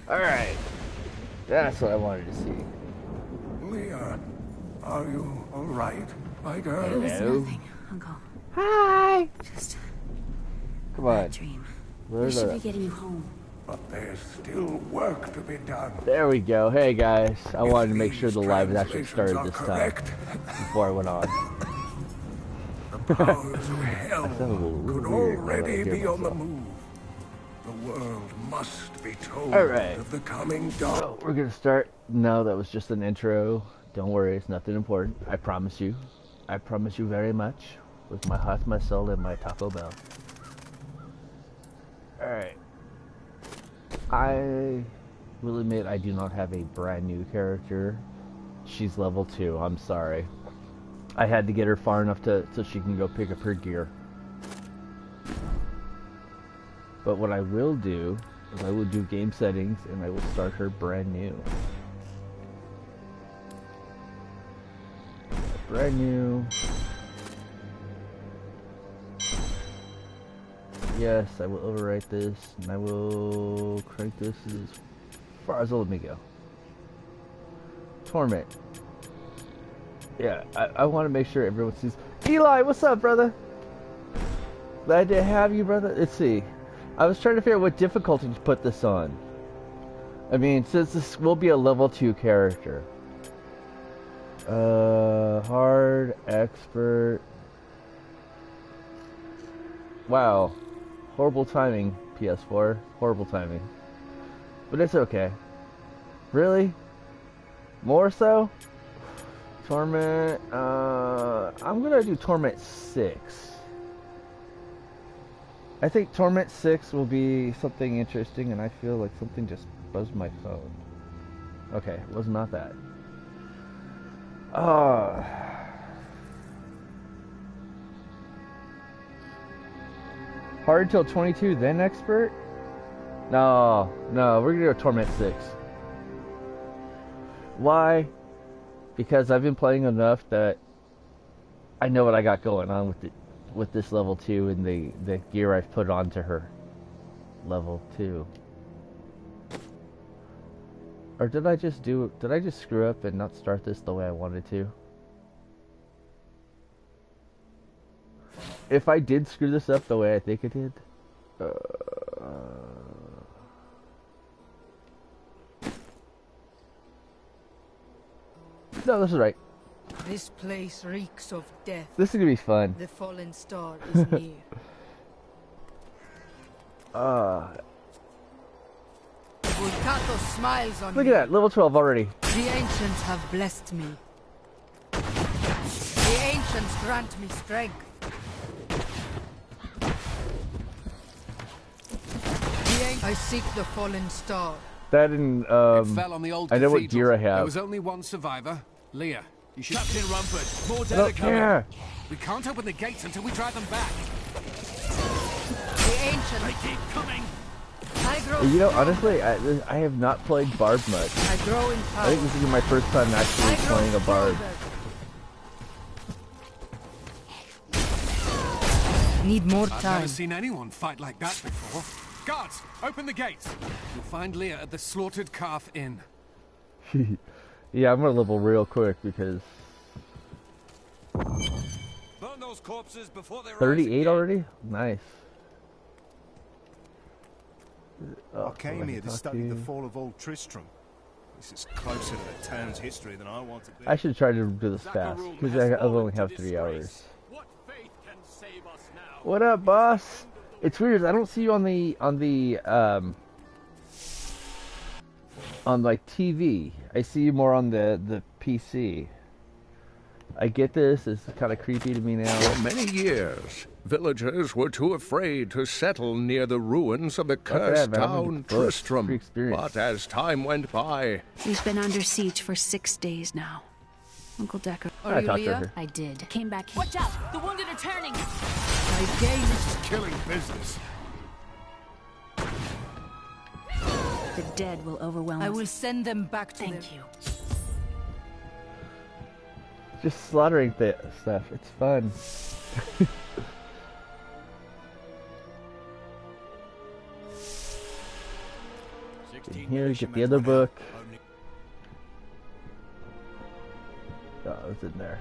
Alright. That's what I wanted to see. Leah, are you alright, my girl? It was nothing, Uncle. Hi! Just Come a on. bad dream. We Where's should the... be getting you home. But there's still work to be done. There we go. Hey guys, I wanted to make sure These the live actually translations started are this correct, time before I went on. The powers of hell That sounded a little could weird now that I already hear be on the myself. move. The world must be told Alright. of the coming dawn. So we're gonna start. No, that was just an intro. Don't worry, it's nothing important. I promise you. I promise you very much. With my heart, my soul, and my Taco Bell. Alright. I will admit I do not have a brand new character. She's level 2, I'm sorry. I had to get her far enough so she can go pick up her gear. But what I will do is I will do game settings and I will start her brand new. Brand new. Yes, I will overwrite this, and I will crank this as far as it'll let me go. Torment. Yeah, I want to make sure everyone sees. Eli, what's up, brother? Glad to have you, brother. Let's see. I was trying to figure out what difficulty to put this on. I mean, since this will be a level 2 character. Hard, expert. Wow. Horrible timing, PS4. Horrible timing. But it's okay. Really? More so? Torment, I'm gonna do Torment 6. I think Torment 6 will be something interesting, and I feel like something just buzzed my phone. Okay, it was not that. Hard till 22, then expert? No, we're gonna go Torment 6. Why? Because I've been playing enough that I know what I got going on with this level 2 and the gear I've put onto her. Level 2. Or did I just screw up and not start this the way I wanted to? If I did screw this up the way I think I did, no, this is right. This place reeks of death. This is gonna be fun. The fallen star is near. Volcato smiles on Look me. at that, level 12 already. The ancients have blessed me. The ancients grant me strength. I seek the fallen star. That and It fell on the old I know what cathedral. gear I There have. was only one survivor, Leah. You should. Captain Rumford, more I dead don't are coming. care. We can't open the gates until we drive them back. The ancients. They keep coming. I grow. You know, honestly, I have not played Bard much. I grow in I power. think this is my first time actually I grow playing a Bard. stronger. Need more I've time. never seen anyone fight like that before. Guards, open the gates. You'll find Leah at the Slaughtered Calf Inn. Yeah, I'm gonna level real quick because Burn those corpses before they rise 38 again. already? Nice. I came here to study you. the fall of old Tristram. This is closer to the town's history than I want to be. I should try to do this fast because I only have 3 hours. What faith can save us now? What up, boss? It's weird. I don't see you on like TV. I see you more on the PC. I get this. It's kind of creepy to me now. For many years, villagers were too afraid to settle near the ruins of the cursed man. I'm town in the book. Tristram. Free experience. But as time went by, We've been under siege for 6 days now. Uncle Decker. I Are you talked to Leah? her. I did. Came back. Watch out! The wounded are turning! I gained. Killing business. The dead will overwhelm I us. will send them back to them. Thank you. Just slaughtering stuff. It's fun. In here, get the other book. Oh, it's in there.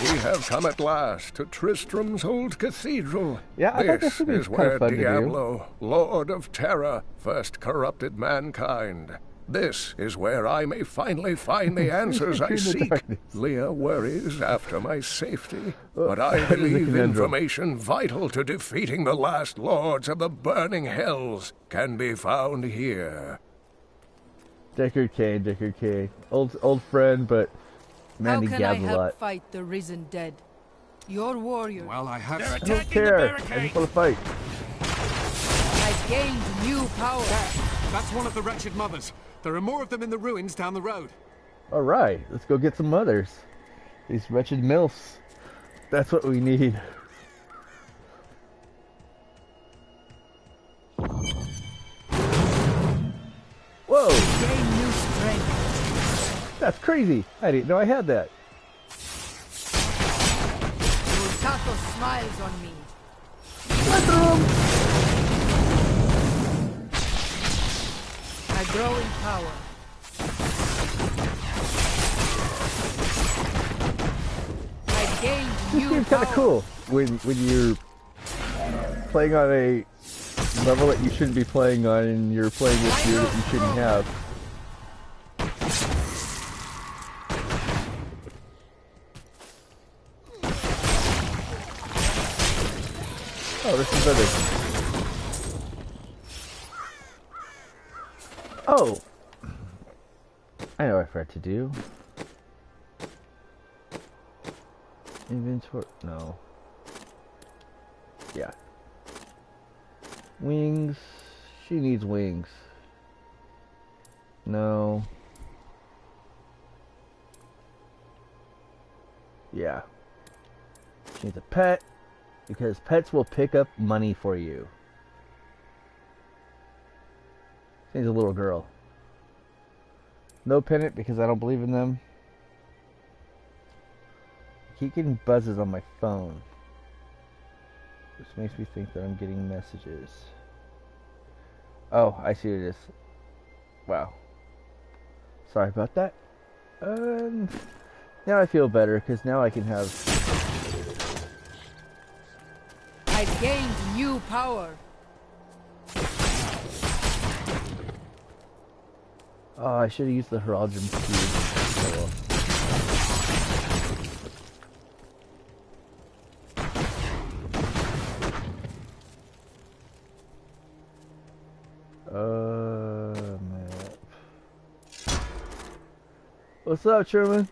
We have come at last to Tristram's old cathedral. Yeah, I thought this This would be is kind where of fun to do. Diablo, Lord of Terror, first corrupted mankind. This is where I may finally find the answers I In the seek. darkness. Leah worries after my safety, Well, but I that is a believe conundrum. information vital to defeating the last lords of the burning hells can be found here. Deckard Cain. Old friend, but man, How he can I gabbed a help lot. fight the risen dead? Your warrior. Well, I have. I don't care. I just want to fight. I gained new power. That's one of the wretched mothers. There are more of them in the ruins down the road. All right, let's go get some mothers. These wretched milfs. That's what we need. Whoa, Gain new strength. that's crazy. I didn't know I had that. Sato smiles on me. I grow in power. I gained This new game's kind of power. cool when you're playing on a level that you shouldn't be playing on, and you're playing with gear that you shouldn't have. Oh, this is better. Oh, I know what I forgot to do. Inventory, no. Yeah. Wings. She needs wings. No. Yeah. She needs a pet, because pets will pick up money for you. She needs a little girl. No pennant, because I don't believe in them. I keep getting buzzes on my phone, which makes me think that I'm getting messages. Oh, I see what it is. Wow. Sorry about that. Now I feel better, because now I can have... I gained new power. Oh, I should have used the Heraldrum Cube. Oh, well. Map. What's up, Sherman?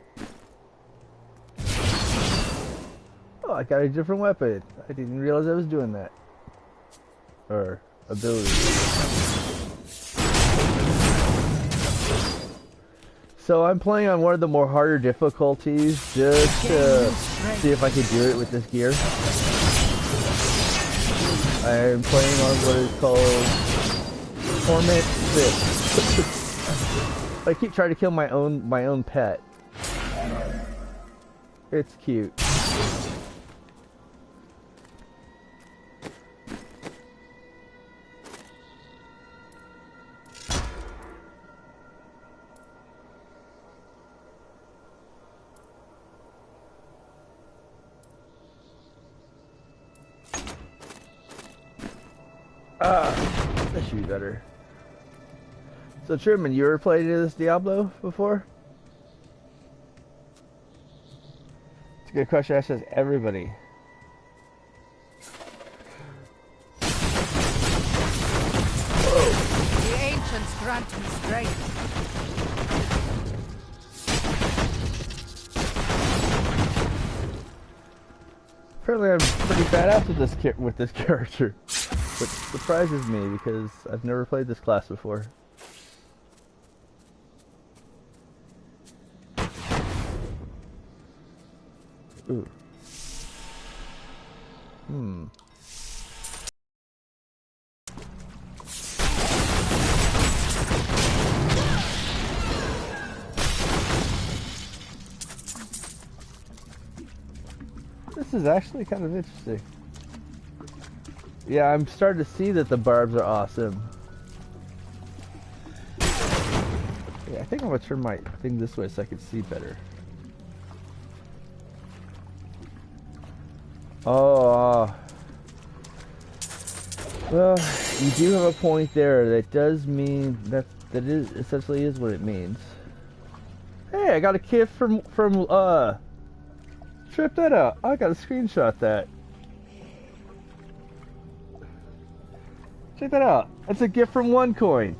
Oh, I got a different weapon. I didn't realize I was doing that. Or ability. So I'm playing on one of the more harder difficulties just to see if I can do it with this gear. I'm playing on what is called Torment 6. I keep trying to kill my own pet. It's cute. That should be better. So Truman, you ever played this Diablo before? It's a good question. I says everybody. The ancients grant me strength. Apparently, I'm pretty badass with this character, which surprises me because I've never played this class before. Ooh. This is actually kind of interesting. Yeah, I'm starting to see that the barbs are awesome. Yeah, I think I'm gonna turn my thing this way so I can see better. Oh, well, you do have a point there. That does mean that is essentially is what it means. Hey, I got a gift from Trip that out. I gotta screenshot that. Check that out. That's a gift from OneCoin.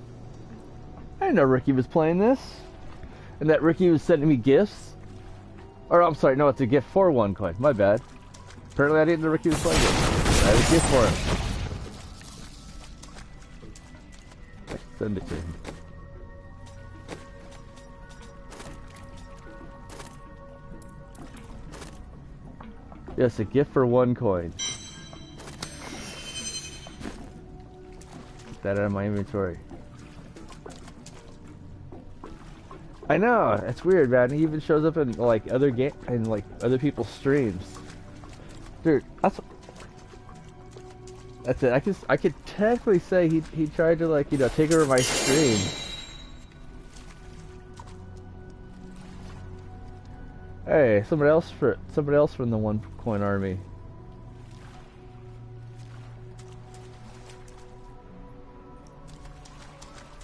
I didn't know Ricky was playing this. And that Ricky was sending me gifts. Or, I'm sorry, no, it's a gift for OneCoin. My bad. Apparently I didn't know Ricky was playing it. I have a gift for him. Send it to him. Yes, a gift for OneCoin. Get that out of my inventory. I know, it's weird, man. He even shows up in like other other people's streams. Dude, that's it. I could technically say he tried to like, you know, take over my stream. Hey, somebody else from the OneCoin army.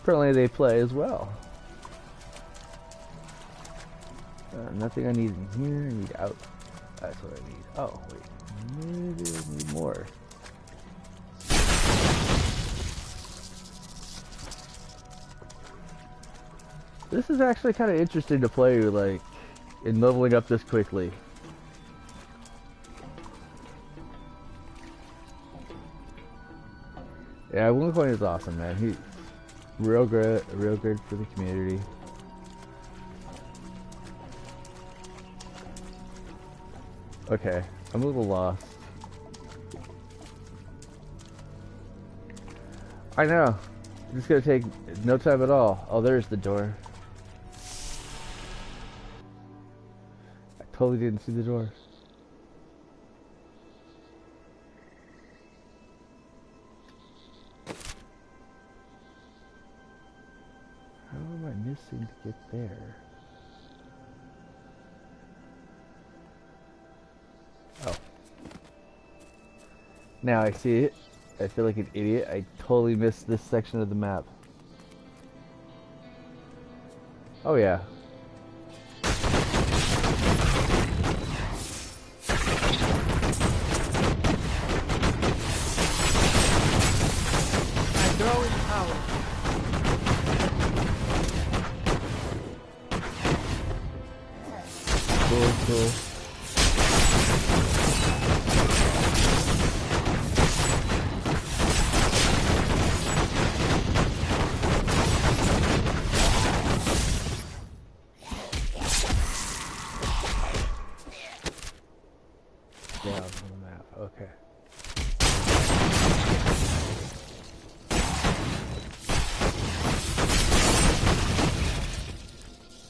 Apparently they play as well. Nothing I need in here. I need out. That's what I need. Oh wait, maybe I need more. This is actually kind of interesting to play, like, in leveling up this quickly. Yeah, OneCoin is awesome, man. He's real good for the community. Okay, I'm a little lost. I know. It's gonna take no time at all. Oh, there's the door. I totally didn't see the door. How am I missing to get there? Oh. Now I see it. I feel like an idiot. I totally missed this section of the map. Oh yeah. I grow in power. Cool.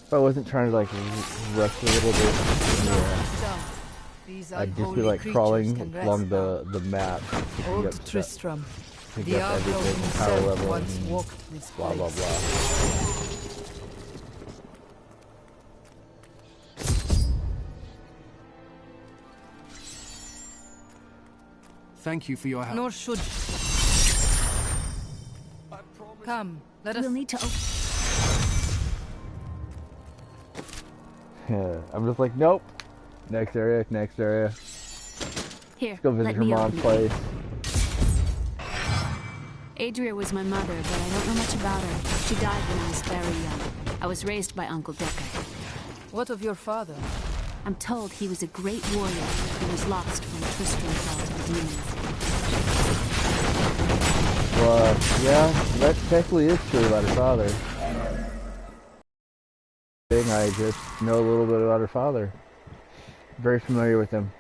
If I wasn't trying to like rush a little bit, I'd just be like crawling along the map, picking up Tristram, picking up everything, power level, once walked this blah blah blah. Thank you for your help. Nor should you. Come, let us. We'll need to open. Yeah, I'm just like, nope. Next area, next area. Here, Let's go visit let her me mom's open it. place. Adria was my mother, but I don't know much about her. She died when I was very young. I was raised by Uncle Decker. What of your father? I'm told he was a great warrior who was lost when Tristram fell to the demons. Well, yeah, that technically is true about her father. I just know a little bit about her father. Very familiar with him.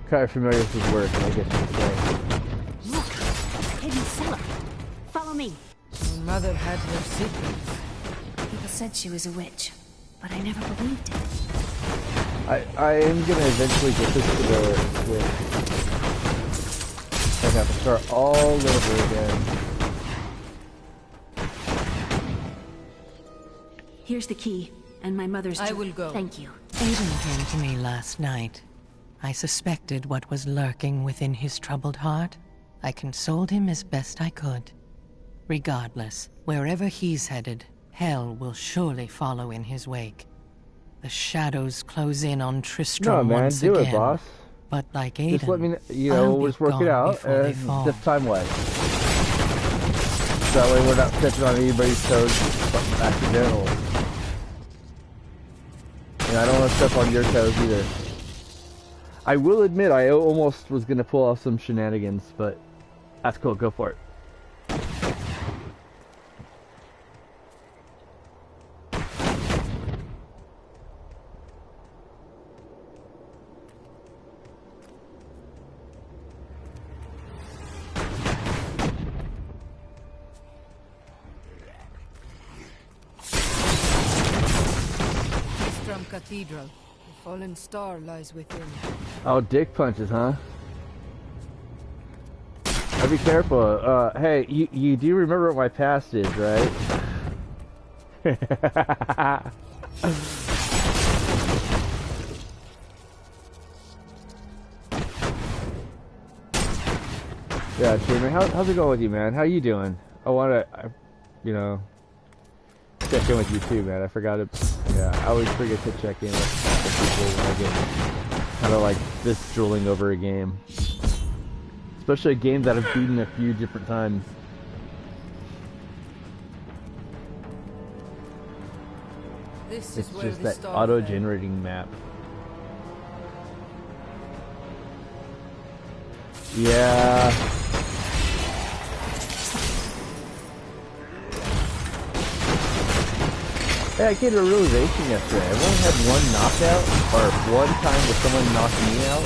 Kind of familiar with his work, I guess you could say. Look, hidden cellar. Follow me. Your mother had her secrets. People said she was a witch, but I never believed it. I am gonna eventually get this to the Switch. I have to start all over again. Here's the key, and my mother's... I will go. Thank you. Aiden came to me last night. I suspected what was lurking within his troubled heart. I consoled him as best I could. Regardless, wherever he's headed, hell will surely follow in his wake. The shadows close in on Tristram No, man, once do again. it, boss. But like Aiden, Just let me, I'll we'll be just work it gone out, before they and fall. this time what? That way we're not stepping on anybody's toes accidentally. And I don't want to step on your toes either. I will admit, I almost was going to pull off some shenanigans, but that's cool, go for it. Cathedral. The fallen star lies within. Oh, dick punches, huh? I'll be careful. Hey, you do remember what my past is, right? Yeah, Truman, how's it going with you, man? How you doing? I check in with you too, man. I forgot it. Yeah, I always forget to check in with people when I get kind of like this drooling over a game. Especially a game that I've beaten a few different times. This It's is where just the that star auto-generating map. Yeah. Hey, I came to a realization yesterday. I've only had one knockout, or one time where someone knocked me out,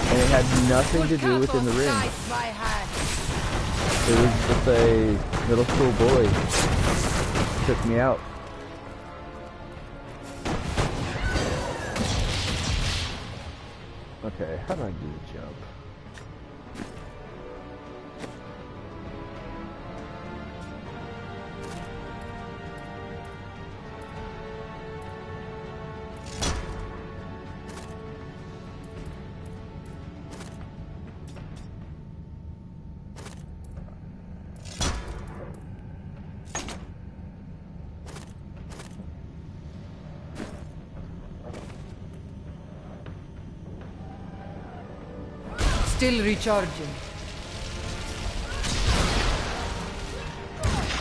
and it had nothing to do within the ring. It was just a middle school bully who took me out. Okay, how do I do the jump? Still recharging.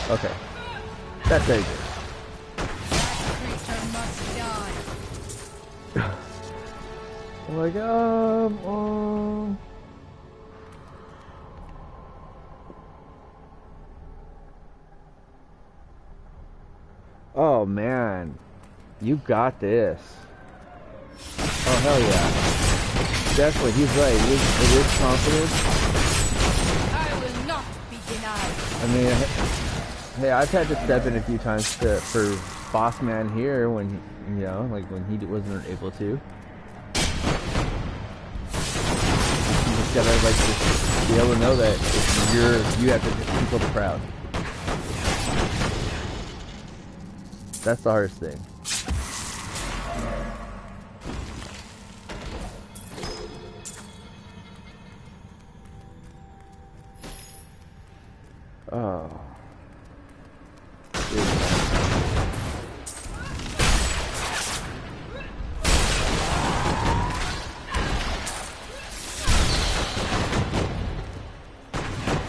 Okay. That's very good. Creature must die. Like, oh man, you got this. Oh hell yeah. Definitely, he's right. It is confidence. I will not be denied. I mean, hey, I've had to step in a few times for Boss Man here when, like when he wasn't able to. You just gotta just be able to know that if you have to control the crowd. That's the hardest thing. Oh.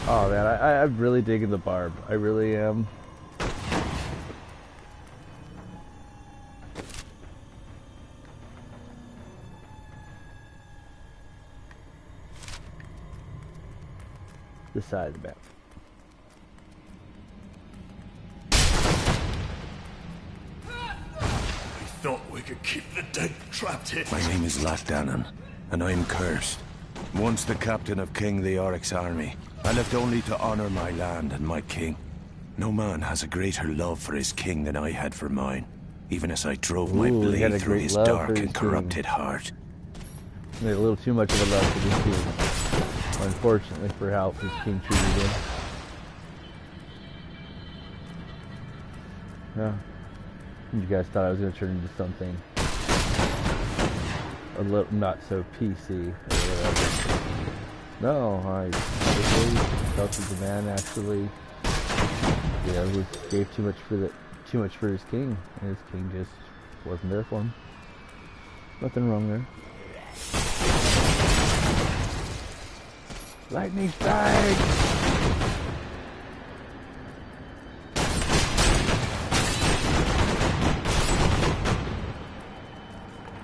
Oh man, I'm really digging the barb. I really am. The side of the map. Thought we could keep the dead trapped here. My name is Latdanan, and I'm cursed. Once the captain of King the Oryx army, I left only to honor my land and my king. No man has a greater love for his king than I had for mine. even as I drove my Ooh, he had blade a through great his love dark for his and corrupted heart. He had a little too much of a love for this king. Unfortunately for how his king treated him. Yeah. You guys thought I was going to turn into something a little not so PC or whatever. No, I felt that the man actually, you know, gave too much for his king, and his king just wasn't there for him. Nothing wrong there. Lightning strike!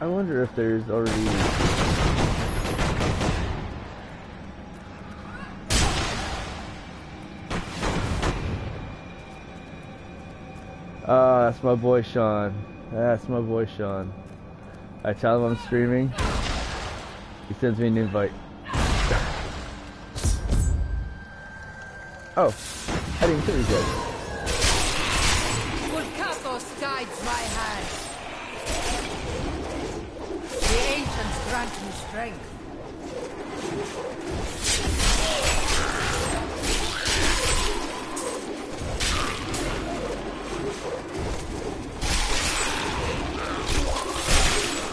I wonder if there's already... Ah, that's my boy Sean. That's my boy Sean. I tell him I'm streaming. He sends me an invite. Oh, I didn't kill you guys. Vulcatos guides my hand. The ancients grant me strength.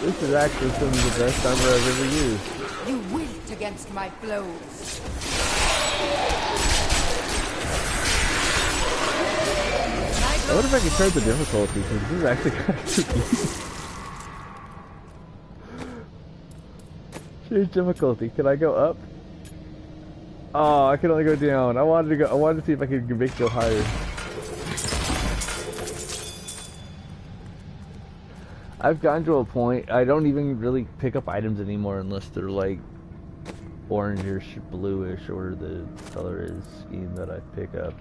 This is actually some of the best armor I've ever used. You wilt against my blows. I wonder if I can turn the difficulty, because this is actually kind of easy. Change difficulty. Can I go up? Oh, I can only go down. I wanted to see if I could make it go higher. I've gotten to a point, I don't even really pick up items anymore unless they're like orangish, bluish, or the color is scheme that I pick up,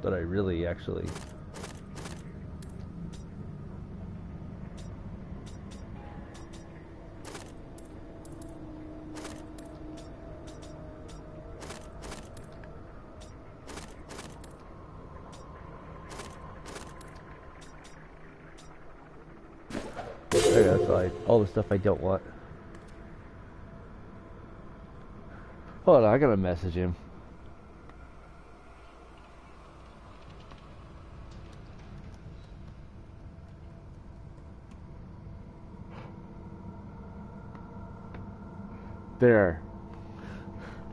that I really actually... Okay, that's like all the stuff I don't want. Hold on, I gotta message him. There.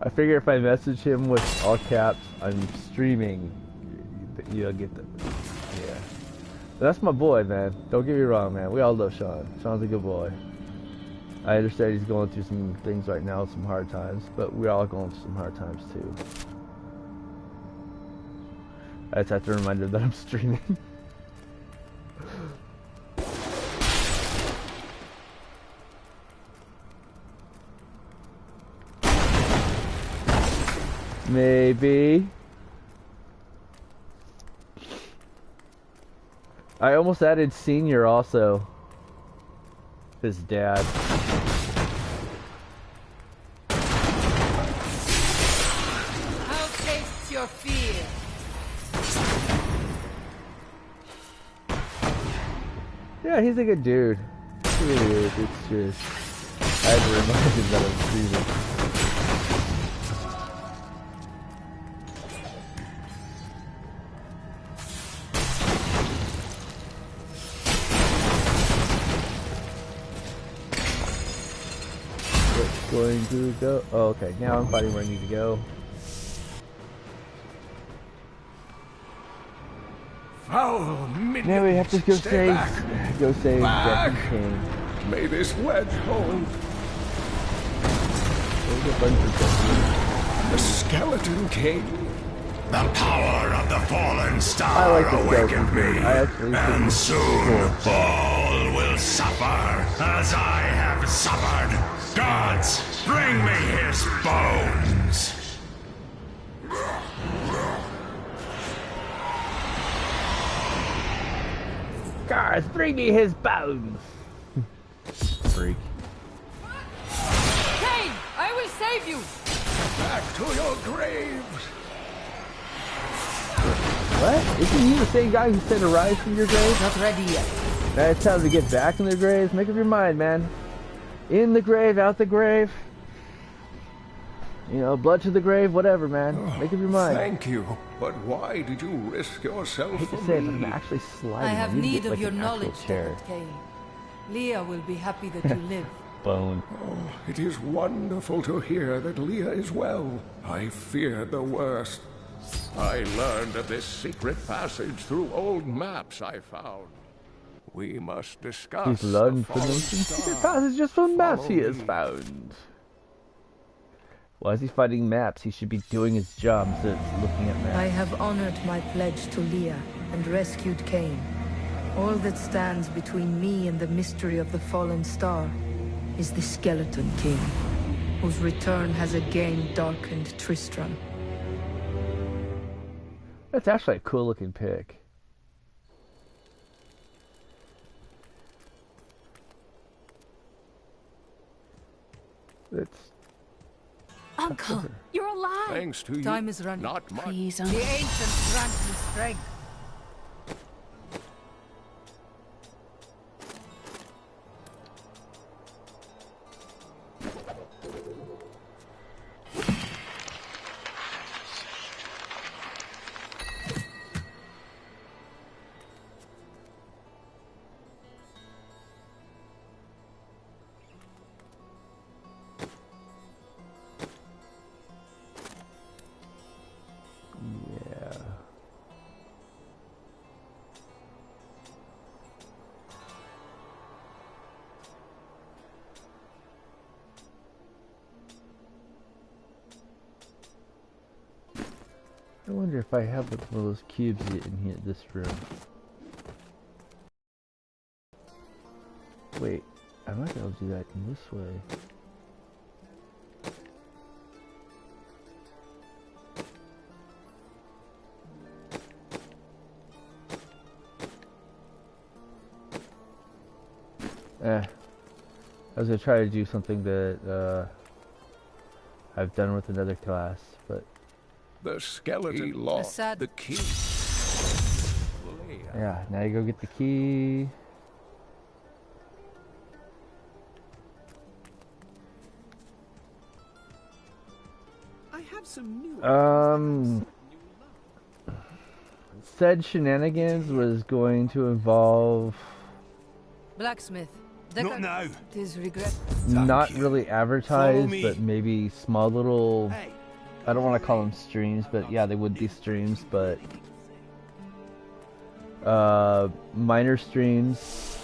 I figure if I message him with all caps, I'm streaming. You'll get the... Yeah. That's my boy, man. Don't get me wrong, man. We all love Sean. Sean's a good boy. I understand he's going through some things right now, some hard times, but we're all going through some hard times too. I just have to remind him that I'm streaming. Maybe. I almost added Senior also. His dad. I'll taste your fear. Yeah, he's a good dude. He really is. It's just... I had to remind him that I'm streaming. Going to go. Oh, okay, now I'm fighting where I need to go. Foul minions, Now we have to go stay save. back. Go save Back. Jesse King. May this wedge hold. There's a bunch of Jesse. The Skeleton King. The power of the fallen I star like the awakened Skeleton me, King. I actually think and it's soon cool. all will suffer as I have suffered. Gods, bring me his bones. Guards, bring me his bones! Freak. Cain, I will save you. Back to your graves. What? Isn't he the same guy who said arise from your grave? Not ready yet. Now it's time to get back in the graves. Make up your mind, man. In the grave, out the grave. You know, blood to the grave, whatever, man. Make up your mind. Thank you, but why did you risk yourself I hate for to say it, but me? I'm actually sliding. I have need to need get, of like, your an actual knowledge, chair. Deckard Cain. Leah will be happy that you live. Bone. Oh, it is wonderful to hear that Leah is well. I feared the worst. I learned of this secret passage through old maps I found. We must discuss He's the learned fallen information. Secret star. passages from maps Follow he has me. found. Why is he fighting maps? He should be doing his job instead of looking at maps. I have honored my pledge to Leah and rescued Cain. All that stands between me and the mystery of the fallen star is the Skeleton King, whose return has again darkened Tristram. That's actually a cool looking pic. It's Uncle, you're alive. Thanks to you. Time is running. Not much. Please, The Uncle. ancients grant me strength. yeah. I wonder if I have one of those cubes in here, this room. Wait, I might be able to do that in this way. I was gonna try to do something that I've done with another class, but The skeleton lost sad- the key. Leah. yeah, now you go get the key. I have some new Said shenanigans was going to involve Blacksmith. Not now. It is regret. not you. really advertised, me. but maybe small little, Hey, I don't want to call them streams, but yeah, they would be streams, but minor streams,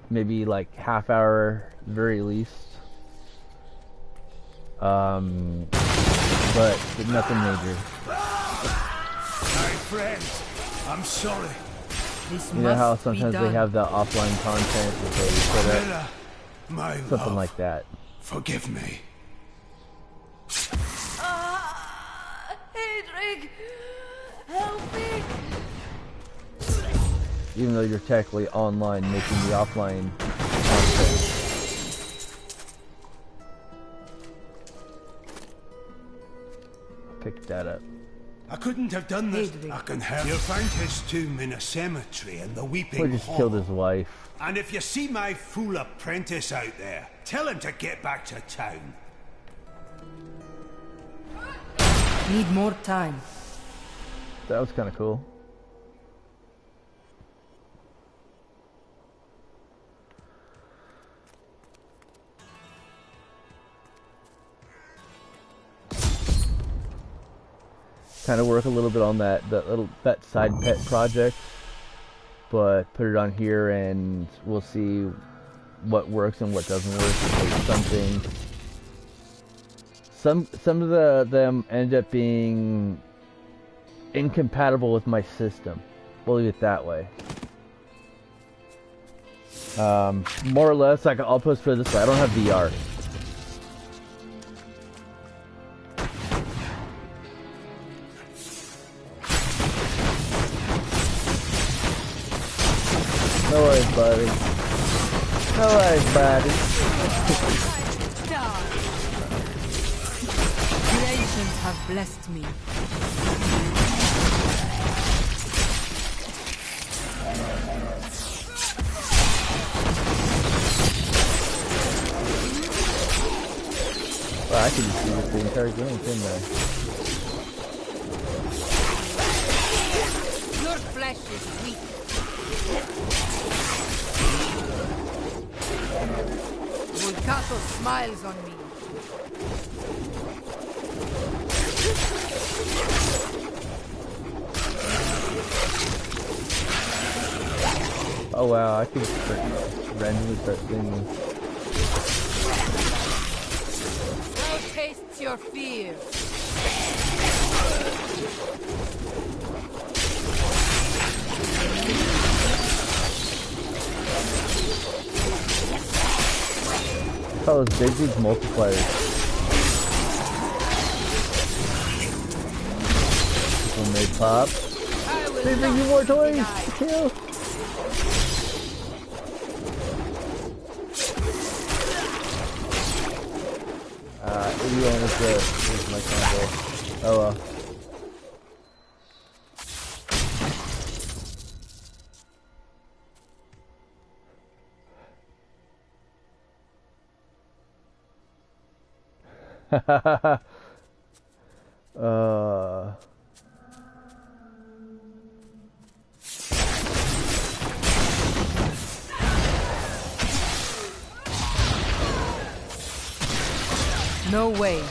maybe like half hour very least, but nothing major. my friend, I'm sorry. This You know how must be sometimes they done. have the offline content that they put up, Leah, my something love, like that. forgive me. Hedrig, help me! Even though you're technically online making the offline content. Pick that up. I couldn't have done this. Hedwig. I can help. You'll find his tomb in a cemetery in the Or Weeping just Hall. killed his wife. And if you see my fool apprentice out there, tell him to get back to town. Need more time. That was kind of cool. Kind of work a little bit on that side pet project, but put it on here and we'll see what works and what doesn't work. Because some of them end up being incompatible with my system. We'll leave it that way. More or less, like I'll post for this way. I don't have VR. No worries, buddy. No worries, buddy. The ancients have blessed me. I could just do this the entire game, couldn't I? Your flesh is weak. Volcato smiles on me. Oh wow, I can randomly start singing. Thou tastes your fear. Oh, those big multipliers. When they pop, they bring you more toys to kill. You almost did. Here's my combo. Oh well. No way.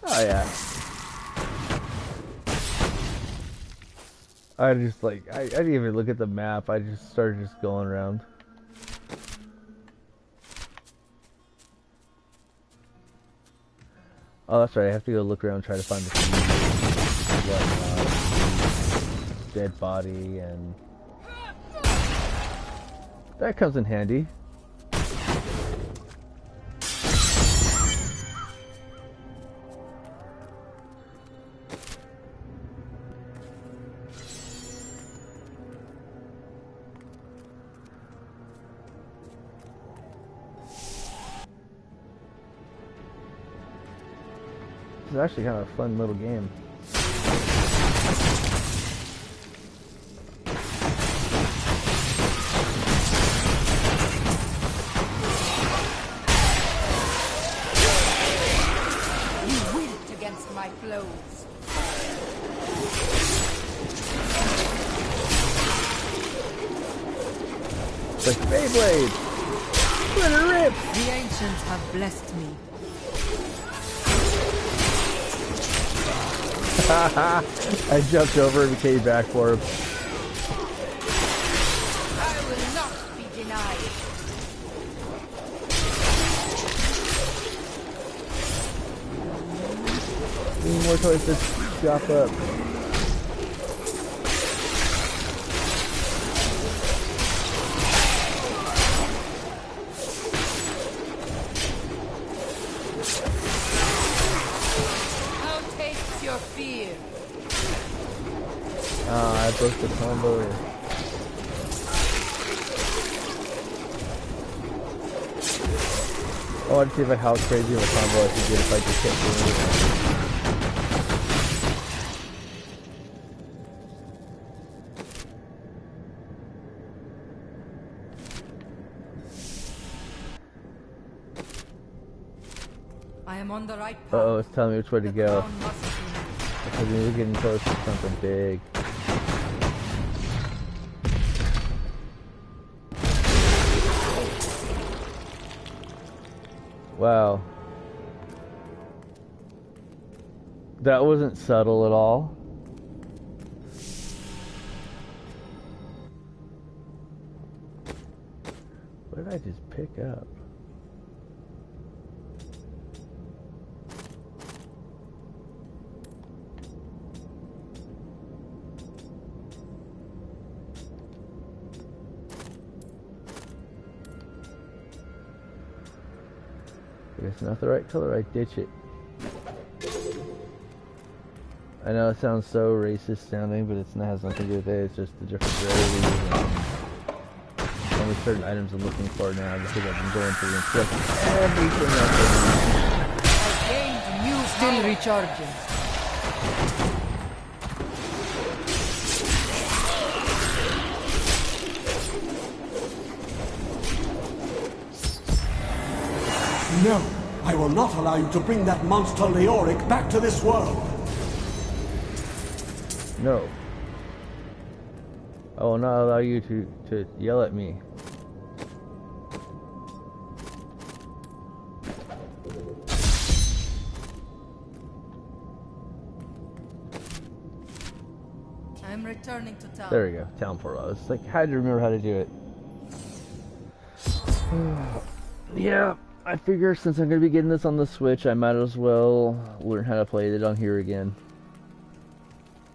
Oh yeah. I just like I didn't even look at the map. I just started just going around. Oh, that's right. I have to go look around and try to find the dead body, and that comes in handy. This is actually kind of a fun little game. You wilt against my blows. Like Beyblade! Let it rip! The ancients have blessed me. I jumped over and came back for him. I will not be denied. Need more toys to drop up. Your fear. Ah, I broke the combo. I want to see how crazy of a combo I could get if I just kept doing I am on the right path. Uh-oh, it's telling me which way to go. Because we're getting close to something big. Wow. That wasn't subtle at all. What did I just pick up? If it's not the right color, I ditch it. I know it sounds so racist sounding, but it has nothing to do with it. It's just the different rarities and only certain items I'm looking for now because I've been going through and checking everything else. Still recharging. No, I will not allow you to bring that monster Leoric back to this world. No. I will not allow you to yell at me. I'm returning to town. There we go, town portal. I was like, I had to remember how to do it. Yeah, I figure since I'm going to be getting this on the Switch, I might as well learn how to play it on here again.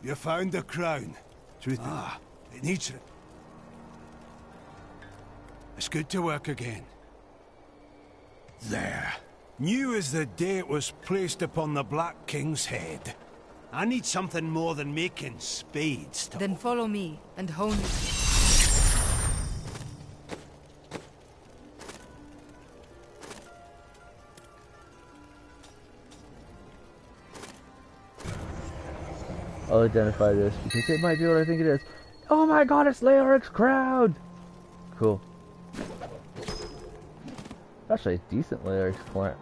You found the crown. Truth. Ah, it needs it. It's good to work again. There. New as the day it was placed upon the Black King's head. I need something more than making spades. Then follow me and hone it. I'll identify this because it might be what I think it is. Oh my god, it's Leoric's crown! Cool. Actually, a decent Leoric's crown.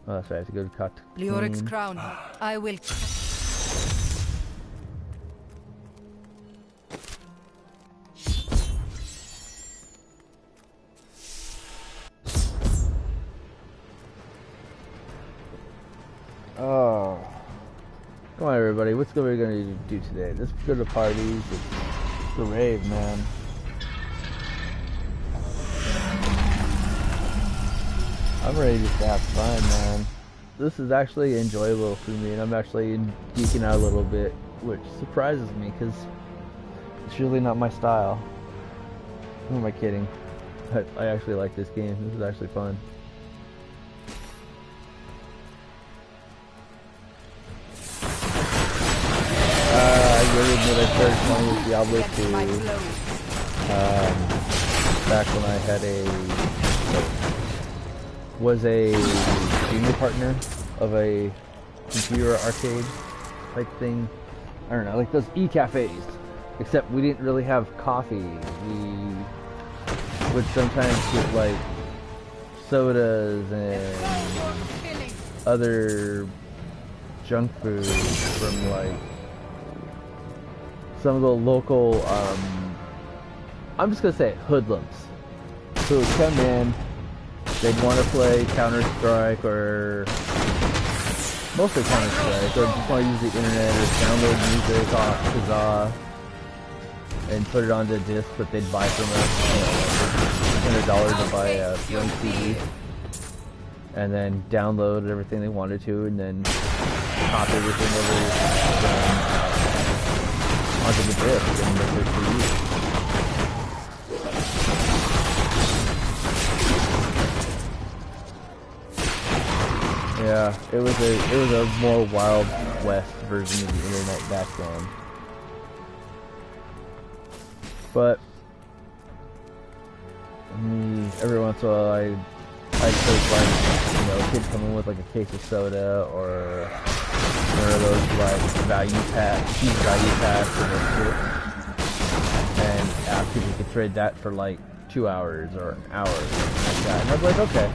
Oh, sorry, I have to go to cut. Leoric's crown. I will. Oh. Come on, everybody. What's we going to do today? Let's go to parties. Let's go rave, man. I'm ready just to have fun, man. This is actually enjoyable for me, and I'm actually geeking out a little bit, which surprises me, because it's really not my style. Who am I kidding? But I actually like this game. This is actually fun. I really admit I started playing with Diablo 2 back when I had was a junior partner of a computer arcade type thing. I don't know, like those e-cafes. Except we didn't really have coffee. We would sometimes get like sodas and other junk food from like some of the local, I'm just gonna say hoodlums who would come in. They'd want to play Counter-Strike or mostly Counter-Strike, or just want to use the internet or download music off Kazaa and put it onto a disc that they'd buy from us, $100 to buy a young CD, and then download everything they wanted to, and then copy everything over onto the disc and make it for you. Yeah, it was a more Wild West version of the internet back then. But every once in a while I'd like, you know, a kid coming with like a case of soda or one of those like cheap value packs or chips, and ask if you could trade that for like 2 hours or an hour or something like that. And I was like, okay.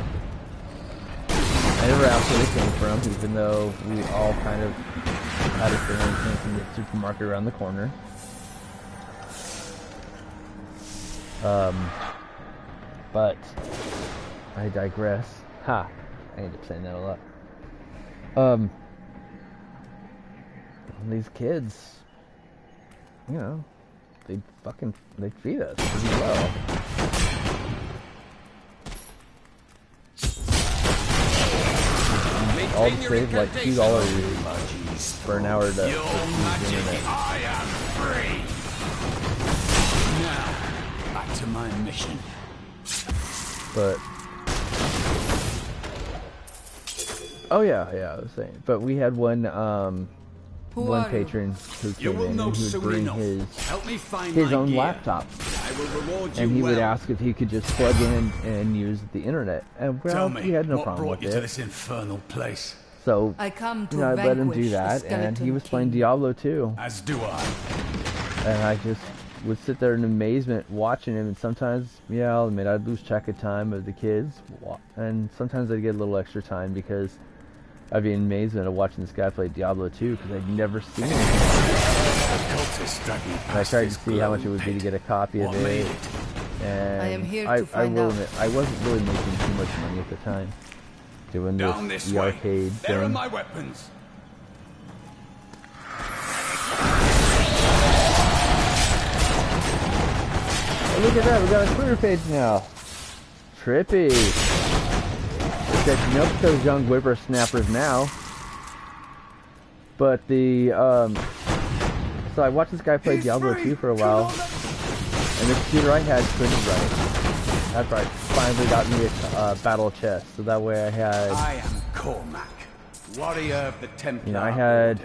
I never asked where they came from, even though we all kind of had a thing that came from the supermarket around the corner. But I digress. Ha! I end up saying that a lot. These kids, you know, they'd feed us pretty well. All to save like $2 for an hour to use the internet. I am free. Now, back to my mission. But oh yeah, I was saying. But we had one patron who came in and he would bring his own laptop, and he would ask if he could just plug in and use the internet. And well, he had no problem with it. To this infernal place? So I come to I let him do that, and he was playing Diablo 2. As do I. And I just, would sit there in amazement watching him, and sometimes, yeah, I'll admit, I'd lose track of time of the kids, and sometimes I'd get a little extra time because I'd be in amazement of watching this guy play Diablo 2 because I'd never seen it. And I tried to see how much it would be to get a copy of it, and I am here to find out. Admit, I wasn't really making too much money at the time doing the arcade thing. There are my weapons. Oh, look at that, we got a Twitter page now. Trippy. We're catching up to those young whippersnappers now. But the, so I watched this guy play Diablo 2 for a while, and the computer I had couldn't run it. After I finally got me a battle chest, so that way I had... I am Cormac, warrior of the Templar. You know, I had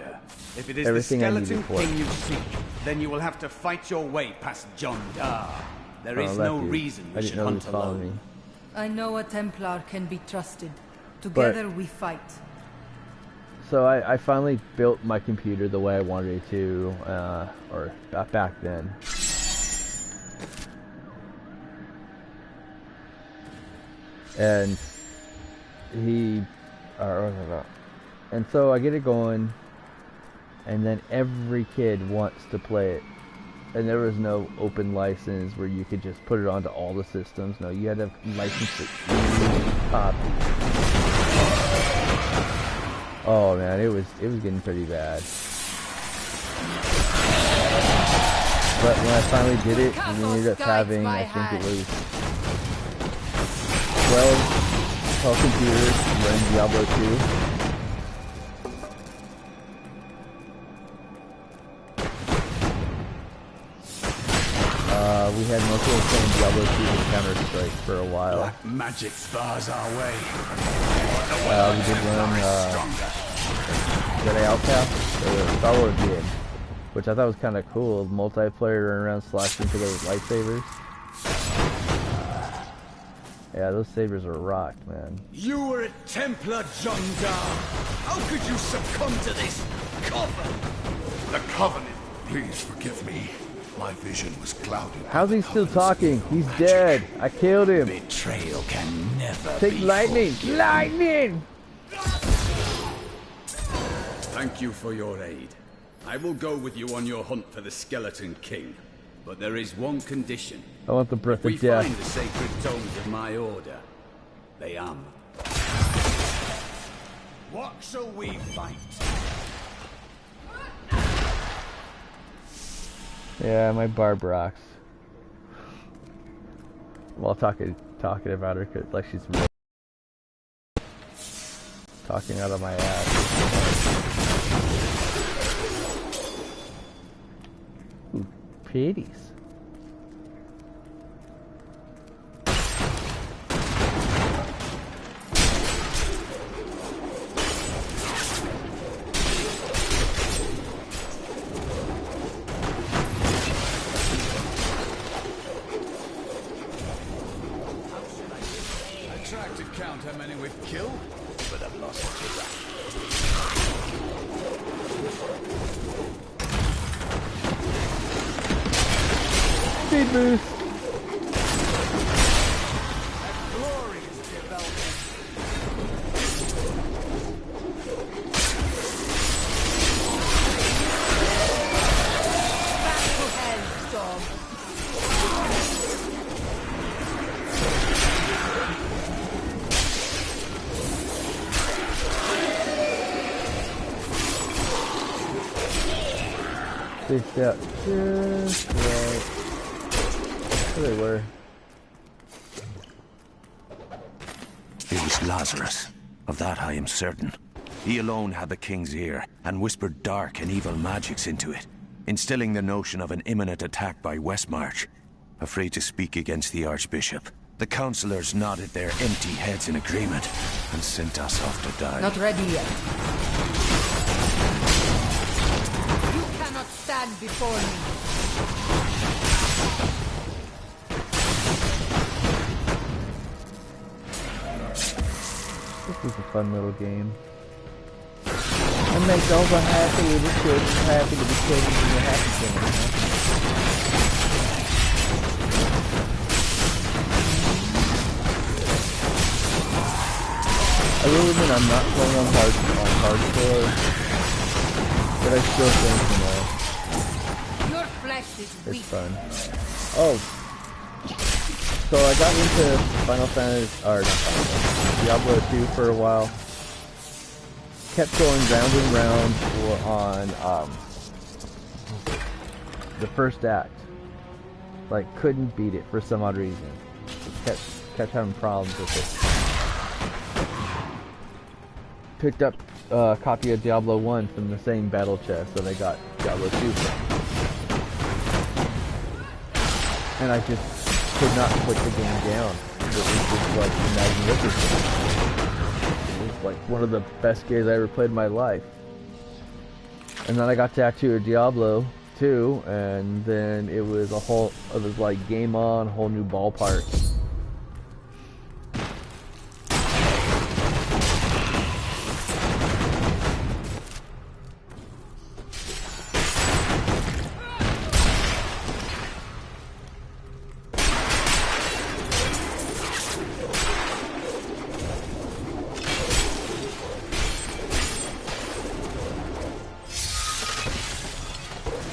If it is everything the I needed skeleton for it. king you seek, then you will have to fight your way past John Dar. There is no reason we should hunt alone. Me. I know a Templar can be trusted. Together we fight. So I finally built my computer the way I wanted it to, or back then. And and so I get it going, and then every kid wants to play it. And there was no open license where you could just put it onto all the systems. No, you had to license it copy. Oh man, it was getting pretty bad. But when I finally did it, we ended up having, I think it was 12 computers running Diablo 2. We had most of us playing Diablo 2 and Counter-Strike for a while. Black magic bars our way. We did run Jedi Outcast, or Star Wars game, which I thought was kind of cool. Multiplayer running around slashing for those lightsabers. Yeah, those sabers are rocked, man. You were a Templar, John Dar. How could you succumb to this coven? The Covenant. Please forgive me. My vision was clouded. How's he still talking? He's dead. I killed him. Betrayal can never Take lightning! Lightning! Thank you for your aid. I will go with you on your hunt for the Skeleton King. But there is one condition. I want the breath We of death. find the sacred tomes of my order. They am. What shall we fight? Yeah, my barb rocks. While talking about her, cause like she's talking out of my ass. Ooh, pretties. Count how many we've killed, but I've lost track. Speed boost. Glorious development. Back to hell, dog. They step just right. There they were. It was Lazarus. Of that I am certain. He alone had the king's ear, and whispered dark and evil magics into it, instilling the notion of an imminent attack by Westmarch. Afraid to speak against the Archbishop, the councillors nodded their empty heads in agreement, and sent us off to die. Not ready yet. You cannot stand before me. This was a fun little game. It makes all the happy, the kids happy to be children in the happy game, you know? I will admit I'm not playing on hardcore, but I still think, Your flesh is weak. it's fun. Oh, so I got into Final Fantasy, or not Final Fantasy, Diablo 2 for a while. Kept going round and round on the first act. Like, couldn't beat it for some odd reason. Kept having problems with it. Picked up a copy of Diablo 1 from the same battle chest that I got Diablo 2 from. And I just could not put the game down. It was just like magnificent. It was like one of the best games I ever played in my life. And then I got to Act 2 of Diablo 2, and then it was like game on, whole new ballpark.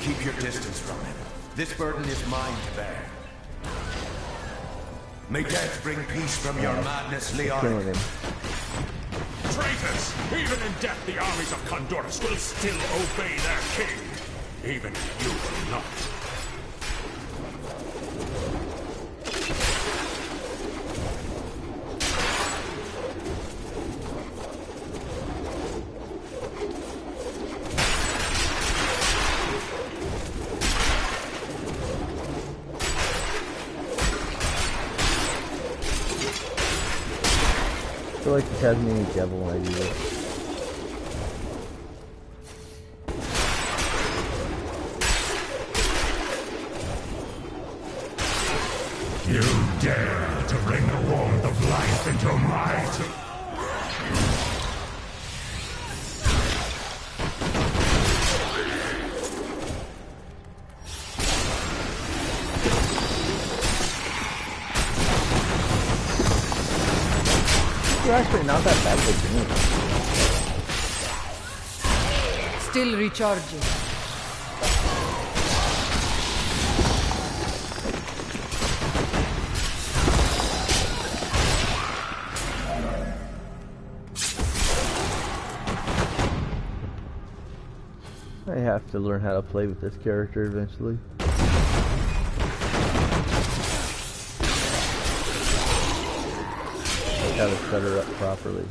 Keep your distance from him. This burden is mine to bear. May death bring peace from your madness, Leon. Traitors! Even in death, the armies of Condorus will still obey their king. Even if you will not. I feel like the Tasmanian devil when I do this. You dare to bring the warmth of life into my... You're actually not that bad for me. Still recharging. I have to learn how to play with this character eventually. How to set her up properly.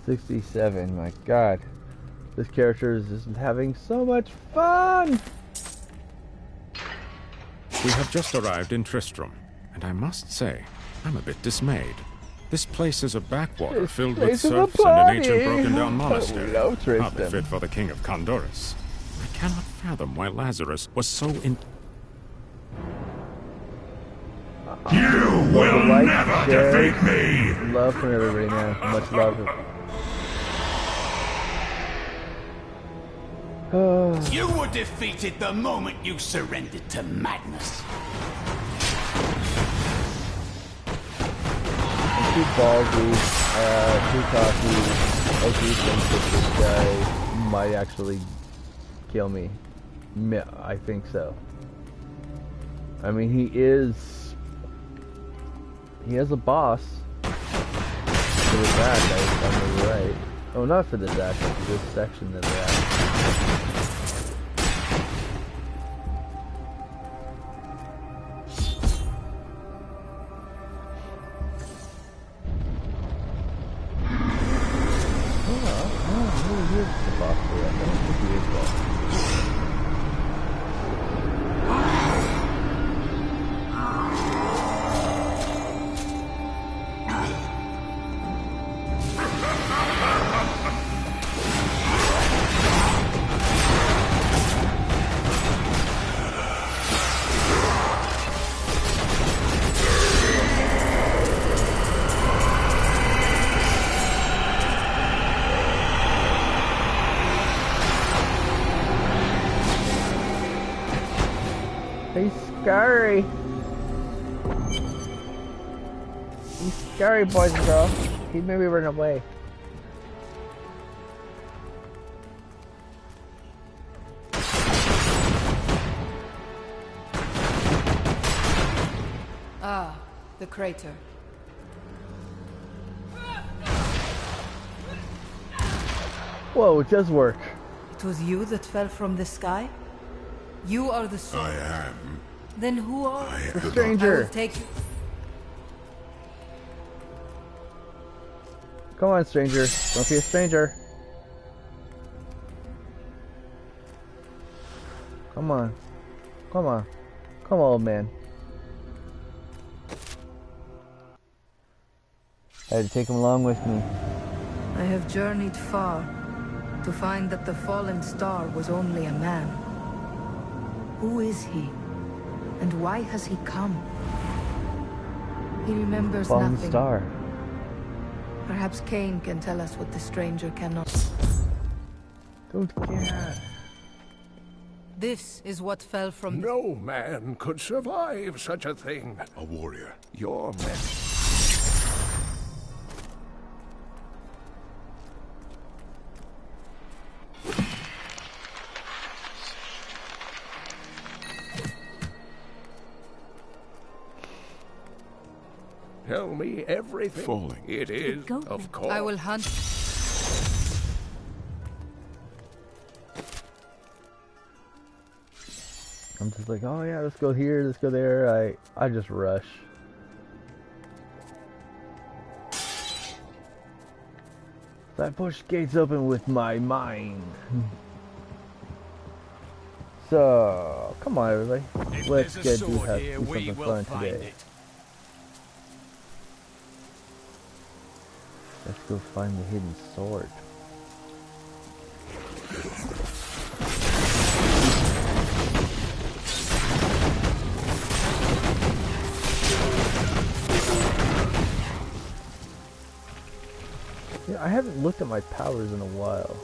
$67, my god. This character is just having so much fun! We have just arrived in Tristram, and I must say, I'm a bit dismayed. This place is a backwater filled with serfs and an ancient broken-down monastery. Hardly fit for the king of Condorus. I cannot fathom why Lazarus was so in... You will never defeat me! Love from everybody, man. Much love. You were defeated the moment you surrendered to madness. I'm too ballsy, too cocky. I do think that this guy might actually kill me. I think so. I mean, he is a boss. for the back, I'm right. Oh, not for the dash, but for this section that they're at. He's scary. He's scary, boys and girls. He made me run away. Ah, the crater. Whoa, it does work. It was you that fell from the sky? You are the soul. I am. Then who are the stranger? I will take you. Come on, stranger. Don't be a stranger. Come on. Come on. Come on, old man. I had to take him along with me. I have journeyed far to find that the fallen star was only a man. Who is he? And why has he come? He remembers Fallen nothing. star. Perhaps Cain can tell us what the stranger cannot. Don't get. This is what fell from... No man could survive such a thing. A warrior. Your men. Tell me everything. Falling. It is, of course. I will hunt. I'm just like, oh yeah, let's go here, let's go there. I just rush. I push gates open with my mind. So, come on everybody. Let's get do something fun today. Let's go find the hidden sword. Yeah, I haven't looked at my powers in a while.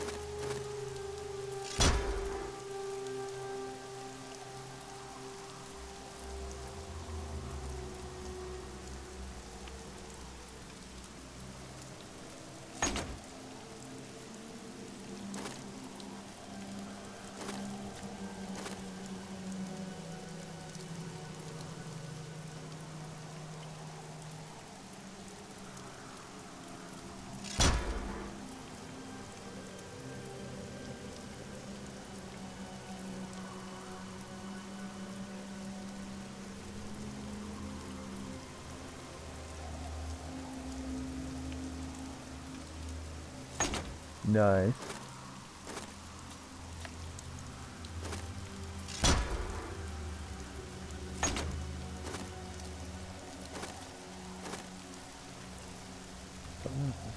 Nice.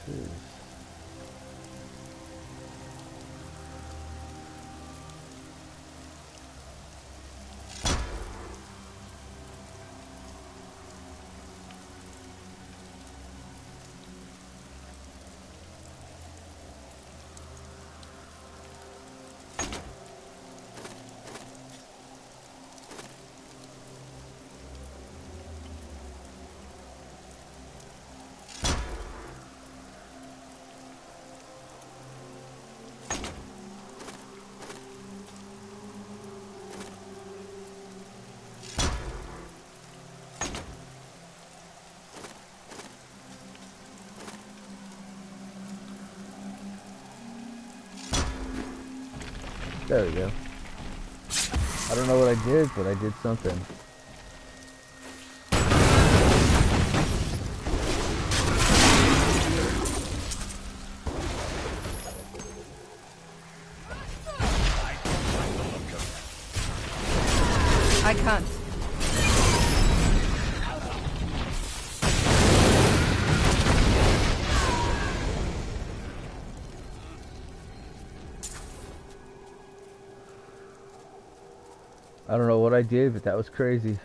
This is. There we go. I don't know what I did, but I did something. I can't. I don't know what I did, but that was crazy.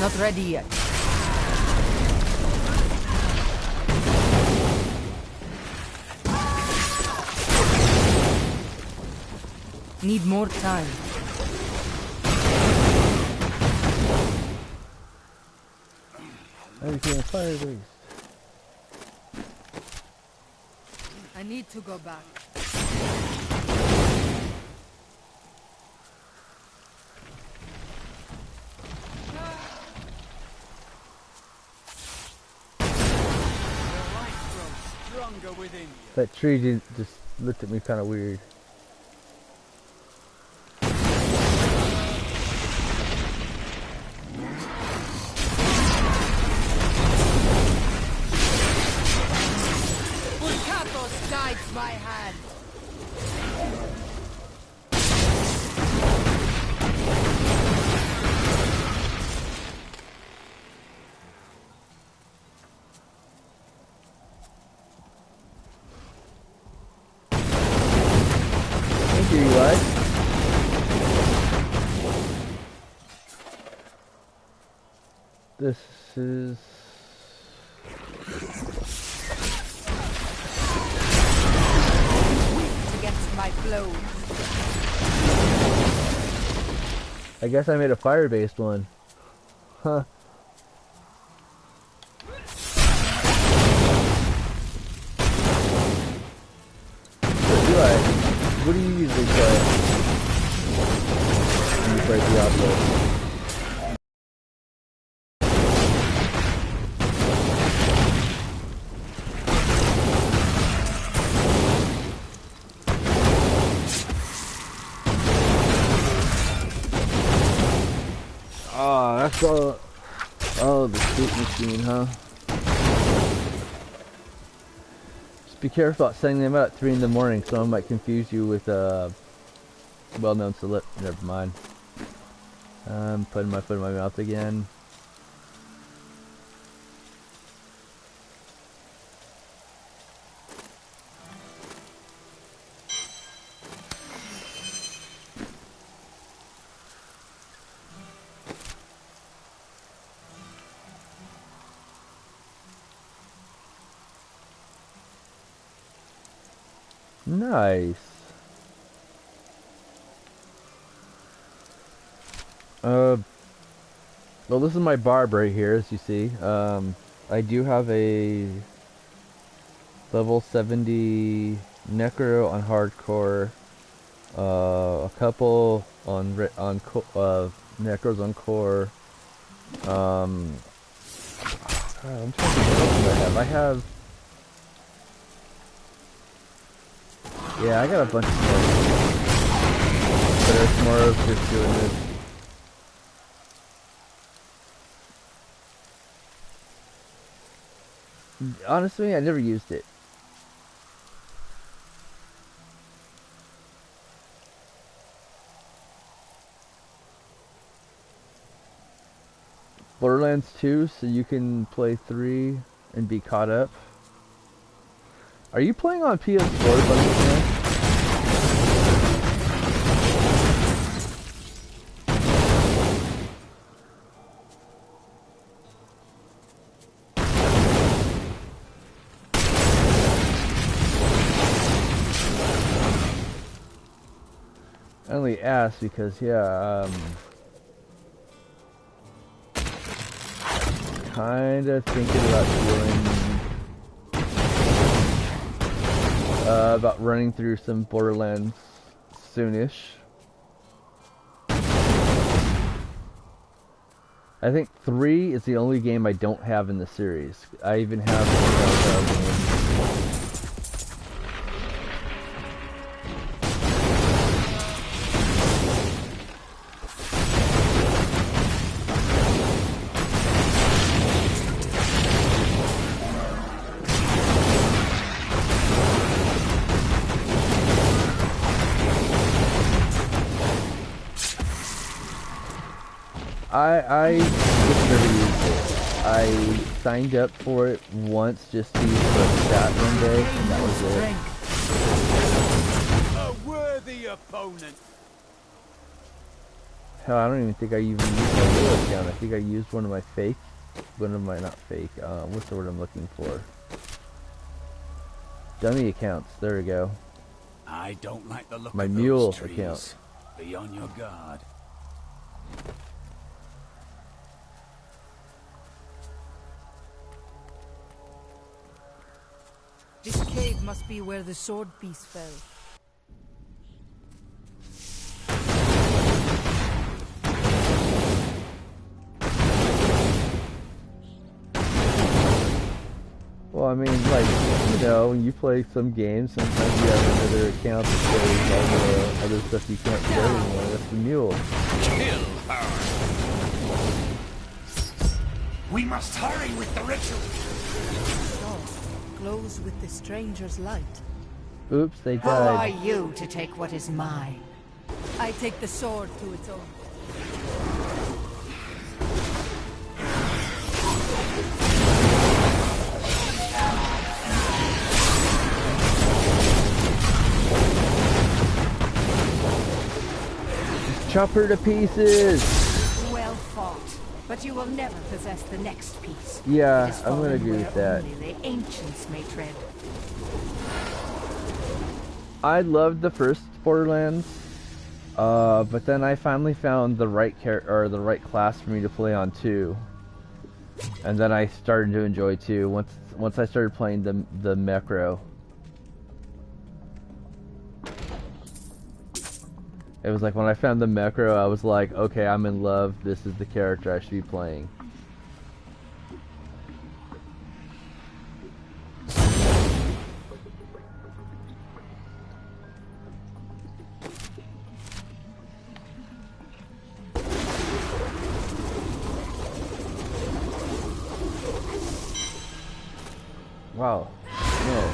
Not ready yet. Need more time. How you feeling fire beast? I need to go back. That tree just looked at me kind of weird. Guides my hand. Thank you, Eli. This is... My blows. I guess I made a fire-based one. Huh. Eli, what do you usually play when you play Diablo? Oh, that's all. Oh, the shoot machine, huh? Just be careful about setting them out at 3 in the morning. Someone might confuse you with a well-known celeb. Never mind. I'm putting my foot in my mouth again. Nice. Well, this is my barb right here, as you see. I do have a level 70 necro on hardcore, a couple on necros on core. I'm trying to think what else do I have. I have. Yeah, I got a bunch of stuff. But it's more of just doing this. Honestly, I never used it. Borderlands 2, so you can play 3 and be caught up. Are you playing on PS4, buddy? I only asked because, yeah, kind of thinking about doing, about running through some Borderlands soonish. I think 3 is the only game I don't have in the series. I even have I just never used it. I signed up for it once just to use the stat one day, and that was it. A worthy opponent. Hell, I don't even think I even used my real account. I think I used one of my fake, not fake, what's the word I'm looking for? Dummy accounts, there we go. I don't like the look my of mule those trees. account. Be on your guard. This cave must be where the sword piece fell. Well, I mean, like, you know, when you play some games, sometimes you have another account that shows all the other stuff you can't play anymore. That's the mule. Kill her! We must hurry with the ritual. Glows with the stranger's light. Oops, they Who are died. you to take what is mine? I take the sword to its own. Chop her to pieces! Well fought, but you will never possess the next piece. Yeah, It is I'm gonna fallen agree where with that. only the ancients may tread. I loved the first Borderlands, but then I finally found the right the right class for me to play on 2, and then I started to enjoy 2 once I started playing the Necro. It was like when I found the Necro, I was like, okay, I'm in love. This is the character I should be playing. Wow. No.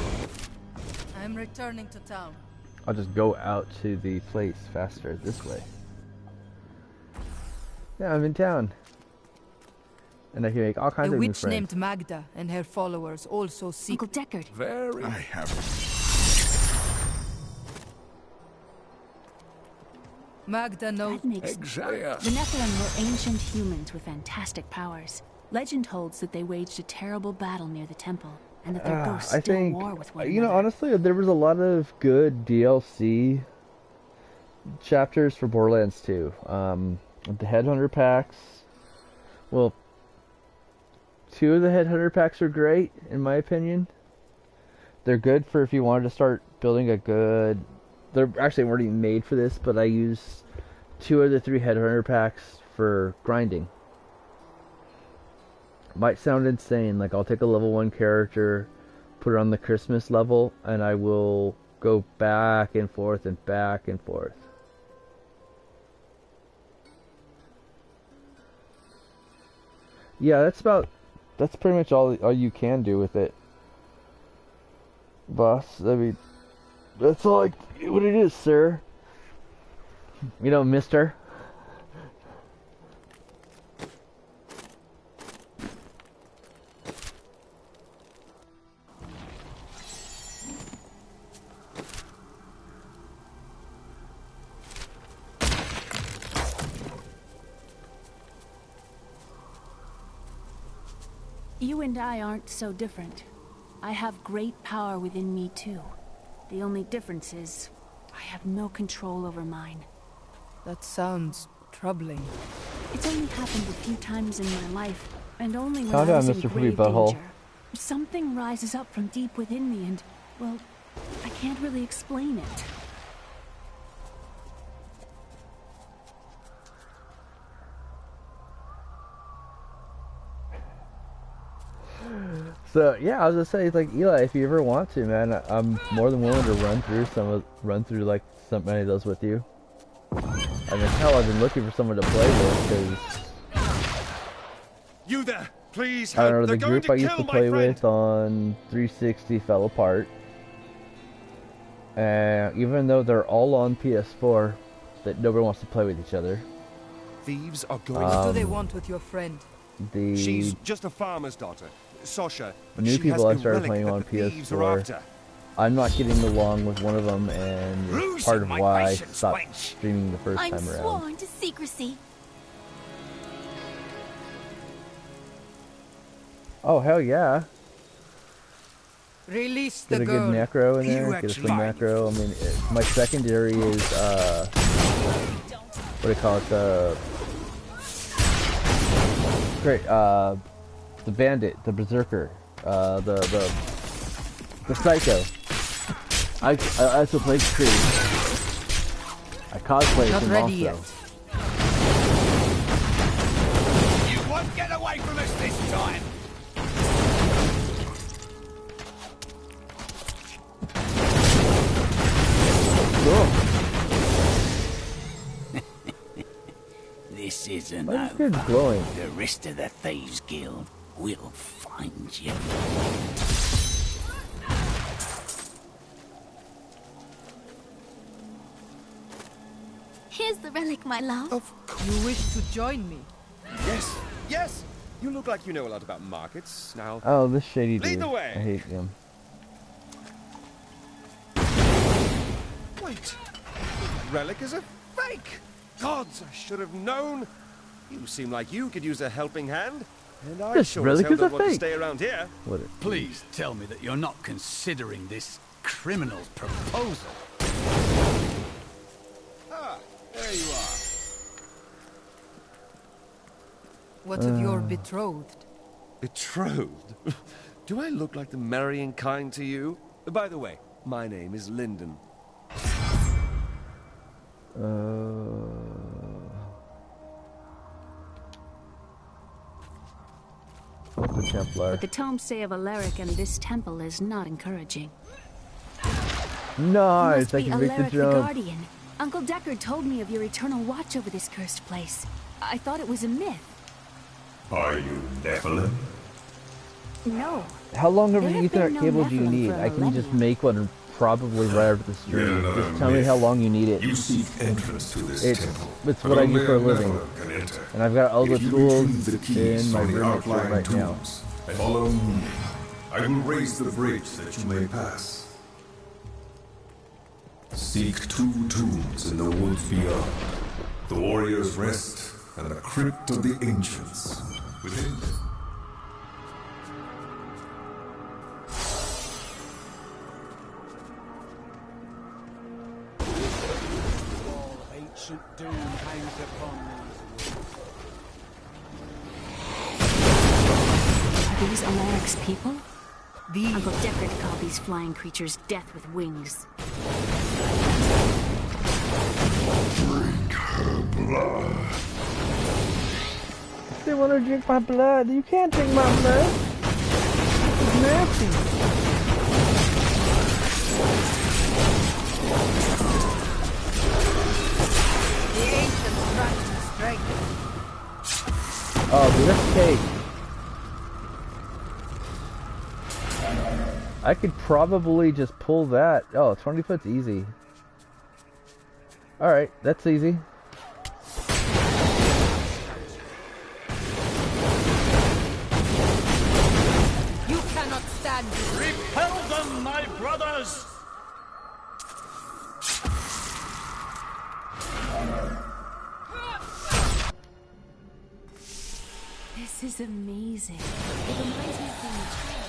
I'm returning to town. I'll just go out to the place faster this way. Yeah, I'm in town. And I can make all kinds A of new witch friends. named Magda and her followers also seek... Uncle Deckard. Very. I have... Magda knows... That makes... Exactly. The Nephilim were ancient humans with fantastic powers. Legend holds that they waged a terrible battle near the temple, and that their ghosts I still think, war with one you know, another. honestly, there was a lot of good DLC chapters for Borderlands 2. The Headhunter packs. Well, 2 of the Headhunter packs are great, in my opinion. They're good for if you wanted to start building a good... They're actually already made for this, but I use 2 of the 3 Headhunter packs for grinding. Might sound insane, like I'll take a level 1 character, put it on the Christmas level, and I will go back and forth and back and forth. Yeah, that's pretty much all you can do with it, boss. I mean, that's all what it is, sir. You know, mister. You and I aren't so different. I have great power within me too. The only difference is, I have no control over mine. That sounds troubling. It's only happened a few times in my life, and only when Calm I down, was in Mr. Poopy grave Butthole. danger. Something rises up from deep within me and, well, I can't really explain it. So yeah, I was gonna say, it's like, Eli, if you ever want to, man, I'm more than willing to run through like so many of those with you. I mean, hell, I've been looking for someone to play with because you there, please I help. don't know, the They're group I used to play with on 360 fell apart, and even though they're all on PS4, that nobody wants to play with each other. Thieves are going. What do they want with your friend? She's just a farmer's daughter, Sasha. New people I started playing on PS4. I'm not getting along with one of them, and it's part of why I stopped streaming the first time around. I'm sworn to secrecy. Oh, hell yeah. Release the girl. Get a good macro in there, get a swing macro. I mean, my secondary is, what do you call it, great, the bandit, the berserker, the psycho. I also play Creed. I cosplay Not him ready also. yet. You won't get away from us this time. This isn't Why is this glowing? The rest of the Thieves Guild will find you. Here's the relic, my love. You wish to join me? Yes, yes. You look like you know a lot about markets. Now, Oh, this shady dude. lead the way. I hate him. Wait, that relic is a fake. Gods, I should have known. You seem like you could use a helping hand, and I This sure relic as hell is a don't want to fake. stay around here. What? Please tell me that you're not considering this criminal's proposal. Ah, there you are. What of your betrothed? Betrothed? Do I look like the marrying kind to you? By the way, my name is Lyndon. The Templar. What the tomes say of Alaric and this temple is not encouraging. Nice, I You must be can make the Alaric the jump. Guardian. Uncle Deckard told me of your eternal watch over this cursed place. I thought it was a myth. Are you Nephilim? No. How long of an There have been Ethernet no cable do you Nephilim need? for a I can just millennium. make one probably right after the stream. Yet Just tell me myth. how long you need it. You seek entrance to this temple. It's but what I only do for a a living. Nephilim can enter. And I've got all the If you tools retrieve the keys in my from the room outlying right now. tombs, follow me. I will raise the bridge that you may pass. Seek 2 tombs in the woods beyond. The warrior's rest and the crypt of the ancients within them. Ancient doom hangs upon these. Are these Alaric's people? Uncle Deckard called these flying creatures death with wings. Drink her blood. They want to drink my blood. You can't drink my blood. It's nasty. The ancients grant you strength. Oh, dude, that's cake. I could probably just pull that. Oh, 20 foot's easy. Alright, that's easy. You cannot stand this. Repel them, my brothers! This is amazing. It reminds me of being a child.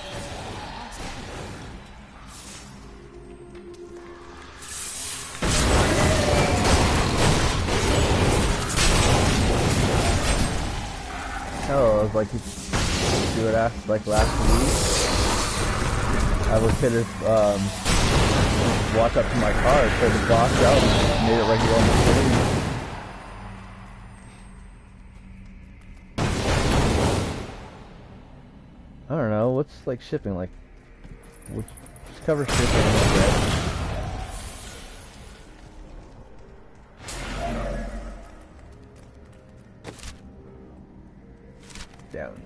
Oh, I was like, you would ask, like last week, I was gonna, walk up to my car, turn the box out, and made it right here on the screen. I don't know, what's like shipping like? Just cover shipping. Right? Down.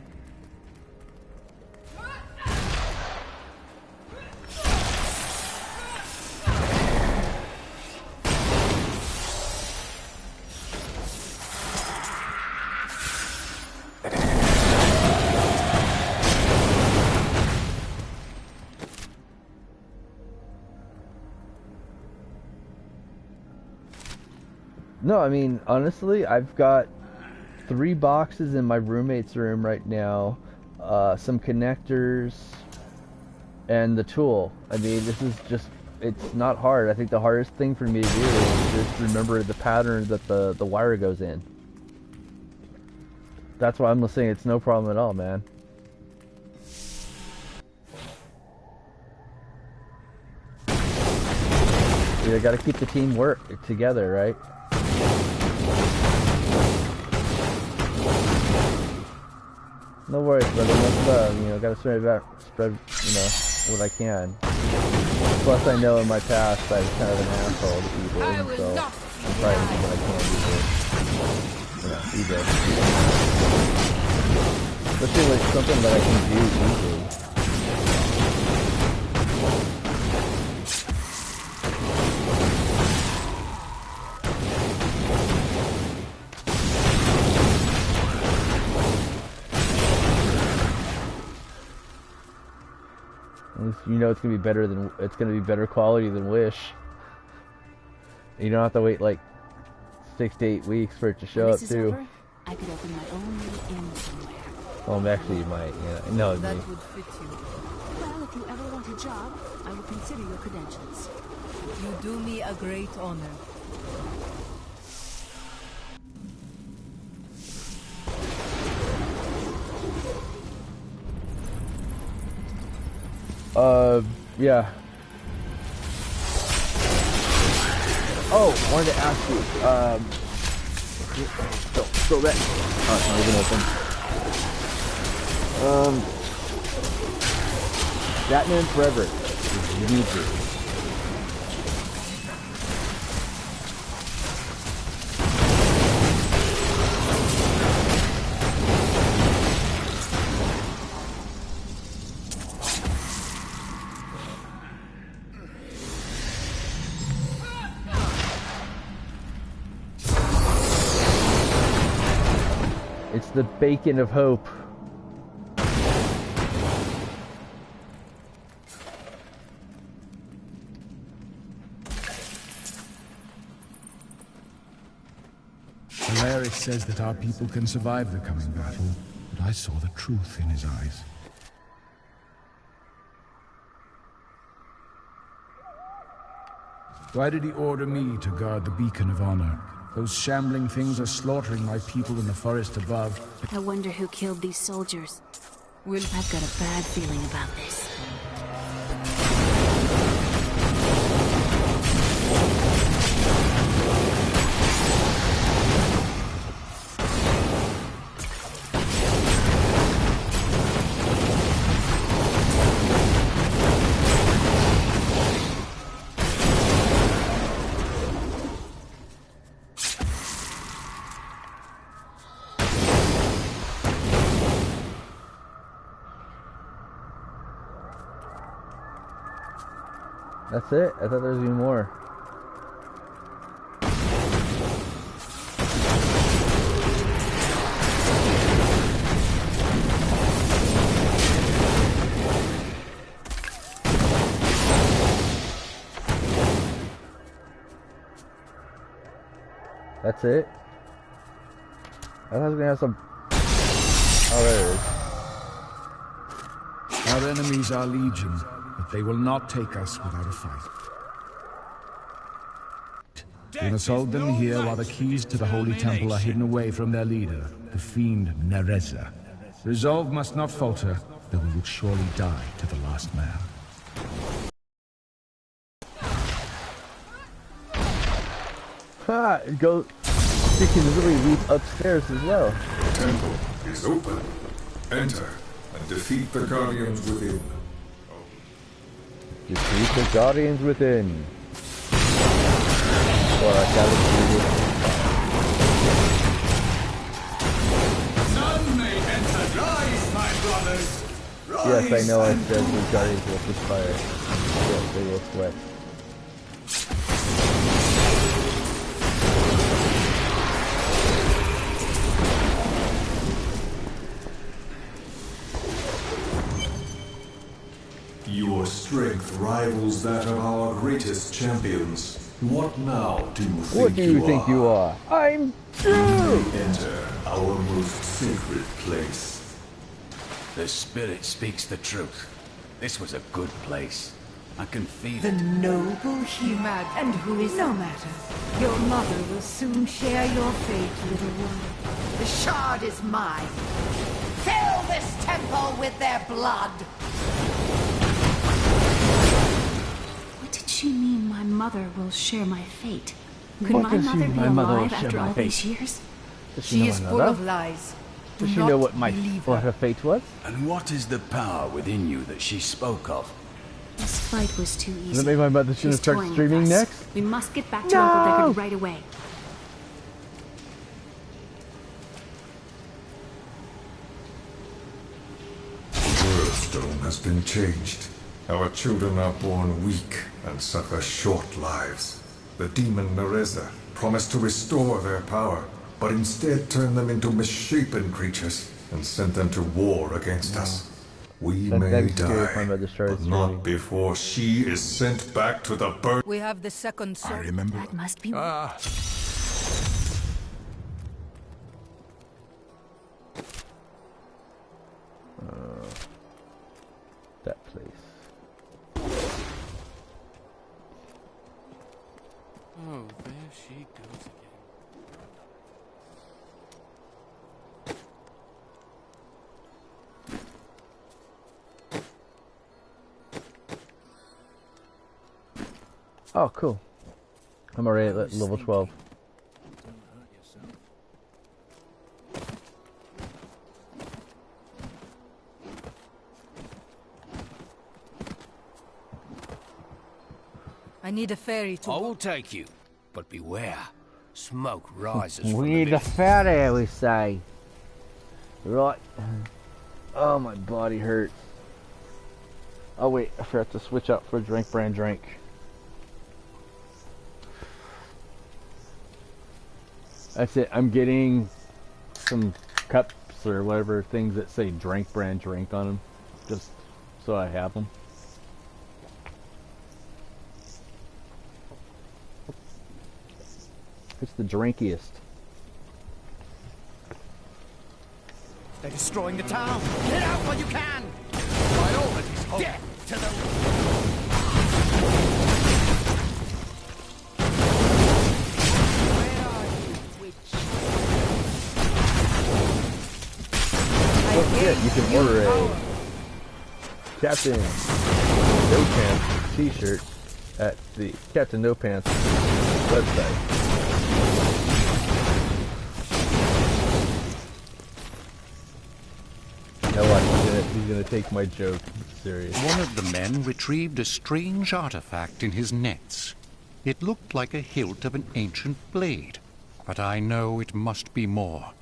No, I mean, honestly, I've got 3 boxes in my roommate's room right now, some connectors, and the tool. I mean, this is just, it's not hard. I think the hardest thing for me to do is just remember the pattern that the wire goes in. That's why I'm saying it's no problem at all, man. You gotta keep the team work together, right? No worries, brother. Much love. You know, gotta spread, you know, what I can. Plus, I know in my past I was kind of an asshole to people, so I'm trying to do what I can do. You know, easy. Especially like something that I can do easily. You know it's gonna be better quality than Wish. You don't have to wait like 6 to 8 weeks for it to show up too. Over, I could open my own little inn somewhere. Well, actually, you might. Yeah, no. That would fit you. Well, if you ever want a job, I will consider your credentials. You do me a great honor. Yeah. Oh, wanted to ask you, so that, oh, it's not even open. Batman Forever is YouTube. It's the bacon of hope. Alaric says that our people can survive the coming battle, but I saw the truth in his eyes. Why did he order me to guard the beacon of honor? Those shambling things are slaughtering my people in the forest above. I wonder who killed these soldiers. I've got a bad feeling about this. That's it? I thought there was even more. That's it? I thought I was gonna have some... Oh, there it is. Our enemies are legion, but they will not take us without a fight. We must hold them here while the keys to the Holy Temple are hidden away from their leader, the fiend Nereza. Resolve must not falter, though we will surely die to the last man. Ha! Go... You can literally reach upstairs as well. The temple is open. Enter, and defeat the Guardians within. Defeat the Guardians within. Or a galaxy. None may enter. Rise, my brothers. Yes, I know I said the Guardians will perspire. Yes, they will sweat. Your strength rivals that of our greatest champions. What now do you think you are? I'm Drou! Enter our most sacred place. The spirit speaks the truth. This was a good place. I can feel The it. noble human. And who is no matter? Your mother will soon share your fate, little one. The shard is mine. Fill this temple with their blood. What did she mean my mother will share my fate? Could What my does she mother mean be my mother will alive share after my all fate? these years? Does She know is full another? of lies. Does Do she not know what believe her fate was? And what is the power within you that she spoke of? This fight was too easy. Does that mean my mother should She's start toying with streaming us. next? We must get back to No! Uncle Deckard right away. Worldstone has been changed. Our children are born weak and suffer short lives. The demon Nereza promised to restore their power, but instead turned them into misshapen creatures and sent them to war against us. We may die, but not before she is sent back to the bird. We have the second sword. I remember. That must be... That place. Oh, there she goes again. Oh, cool. I'm already at level 12. I need a ferry to... I will take you, but beware. Smoke rises We from need the a ferry, we say. Right. Oh, my body hurts. Oh, wait. I forgot to switch up for drink brand drink. That's it. I'm getting some cups or whatever things that say drink brand drink on them. Just so I have them. It's the drinkiest. They're destroying the town. Get out while you can. By all that is holy. Death to the... Don't forget, you can order a Captain No Pants t-shirt at the Captain No Pants website. You know what? He's gonna take my joke serious. One of the men retrieved a strange artifact in his nets. It looked like a hilt of an ancient blade, but I know it must be more.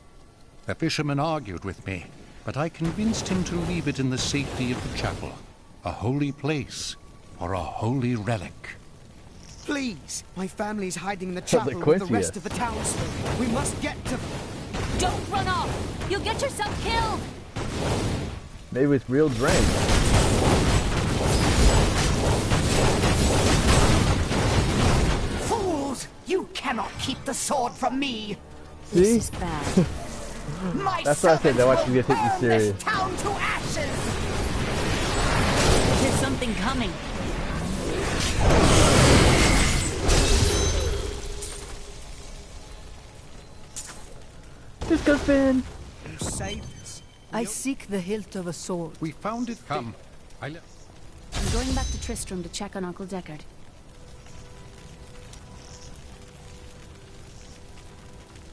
The fisherman argued with me, but I convinced him to leave it in the safety of the chapel, a holy place for a holy relic. Please, my family's hiding in the chapel with the rest of the townsfolk. We must get to... Don't run off! You'll get yourself killed! Maybe with real drink. Fools! You cannot keep the sword from me! See? This is bad. That's why I said I want you to take you serious. Town to ashes! There's something coming. Just go spin. You saved us. I seek the hilt of a sword. We found it. Come. I'm going back to Tristram to check on Uncle Deckard.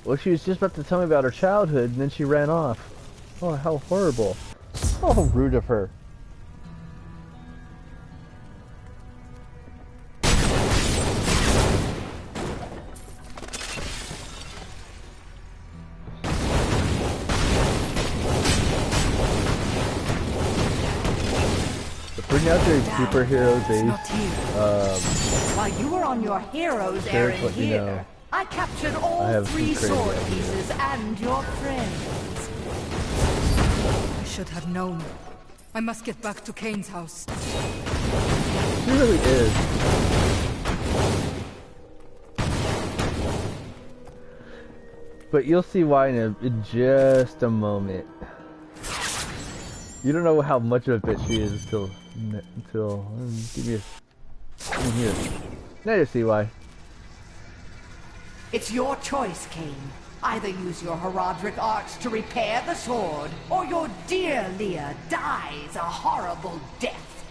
Well, she was just about to tell me about her childhood, and then she ran off. Oh, how horrible. Oh, rude of her. Bring out your superhero days. While you were on your hero's errand here, I captured all 3 sword pieces and your friends. I should have known. I must get back to Kane's house. She really is. But you'll see why in just a moment. You don't know how much of a bitch she is until give me a here. Now you see why. It's your choice, Kane. Either use your Herodric arts to repair the sword, or your dear Leah dies a horrible death.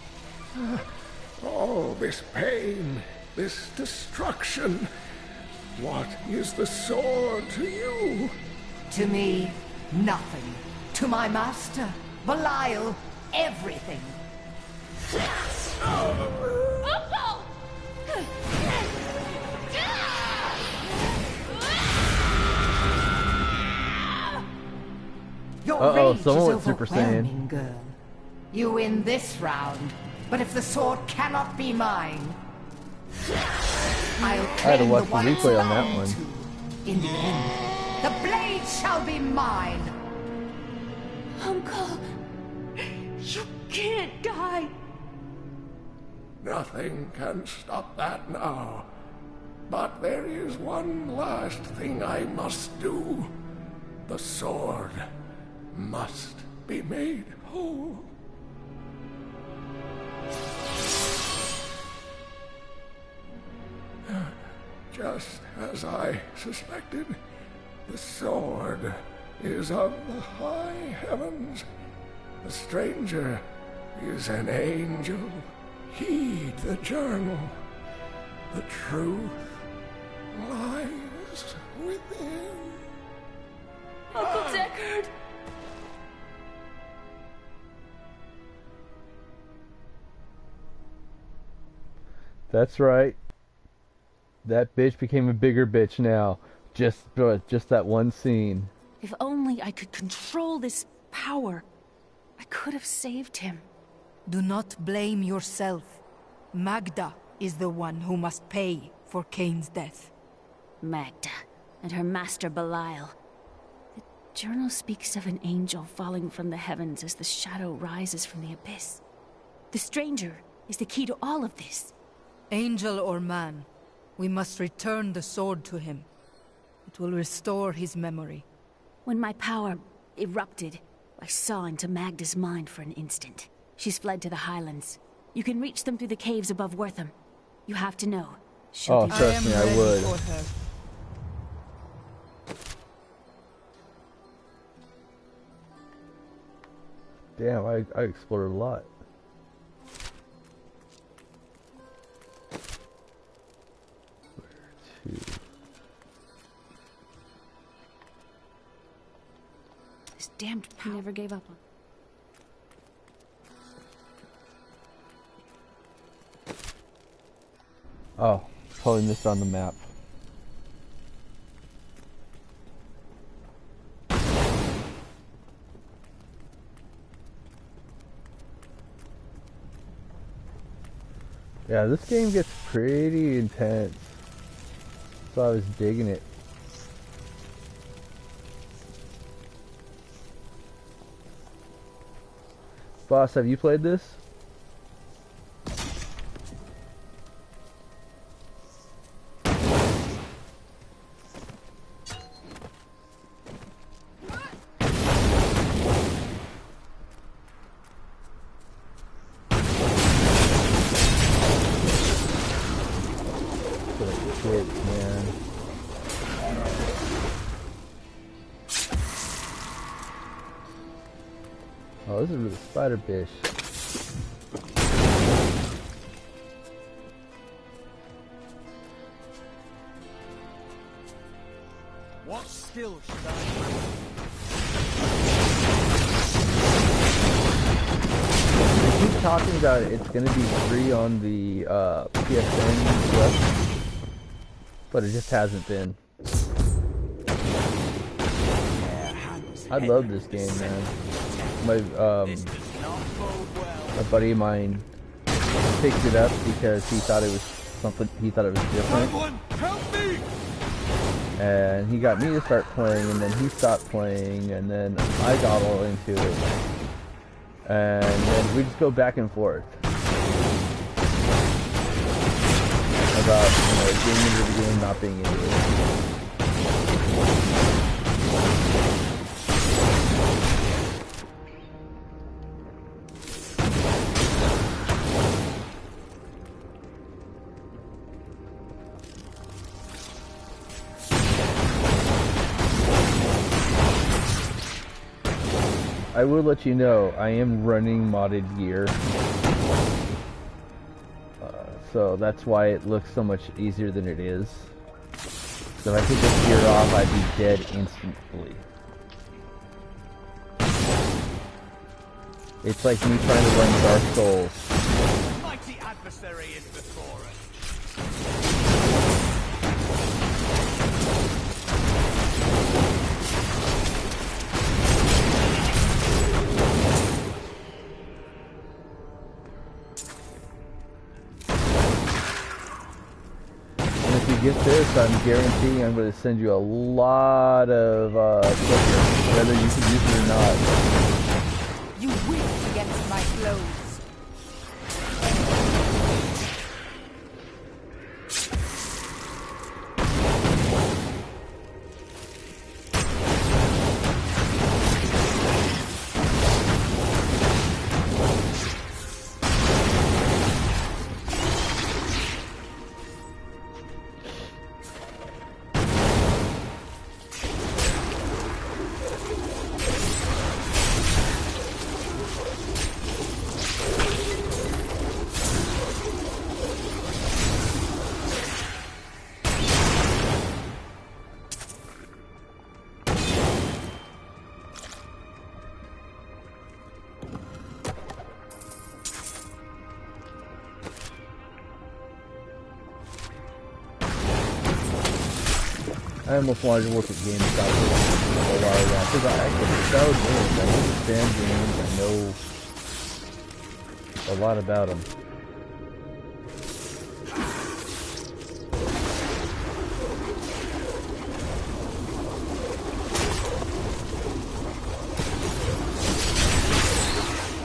All this pain, this destruction. What is the sword to you? To me, nothing. To my master, Belial, everything. Your rage is overwhelming, girl. You win this round, but if the sword cannot be mine, I'll I had to watch the replay on that one. In the end, the blade shall be mine. Uncle, you can't die. Nothing can stop that now. But there is one last thing I must do. The sword must be made whole. Just as I suspected, the sword is of the high heavens. The stranger is an angel. Heed the journal. The truth lies within. Uncle Deckard! That's right. That bitch became a bigger bitch now. Just that one scene. If only I could control this power, I could have saved him. Do not blame yourself. Magda is the one who must pay for Kane's death. Magda and her master Belial. The journal speaks of an angel falling from the heavens as the shadow rises from the abyss. The stranger is the key to all of this. Angel or man, we must return the sword to him. It will restore his memory. When my power erupted, I saw into Magda's mind for an instant. She's fled to the highlands. You can reach them through the caves above Wortham. You have to know. Oh, trust me, I would. Damn, I explored a lot. Where to? This damned power never gave up on. Oh, totally missed on the map. Yeah, this game gets pretty intense. So I was digging it. Boss, have you played this? Oh, this is really spider fish. What skill should I use? talking about it's going to be free on the PSN Plus, but it just hasn't been. I love this game, man. My buddy of mine picked it up because he thought it was something. He thought it was different. Help me! And he got me to start playing, and then he stopped playing, and then I got all into it. And then we just go back and forth about, being into the game, not being into it. I will let you know, I am running modded gear. So that's why it looks so much easier than it is. So if I took this gear off, I'd be dead instantly. It's like me trying to run Dark Souls. Mighty adversary is before us. Get this, I'm guaranteeing I'm going to send you a lot of clippers, whether you can use it or not. You weep against my blows. I almost wanted to work at GameStop for a while ago, because I can sell games, I understand games, I know a lot about them.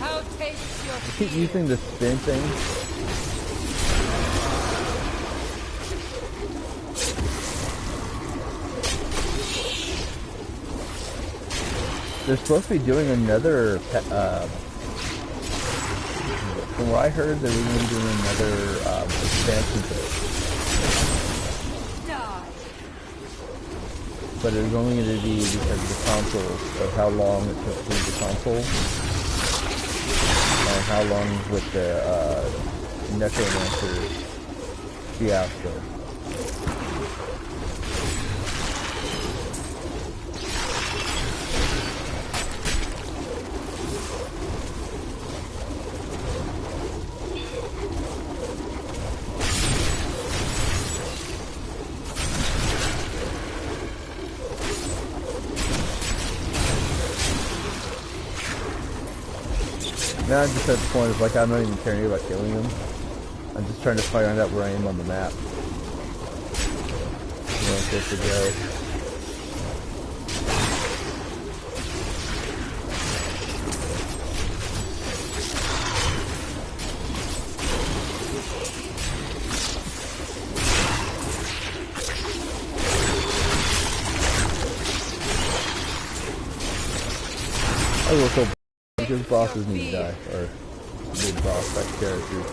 I keep using the spin thing. They're supposed to be doing another, from what I heard, they're going to be doing another expansion to it. But it was only going to be because of the consoles, of how long it took to do the console, and how long with the Necromancer fiasco. Now I'm just at the point of like I'm not even caring about killing them. I'm just trying to find out where I am on the map. Where I'm supposed to go. I will so because bosses need to die, or big boss like characters.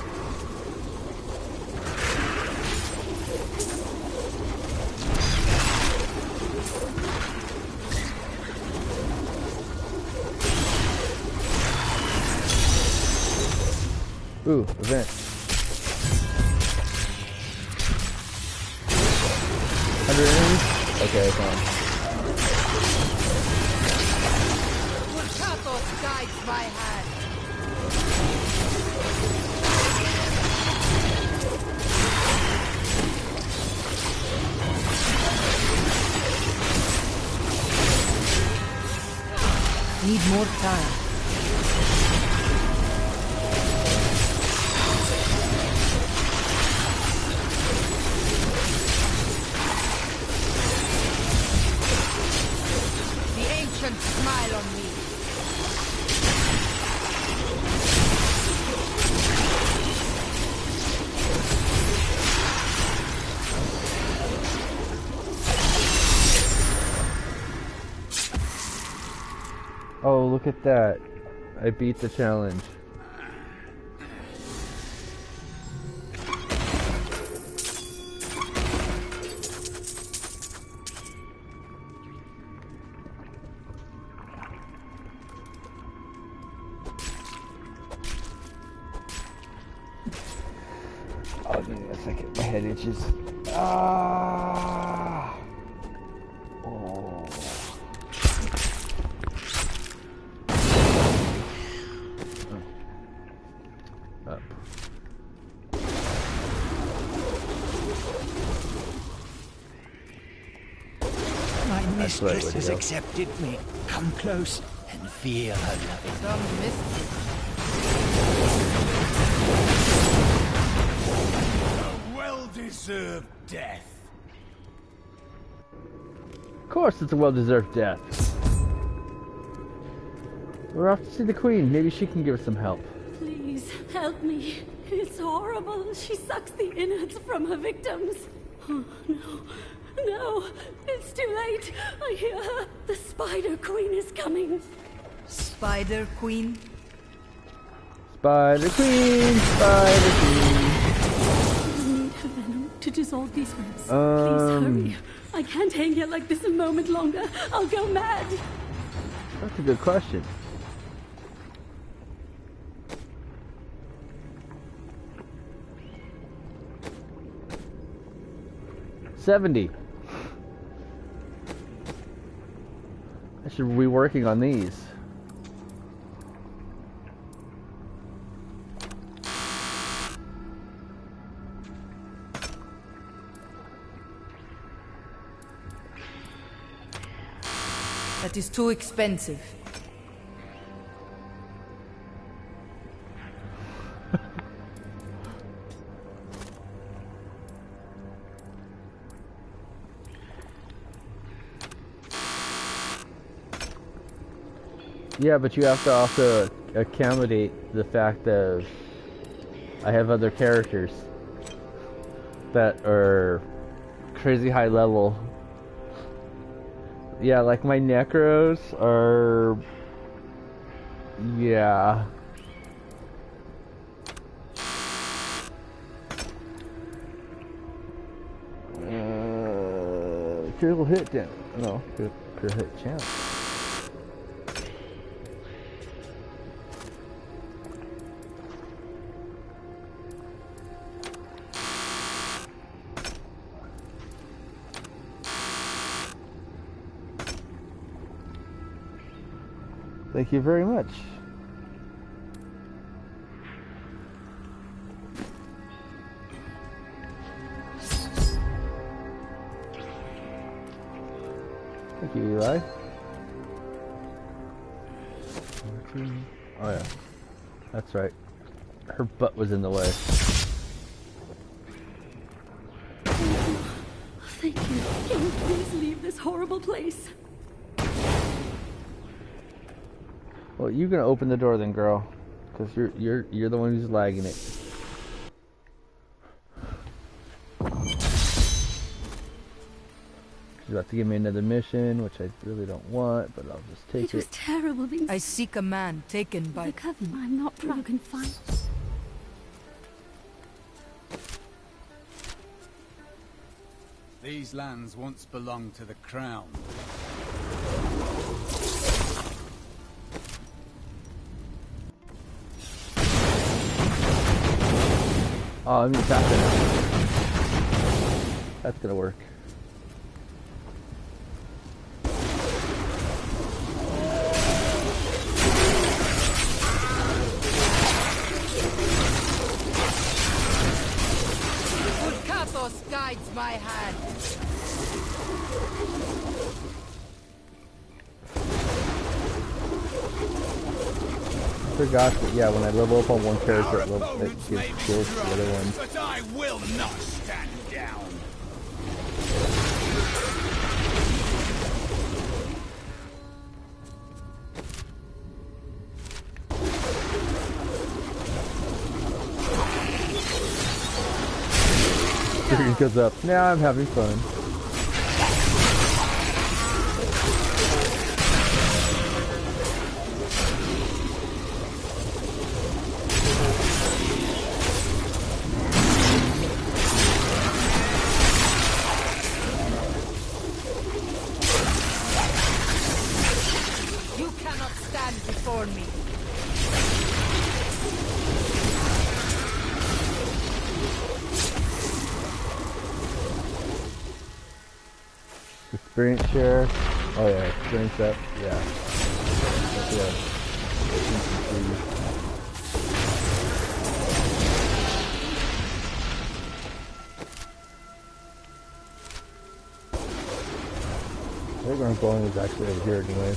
Ooh, event. 100 enemies? Okay, fine. Guides my hand. more time. The ancients smile on me. Oh, look at that. I beat the challenge. Oh, give me a second. My head itches. Ah. Oh. Up. My mistress has accepted me. Come close and feel her loving. Some mystery. A well-deserved death. Of course it's a well-deserved death. We're off to see the Queen. Maybe she can give us some help. Please, help me. It's horrible. She sucks the innards from her victims. Oh, no. No. It's too late. I hear her. The Spider Queen is coming. Spider Queen? Spider Queen! Spider Queen! I need her venom to dissolve these webs. Please hurry. I can't hang here like this a moment longer. I'll go mad. That's a good question. $70. I should be working on these. That is too expensive. Yeah, but you have to also accommodate the fact that I have other characters that are crazy high level. Yeah, like my Necros are... yeah. Critical hit damage. No, critical hit chance. Thank you very much. Thank you, Eli. Oh yeah, that's right. Her butt was in the way. Thank you. Can you please leave this horrible place? Well, you're gonna open the door then, girl, because you're the one who's lagging it. She's about to give me another mission, which I really don't want, but I'll just take it. It was terrible being... I seek a man taken by... the coven. I'm not proud. You can find... These lands once belonged to the crown. Oh, I mean, that's gonna work. Kathos guides my hand. forgot that, yeah, when I level up on one character, it gives skills to the other one. But I will not stand down. He goes up. Now I'm having fun. You cannot stand before me. Experience share. Oh yeah, experience up. Yeah. Yeah. I think where I'm going is actually over here anyway.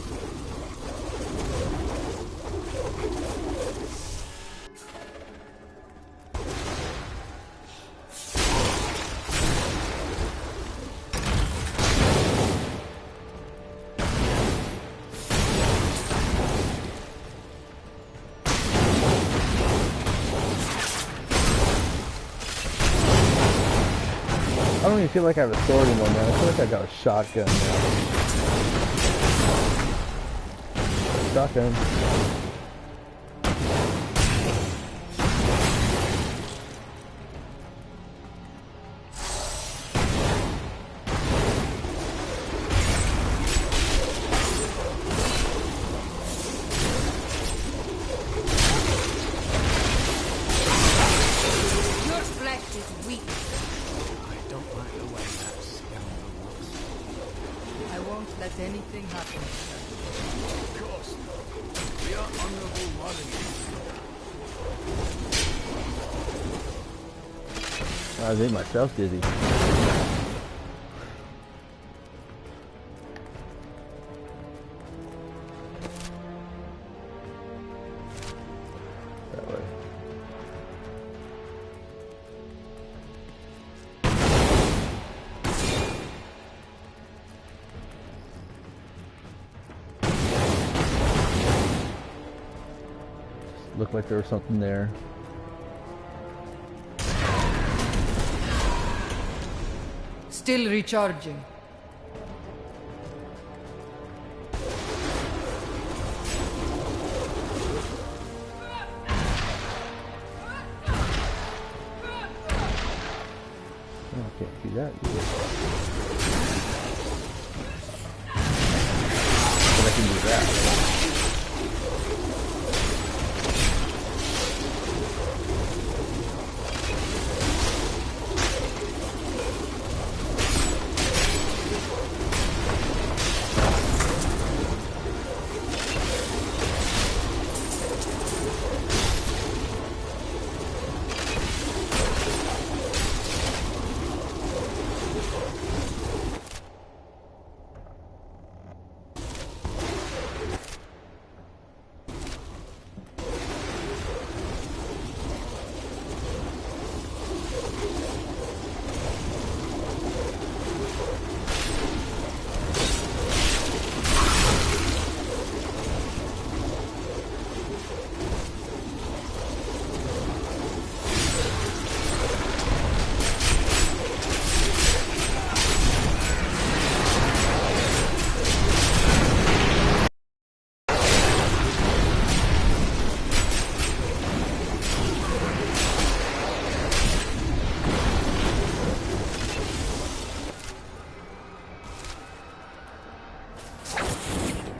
I don't even feel like I have a sword anymore, man. I feel like I got a shotgun now. Shotgun. Your flesh is weak. I don't like the way that scoundrel looks. I won't let anything happen. Of course not. We are honorable warriors. I made myself dizzy. That way. Looked like there was something there. Still recharging. Oh, I can't do that either. But I can do that.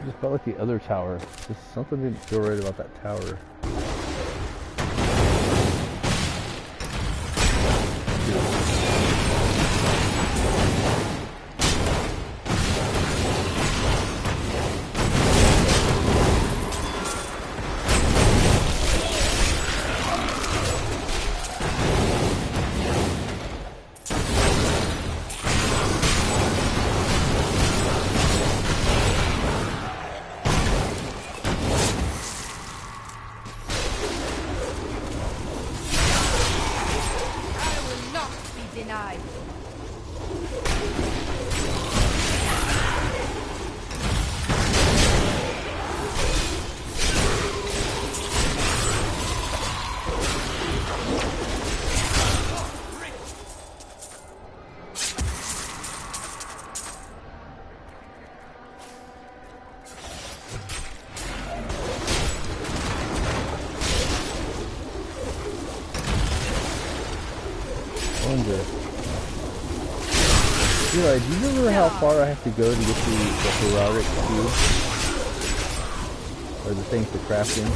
Just felt like the other tower. Just something didn't feel right about that tower. hunger. Eli, do you remember how far I have to go to get the heroic cube? Or the thing for crafting?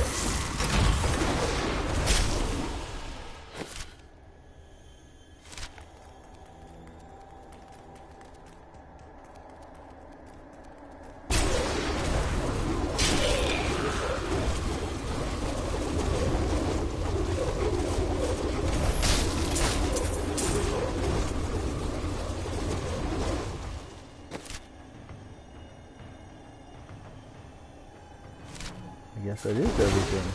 I guess that is everything.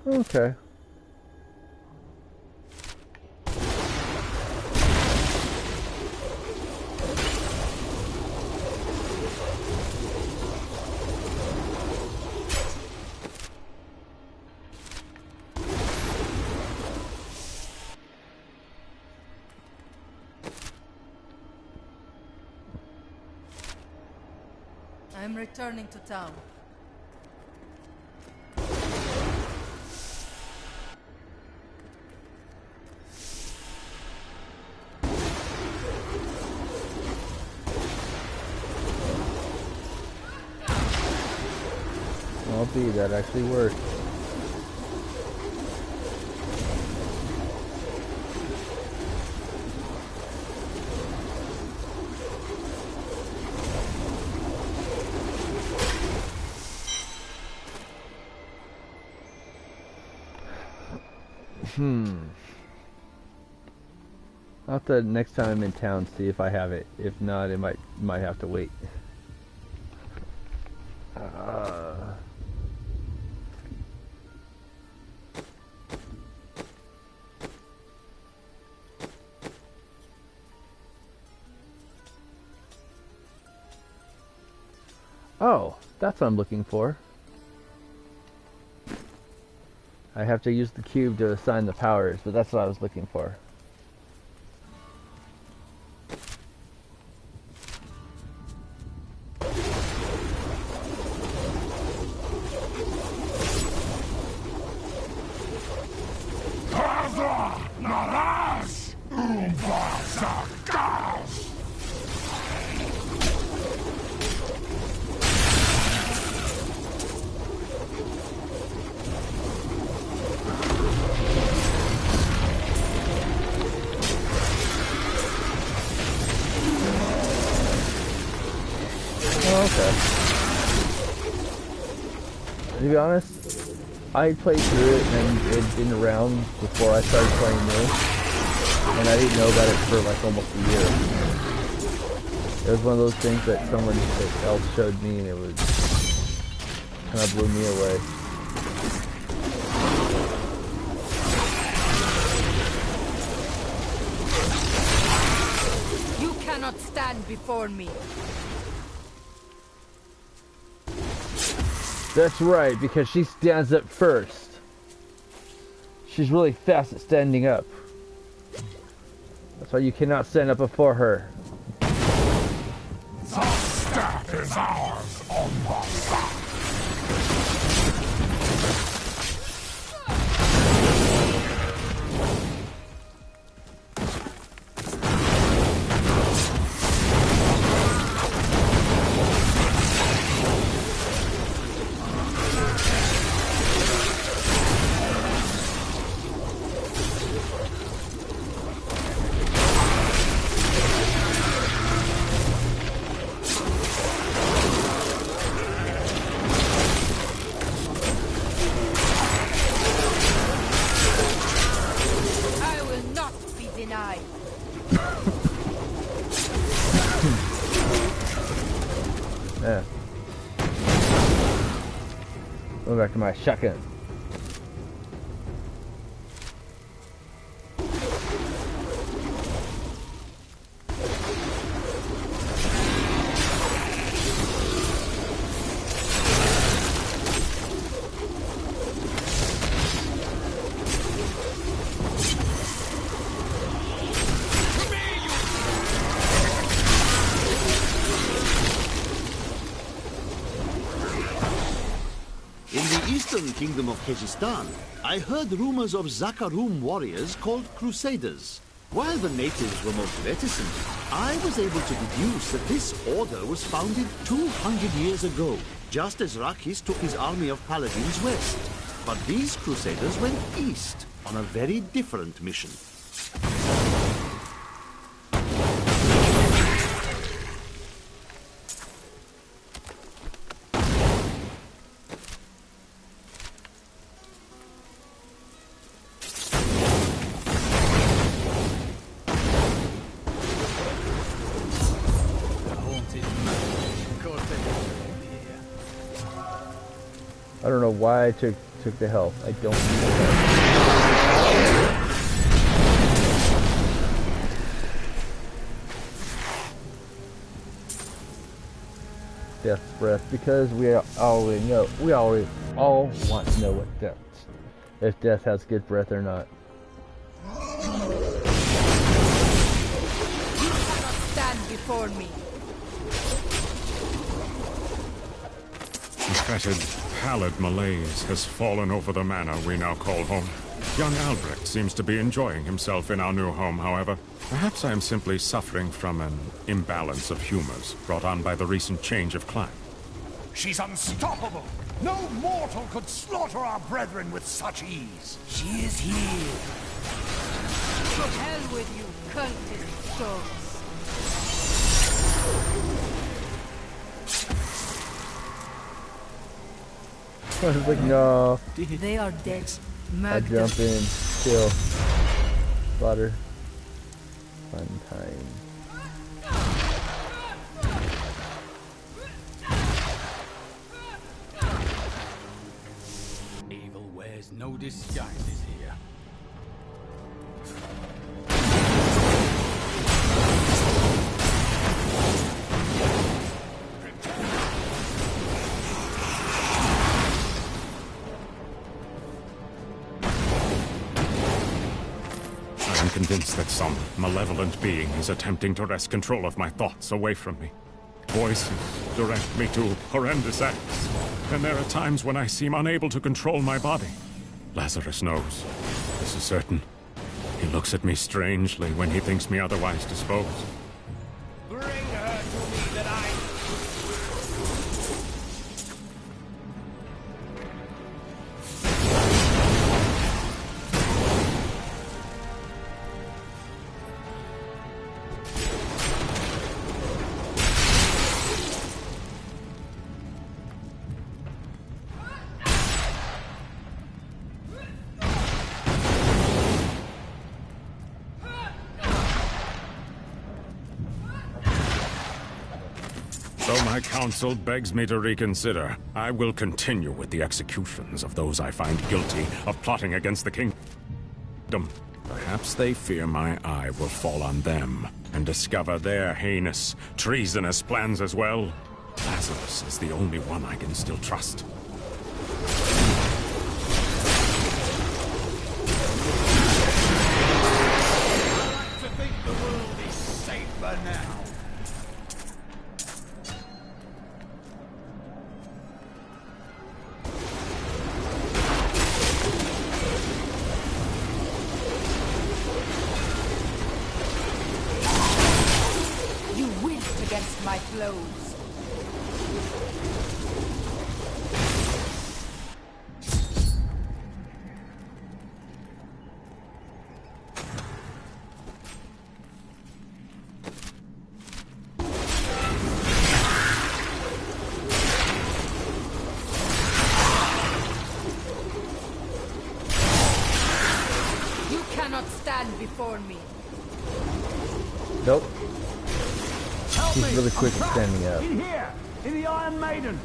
Okay. I'm returning to town. I'll be, that actually worked. I'll have to, next time I'm in town, see if I have it. If not, it might have to wait. Oh, that's what I'm looking for. I have to use the cube to assign the powers, but that's what I was looking for. To be honest, I played through it and it'd been around before I started playing this, and I didn't know about it for like almost a year. It was one of those things that someone else showed me and it was kind of blew me away. You cannot stand before me. That's right, because she stands up first. She's really fast at standing up. That's why you cannot stand up before her. The step is ours on the side. Yeah. Go back to my shotgun. eastern kingdom of Khejistan, I heard rumors of Zakarum warriors called Crusaders. While the natives were most reticent, I was able to deduce that this order was founded 200 years ago, just as Rakis took his army of paladins west. But these Crusaders went east on a very different mission. I don't know why I took the health. I don't need the health. Death's breath, because we already know. We already all want to know what death, if death has good breath or not. You cannot stand before me. The fetid, pallid malaise has fallen over the manor we now call home. Young Albrecht seems to be enjoying himself in our new home, however. Perhaps I am simply suffering from an imbalance of humors brought on by the recent change of climate. She's unstoppable! No mortal could slaughter our brethren with such ease! She is here! To hell with you, cultist souls! I was like, no. They are dead. I jump in, kill, slaughter, fun time. Evil wears no disguises here. I'm convinced that some malevolent being is attempting to wrest control of my thoughts away from me. Voices direct me to horrendous acts, and there are times when I seem unable to control my body. Lazarus knows. This is certain. He looks at me strangely when he thinks me otherwise disposed. Bring her to me that I... Though my counsel begs me to reconsider, I will continue with the executions of those I find guilty of plotting against the kingdom. Perhaps they fear my eye will fall on them and discover their heinous, treasonous plans as well. Lazarus is the only one I can still trust. I like to think the world is safer now. You winced against my blows. You cannot stand before me. Nope. Help He's me! really quick I'm at trapped. standing up. In here! In the Iron Maiden!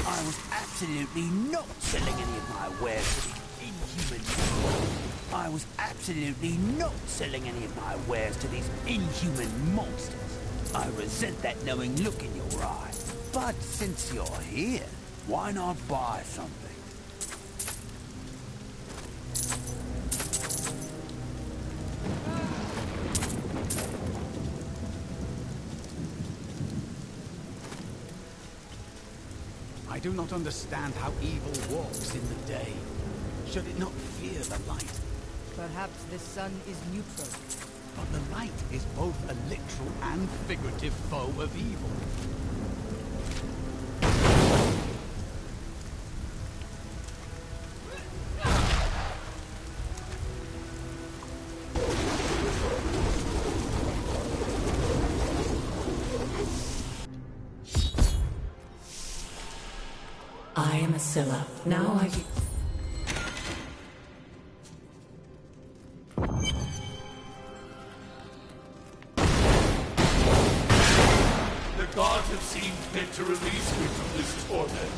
I was absolutely not selling any of my wares to the inhuman. I was absolutely not selling any of my wares to these inhuman monsters. I resent that knowing look in your eye. But since you're here, why not buy something? I do not understand how evil walks in the day. Should it not fear the light? Perhaps the sun is neutral. But the light is both a literal and figurative foe of evil. I am Asilla. Now I... The gods have seen fit to release me from this torment.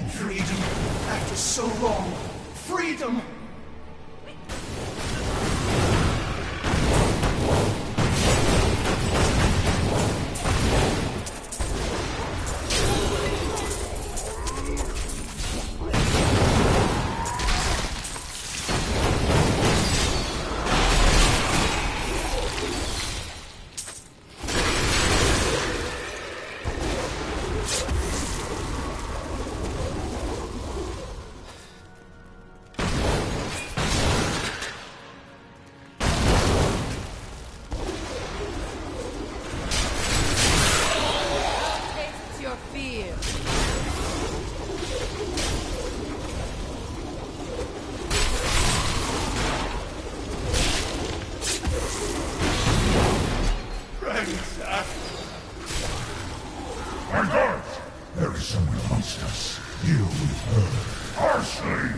Freedom! After so long! Freedom! My guards! There is someone amongst us. Deal with her harshly!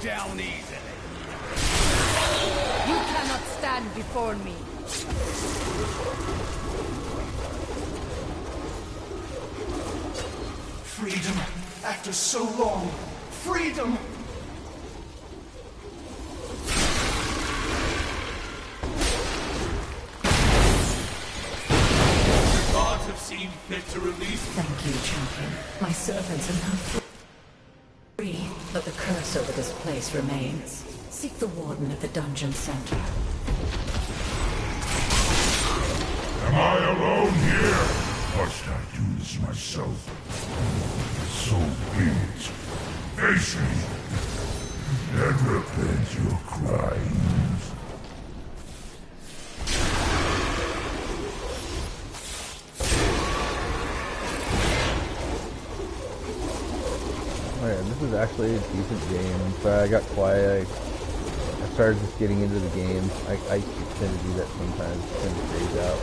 Down easily. You cannot stand before me. Freedom! After so long! Freedom! The gods have seen fit to release me. Thank you, champion. My servants are now free, but the curse over this place remains. Seek the warden at the dungeon center. Am I alone here? Must I do this myself? So be it. Face me, and repent your crimes. Alright, this is actually a decent game. But I got quiet. I started just getting into the game. I tend to do that sometimes. Tend to phase out.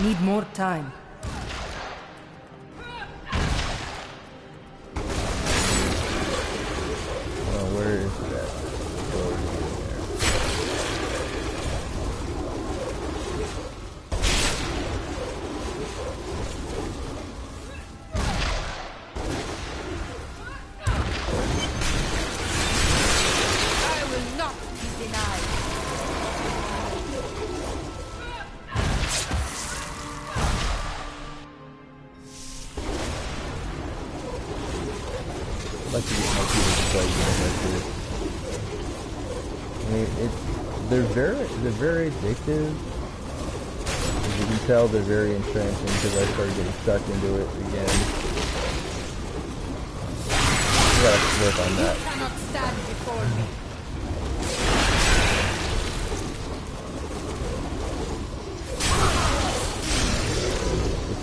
Need more time. Oh, where is that? I will not be denied. like to get more people to play games. I mean, they're very addictive. As you can tell, they're very entrancing because I started getting stuck into it again. I gotta work on that. You cannot stand before me.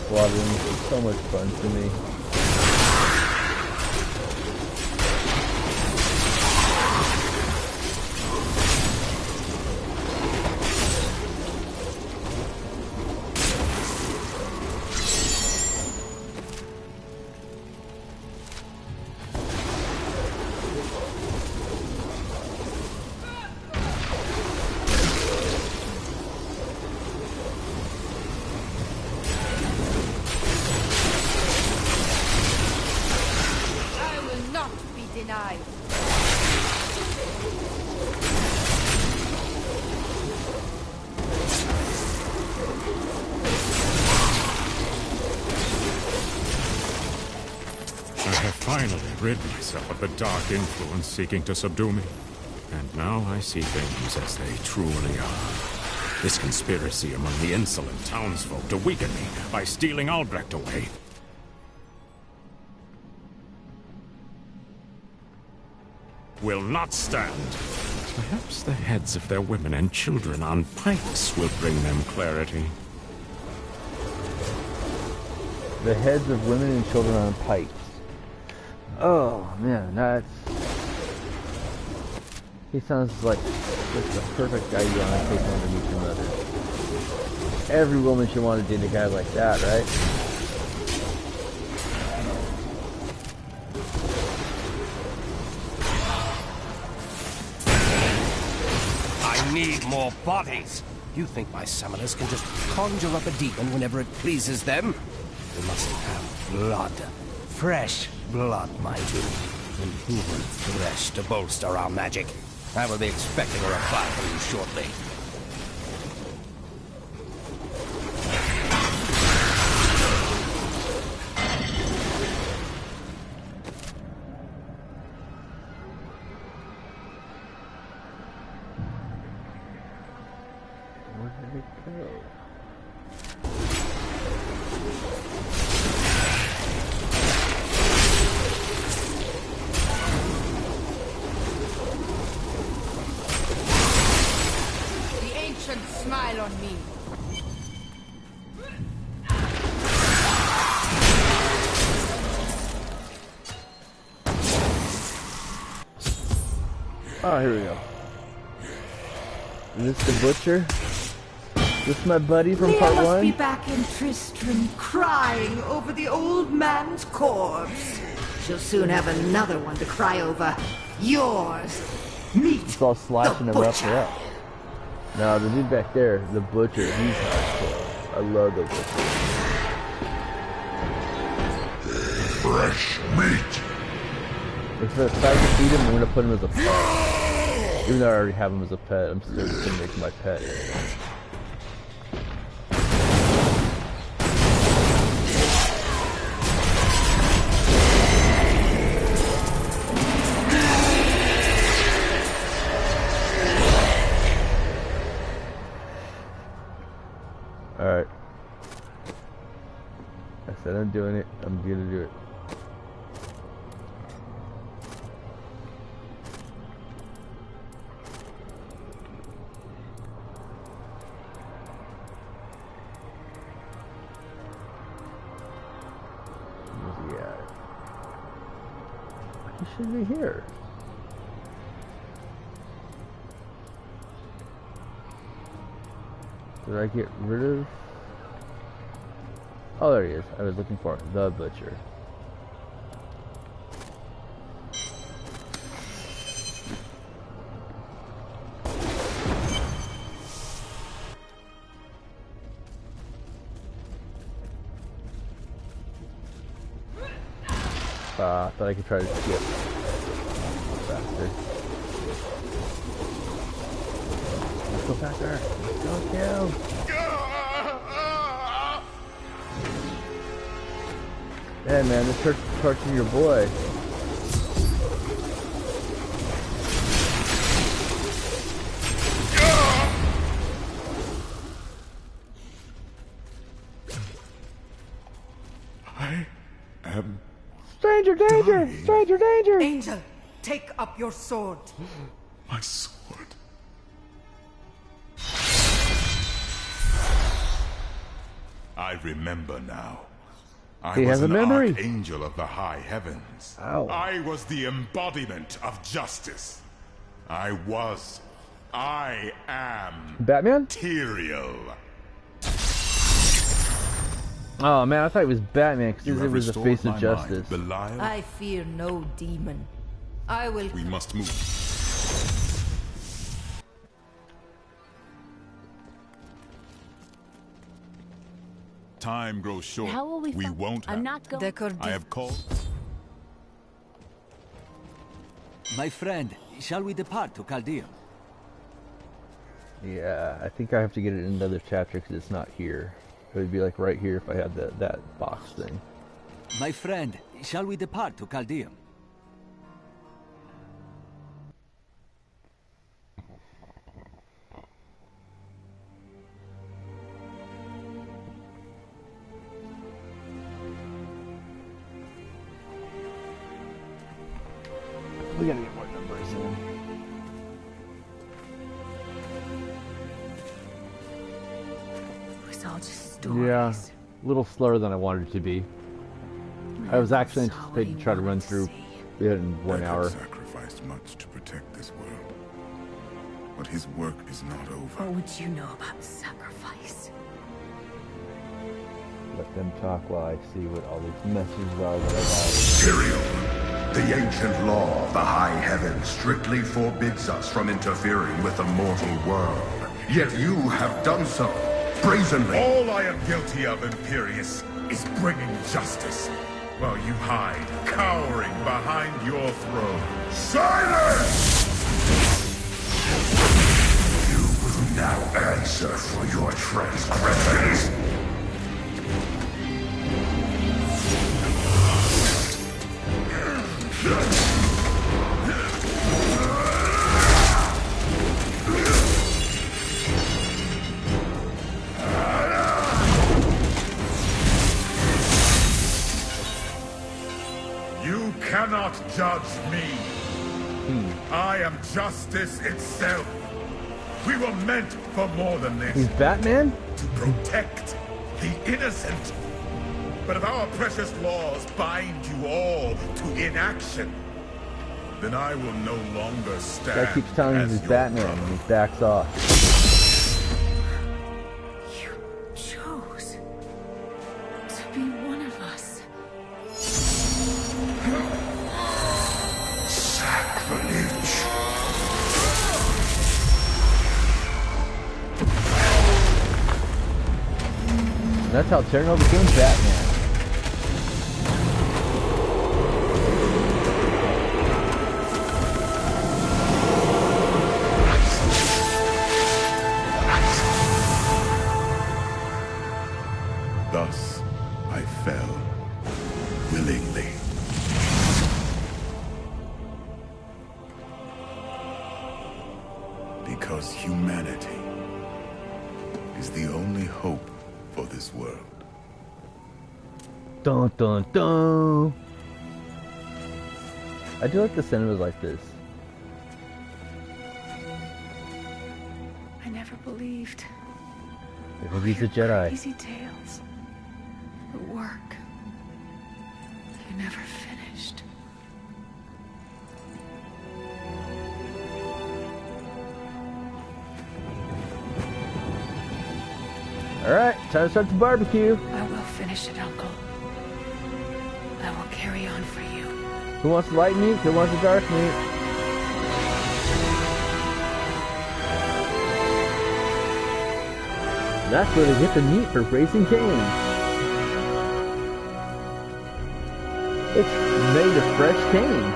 Squadrons is so much fun to me. Rid myself of the dark influence seeking to subdue me. And now I see things as they truly are. This conspiracy among the insolent townsfolk to weaken me by stealing Albrecht away. Will not stand. Perhaps the heads of their women and children on pikes will bring them clarity. The heads of women and children on pikes. Oh man, that's... He sounds like the perfect guy you want to take underneath your mother. Every woman should want to date a guy like that, right? I need more bodies. You think my summoners can just conjure up a demon whenever it pleases them? We must have blood. Fresh blood, mind you, and human flesh to bolster our magic. I will be expecting a reply from you shortly. Where did it go? Smile on me. Oh, here we go. Is this the butcher? This my buddy from Leah part must 1? be back in Tristram, crying over the old man's corpse. She'll soon have another one to cry over. Yours. Meet It's all slashing him up there. No, the dude back there, the butcher, he's hardcore. I love the butcher. Fresh meat. If I can feed him, I'm gonna put him as a pet. Even though I already have him as a pet, I'm still just gonna make him my pet. Alright. I said I'm doing it. I'm gonna do it. Where's he at? He should be here. Did I get rid of... Oh, there he is. I was looking for the butcher. I thought I could try to skip faster. Let's go faster. Let's go kill. Hey man, this torturing your boy. I am... Stranger danger! Dying. Stranger danger! Angel, take up your sword. My sword. I remember now. I He was has a an memory. archangel of the high heavens. Ow. I was the embodiment of justice. I am Batman? Tyrael. Oh man, I thought it was Batman because You it have was the restored face of my justice. mind, Belial. I fear no demon. I will... We must move. Time grows short. How will we won't have. I'm not going. I have called. My friend, shall we depart to Chaldean? Yeah, I think I have to get it in another chapter because it's not here. It would be like right here if I had that box thing. My friend, shall we depart to Chaldean? We gotta get more numbers in. It was all just stories. Yeah, a little slower than I wanted it to be. I was actually anticipating to try to run through it in 1 hour. Sacrificed much to protect this world, but his work is not over. What would you know about sacrifice? Let them talk while I see what all these messages are that I got. Tyrael, the ancient law of the high heavens strictly forbids us from interfering with the mortal world. Yet you have done so, brazenly. All I am guilty of, Imperius, is bringing justice, while you hide, cowering behind your throne. Silence! You will now answer for your transgressions. You cannot judge me. I am justice itself. We were meant for more than this. He's Batman? To protect the innocent. But if our precious laws bind you all to inaction, then I will no longer stand. Guy keeps telling me he's Batman and he backs off. You chose to be one of us. Sacrilege. That's how Tyrael became Batman. Thus, I fell willingly. Because humanity is the only hope for this world. Dun dun dun! I do like the cinemas like this. I never believed. Maybe he's a Jedi. Crazy tales. The work. You never finished. Alright, time to start the barbecue. I will finish it, Uncle. I will carry on for you. Who wants the light meat? Who wants the dark meat? That's where they get the meat for Raising Cain. It's made of fresh cane.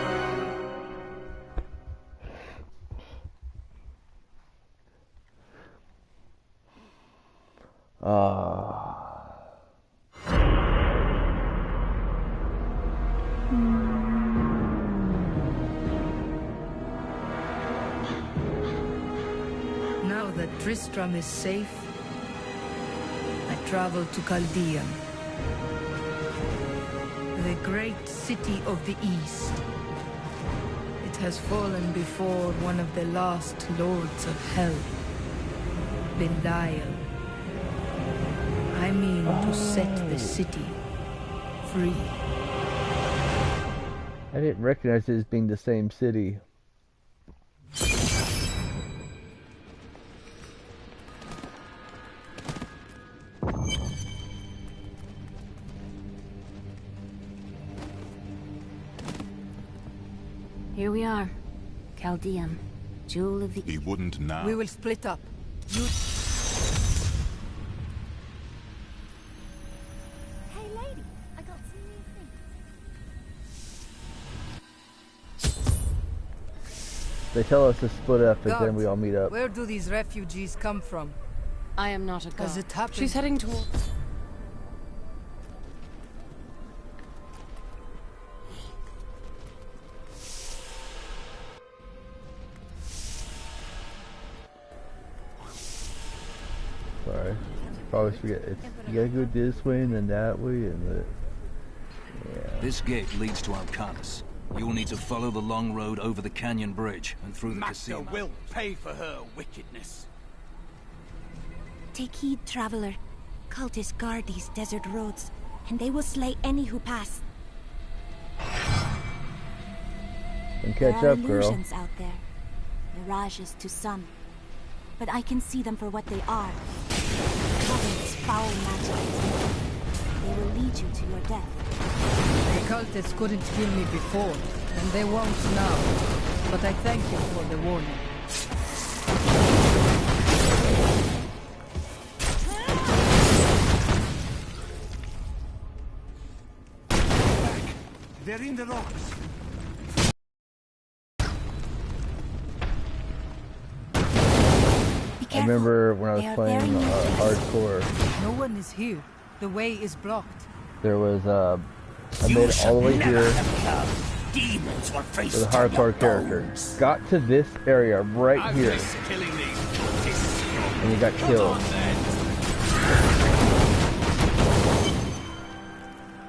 Now that Tristram is safe, I travel to Chaldean. great city of the East. It has fallen before one of the last lords of hell, Belial. I mean to set the city free. I didn't recognize it as being the same city. Here we are. Chaldeum, jewel of the... He wouldn't now. We will split up. You... Hey, lady, I got some new things. They tell us to split up, and then we all meet up. Where do these refugees come from? I am not a god. Does it happen? She's heading toward... Sorry. Probably forget. You gotta go this way and then that way and the... Yeah. This gate leads to Alcanis. You'll need to follow the long road over the canyon bridge and through the Master casino. will pay for her wickedness. Take heed, traveler. Cultists guard these desert roads, and they will slay any who pass. And catch there are up, girl. illusions out there. Mirages to some. But I can see them for what they are. Covenant's foul magic. They will lead you to your death. The cultists couldn't kill me before, and they won't now. But I thank you for the warning. They're in the rocks. I remember when I was playing hardcore. No one is here. The way is blocked. There was I made it all the way here with a hardcore character. Got to this area right here, and he got killed.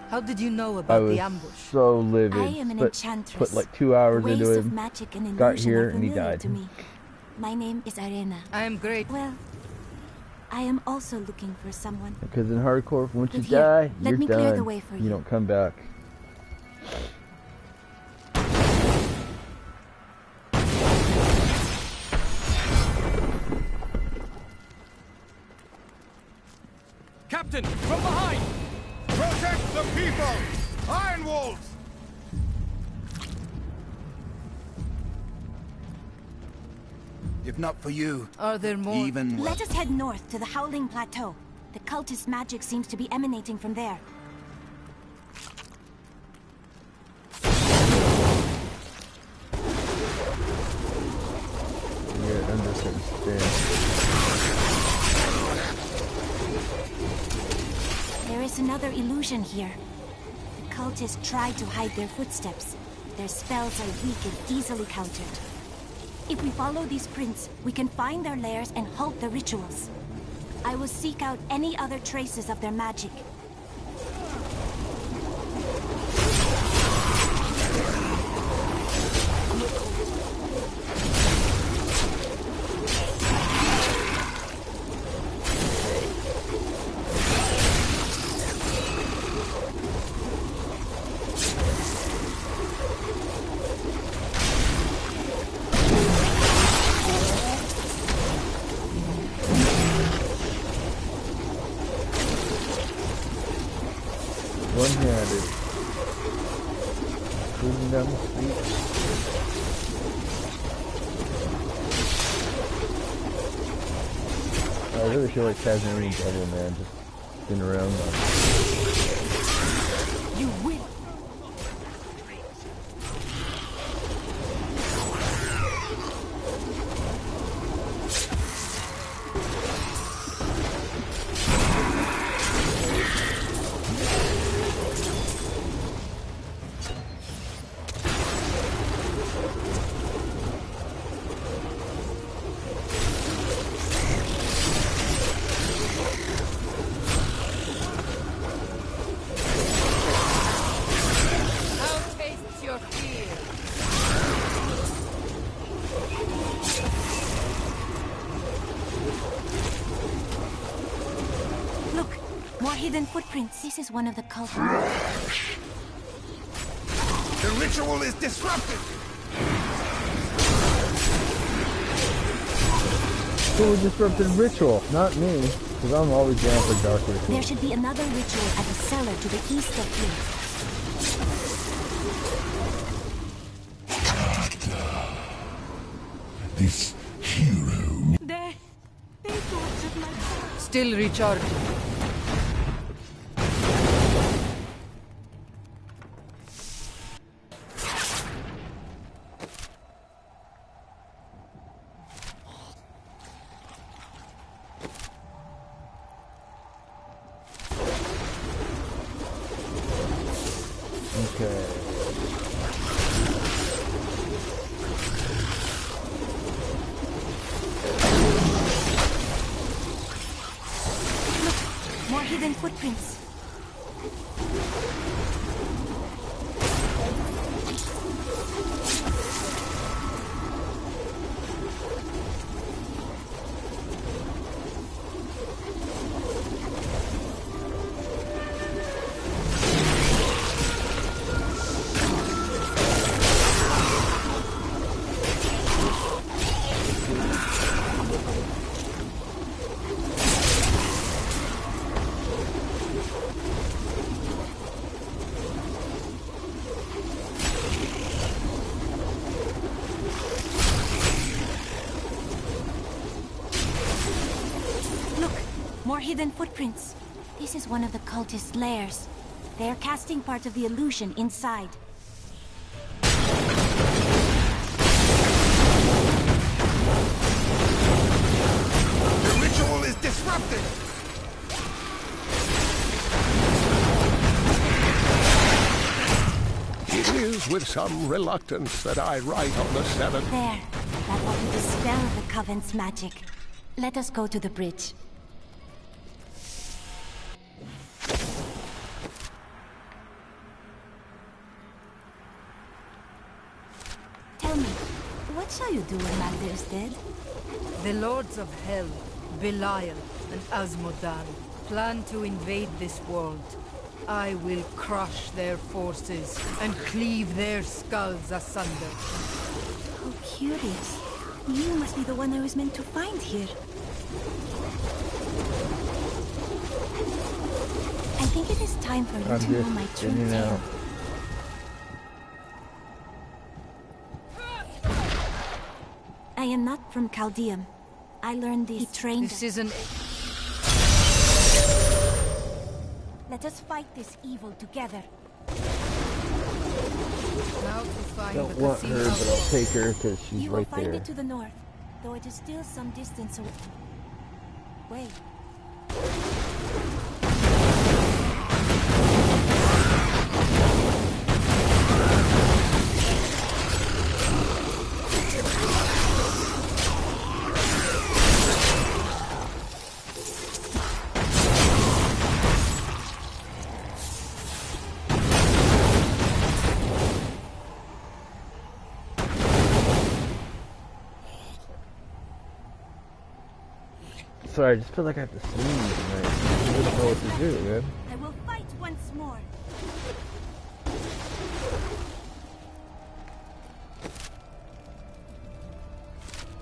How did you know about the ambush? So livid. I am an enchantress. Put like 2 hours Ways into of him. magic and Got illusion here are and he familiar died. to me. My name is Arena. I am great. Well, I am also looking for someone. Because in hardcore, once you Live here. die, Let you're me done. clear the way for You you. don't come back. Captain, from behind! Protect the people! Iron Wolves! If not for you, are there more? Let us head north to the Howling Plateau. The cultist magic seems to be emanating from there. You're under certain stairs. There is another illusion here. The cultists tried to hide their footsteps. Their spells are weak and easily countered. If we follow these prints, we can find their lairs and halt the rituals. I will seek out any other traces of their magic. One-handed. Cruising down the street. I really feel like Tasmanian Devil, man, just been around. You win. hidden footprints. This is one of the cults. The ritual is disrupted! Who disrupted ritual? Not me, because I'm always down for dark ritual. There should be another ritual at the cellar to the east of here. This hero. They tortured my child. Still recharged. Footprints. Hidden footprints. This is one of the cultist lairs. They are casting part of the illusion inside. The ritual is disrupted! It is with some reluctance that I write on the 7th. There. That will dispel the Coven's magic. Let us go to the bridge. Tell me, what shall you do when Master is dead? The Lords of Hell, Belial and Asmodan, plan to invade this world. I will crush their forces and cleave their skulls asunder. How curious. You must be the one I was meant to find here. I think it is time for you to know my true tale. I am not from Chaldeum. I learned this. He trained us. This isn't... Let us fight this evil together. Now to find Don't want her, but I'll take her because she's you right will find there. it to the north, though it is still some distance away. Wait. Sorry, I just feel like I have to sneeze tonight. I don't know what to do, man. I will fight once more.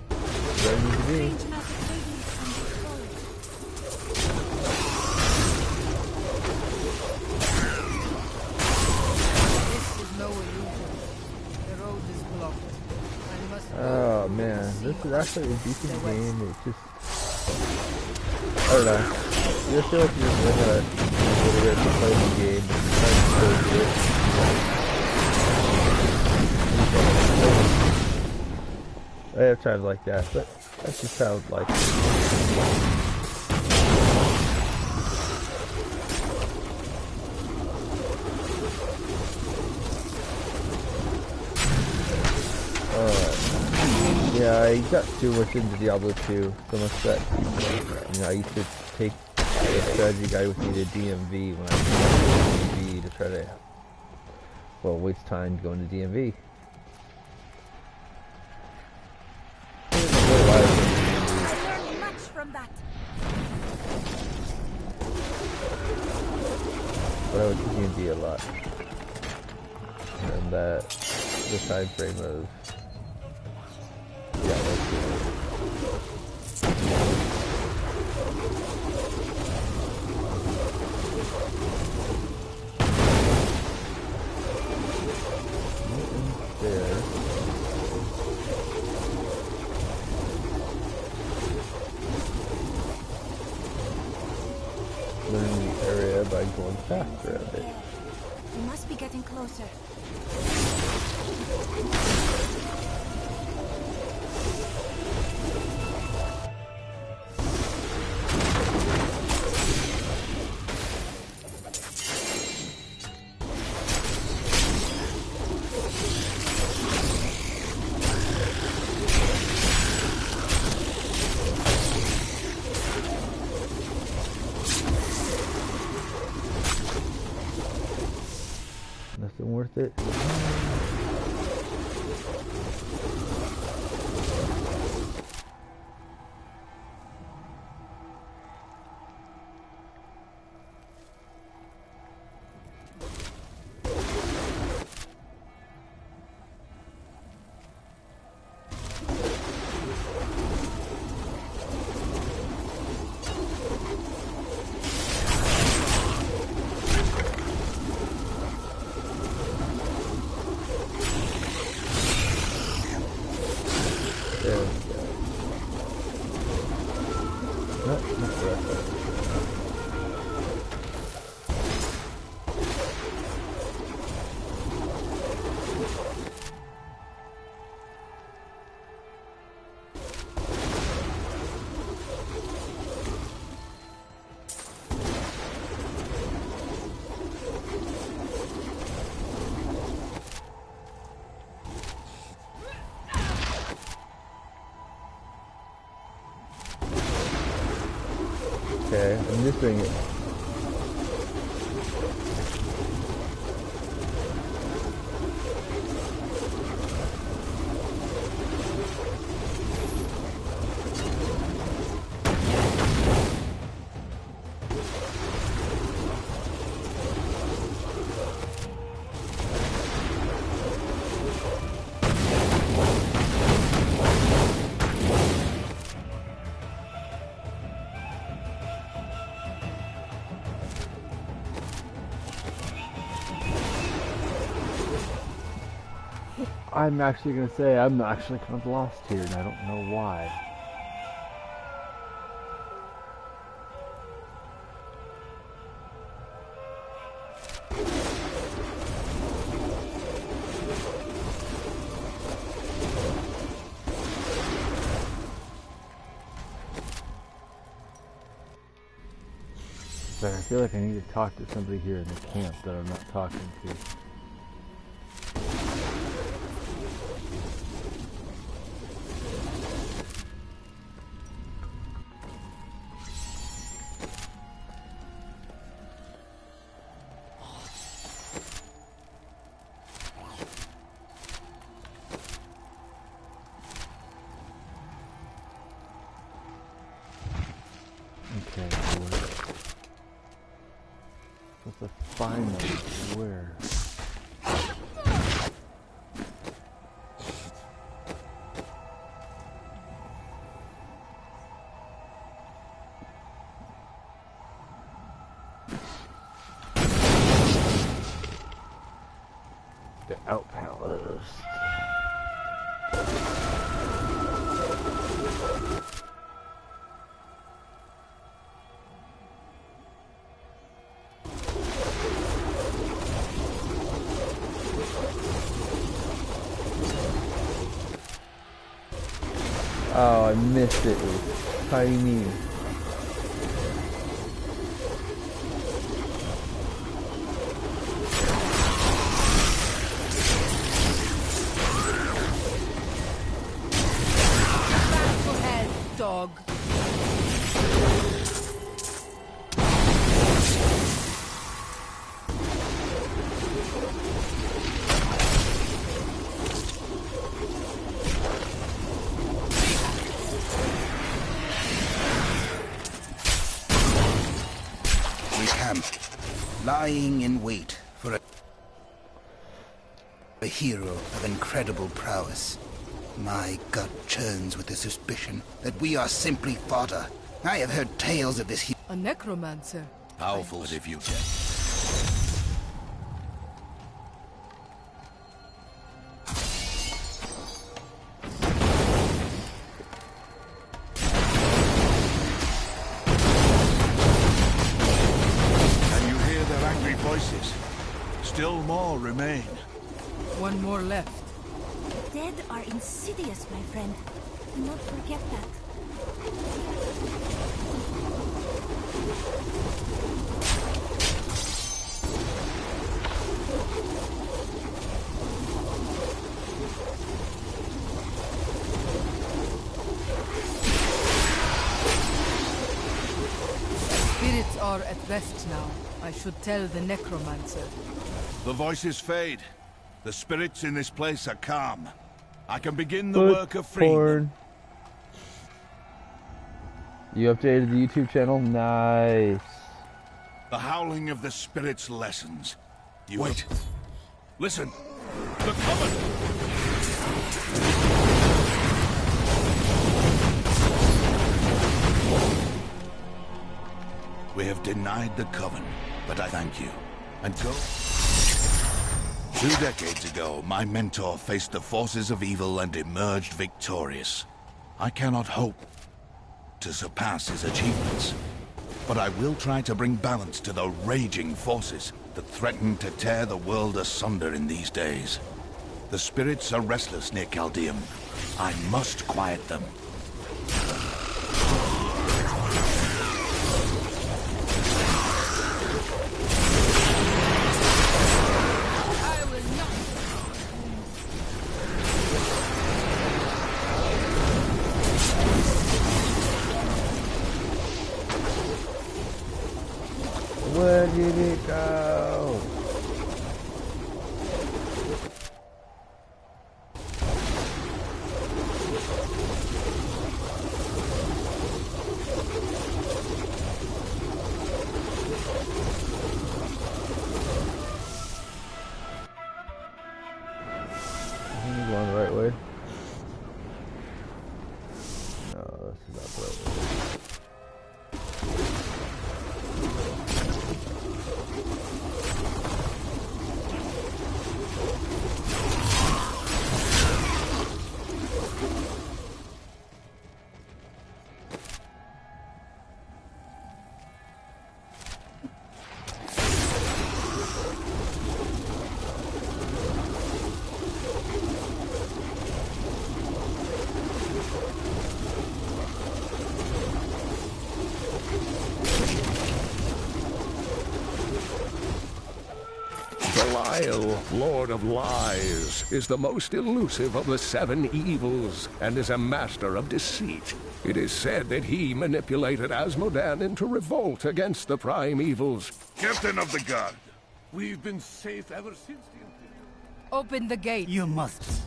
What do I need to do? This is no illusion. The road is blocked. I must... Oh man, this is actually a decent game. It's just... I don't know. You feel like you're just gonna play the game and try to go through it. I have times like that, but that's just how like yeah, I got too much into Diablo 2, so much that, you know, I used to take a strategy guide with me to DMV when I was in DMV to try to, well, waste time going to DMV. I learned much from that. with D&D a lot. And the time frame of Diablo 2. There. Learn the area by going faster a bit. We must be getting closer. Nothing worth it. Okay, I'm just doing it. I'm actually going to say I'm actually kind of lost here, and I don't know why. But I feel like I need to talk to somebody here in the camp that I'm not talking to. Okay, what's the final where? The outpost. Oh, I missed it. It was tiny. Dog. lying in wait for a hero of incredible prowess. My gut churns with the suspicion that we are simply fodder. I have heard tales of this A necromancer. powerful if you can. Can you hear their angry voices? Still more remain. One more left. The dead are insidious, my friend. Do not forget that. Spirits are at rest now. I should tell the necromancer. The voices fade. The spirits in this place are calm. I can begin the work of freeing them. You updated the YouTube channel? Nice. The howling of the spirits lessens. You wait. Listen. The Coven! We have denied the Coven, but I thank you. And go. 2 decades ago, my mentor faced the forces of evil and emerged victorious. I cannot hope to surpass his achievements, but I will try to bring balance to the raging forces that threaten to tear the world asunder in these days. The spirits are restless near Chaldeum. I must quiet them. Where did it go? I think we're going the right way. No, this is not the right way. Belial, Lord of Lies, is the most elusive of the 7 evils, and is a master of deceit. It is said that he manipulated Asmodan into revolt against the prime evils. Captain of the Guard, We've been safe ever since the Imperial... Open the gate. You must.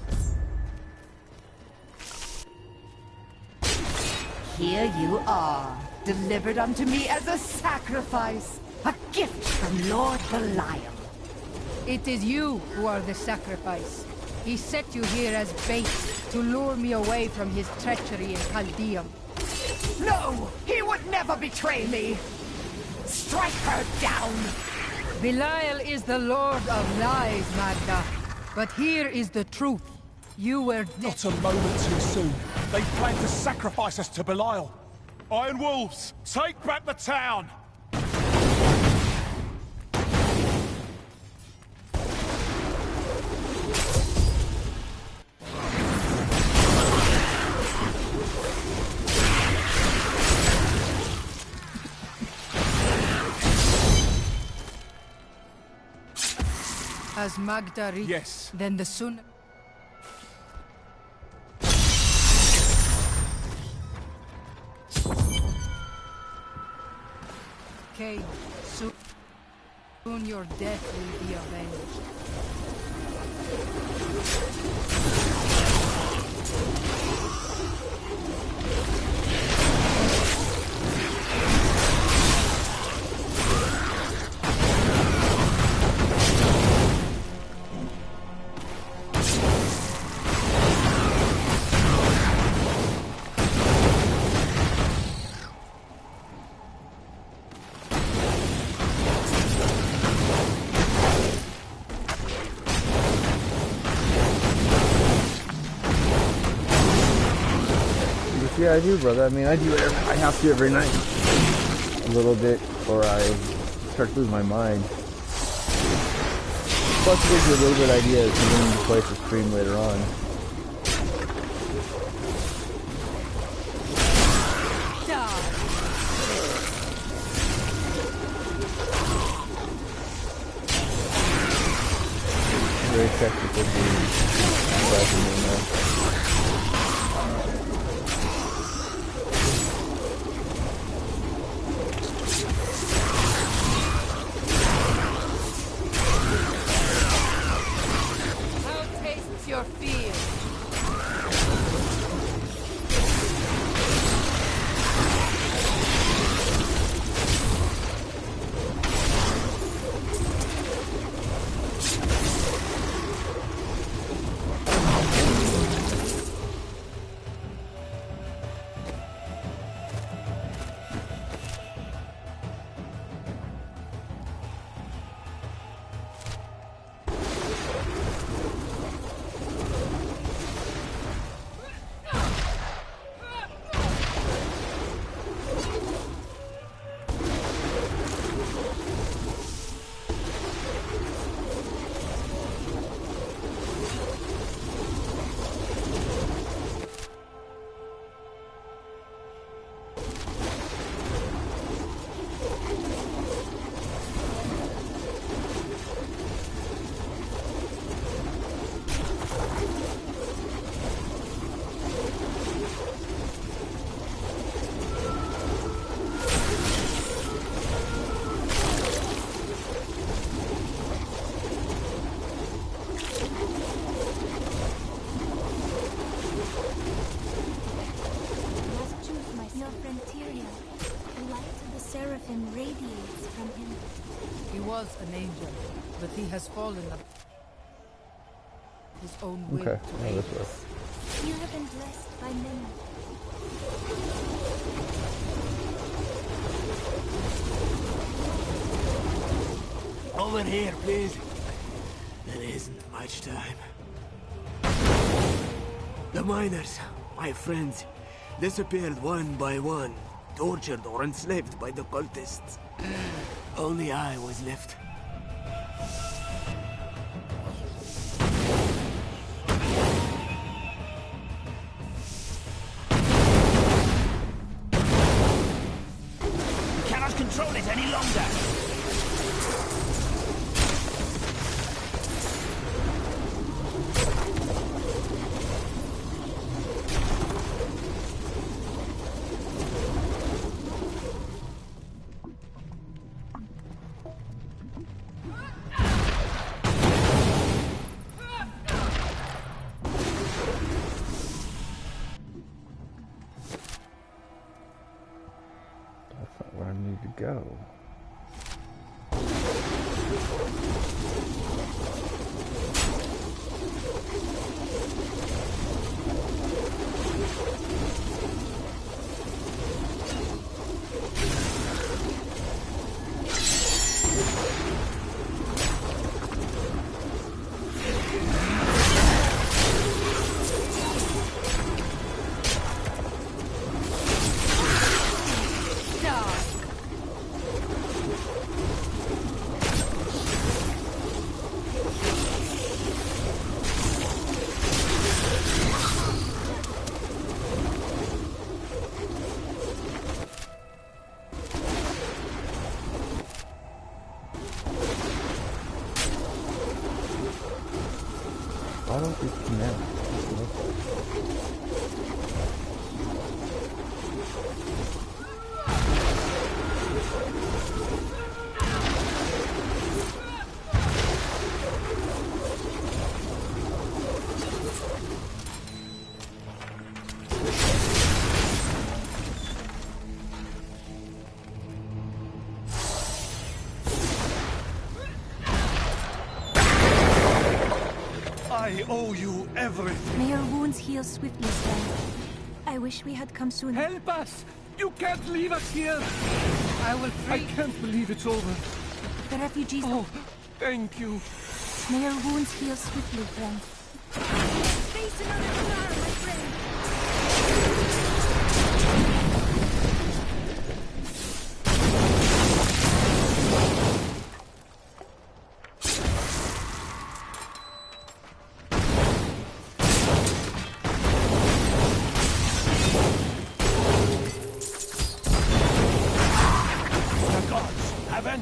Here you are, delivered unto me as a sacrifice. A gift from Lord Belial. It is you who are the sacrifice. He set you here as bait to lure me away from his treachery in Chaldeum. No! He would never betray me! Strike her down! Belial is the Lord of Lies, Magda. But here is the truth. You were not a moment too soon. They plan to sacrifice us to Belial. Iron Wolves, take back the town! Has Magda reached? Yes. Then the sooner... Cain, soon your death will be avenged. Yeah, I do, brother. I mean, I do it I have to every night. A little bit, or I start to lose my mind. Plus, it gives you a little bit of idea if you're going to play the stream later on. Very technical game. How tastes your field? An angel, but he has fallen up his own will to aid us. You have been blessed by many. Over here, please. There isn't much time. The miners, my friends, disappeared one by one, tortured or enslaved by the cultists. Only I was left. We cannot control it any longer. Go. Why don't we connect? I owe you everything. May your wounds heal swiftly, friend. I wish we had come sooner. Help us! You can't leave us here! I will free. I can't believe it's over. The refugees. Oh, thank you. May your wounds heal swiftly, friend. Face another star, my friend.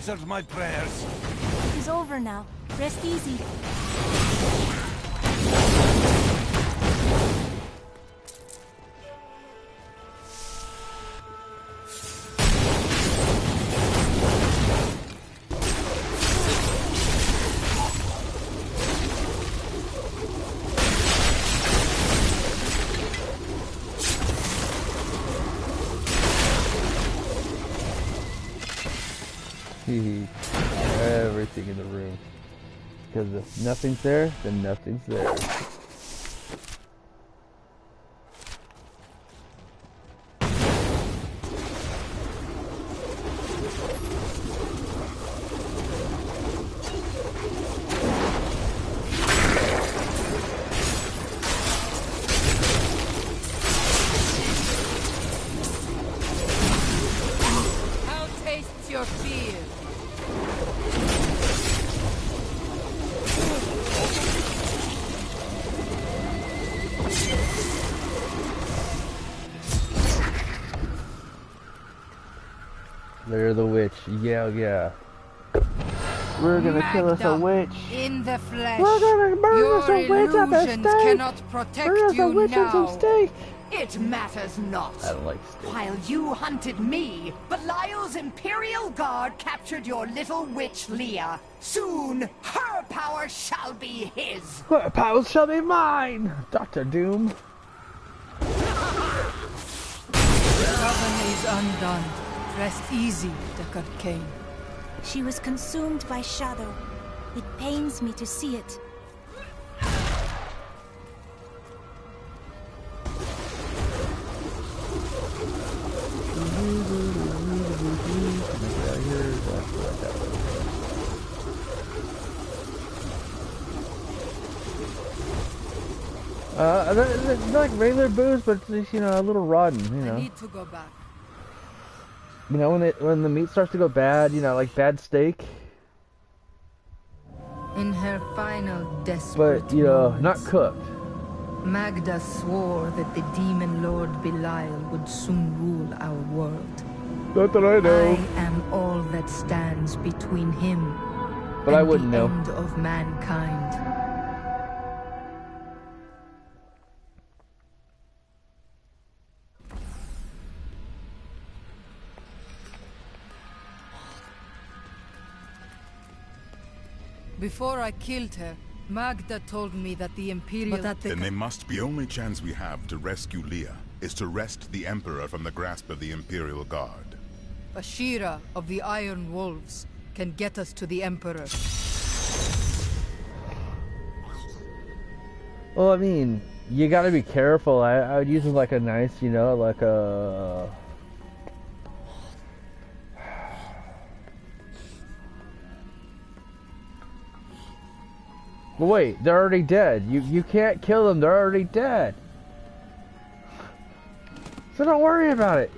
answered my prayers. It's over now. Rest easy. Everything in the room. Because if nothing's there, then nothing's there. How tastes your fear? They're the witch. Yeah. We're gonna kill us a witch. In the flesh. We're gonna burn us a witch up a illusions steak. cannot protect Burn us a you witch and some now. steak. It matters not. I don't like steak. While you hunted me, Belial's Imperial Guard captured your little witch Leah. Soon, her power shall be his. Her power shall be mine, Dr. Doom. Coven is undone. Rest easy, Deckard Cain. She was consumed by shadow. It pains me to see it. It's like regular booze, but it's, you know, a little rotten, you know. I need to go back. You know, when the meat starts to go bad, you know, like bad steak. In her final desperate But, you know, moments, not cooked. Magda swore that the demon lord Belial would soon rule our world. Not that I know. I am all that stands between him But and I wouldn't the know. end of mankind. Before I killed her, Magda told me that the Imperial... Then the must-be only chance we have to rescue Leah is to wrest the Emperor from the grasp of the Imperial Guard. Ashira of the Iron Wolves can get us to the Emperor. Well, I mean, you gotta be careful. I would use it like a nice, you know, like a... But wait, they're already dead. You can't kill them, they're already dead. So don't worry about it.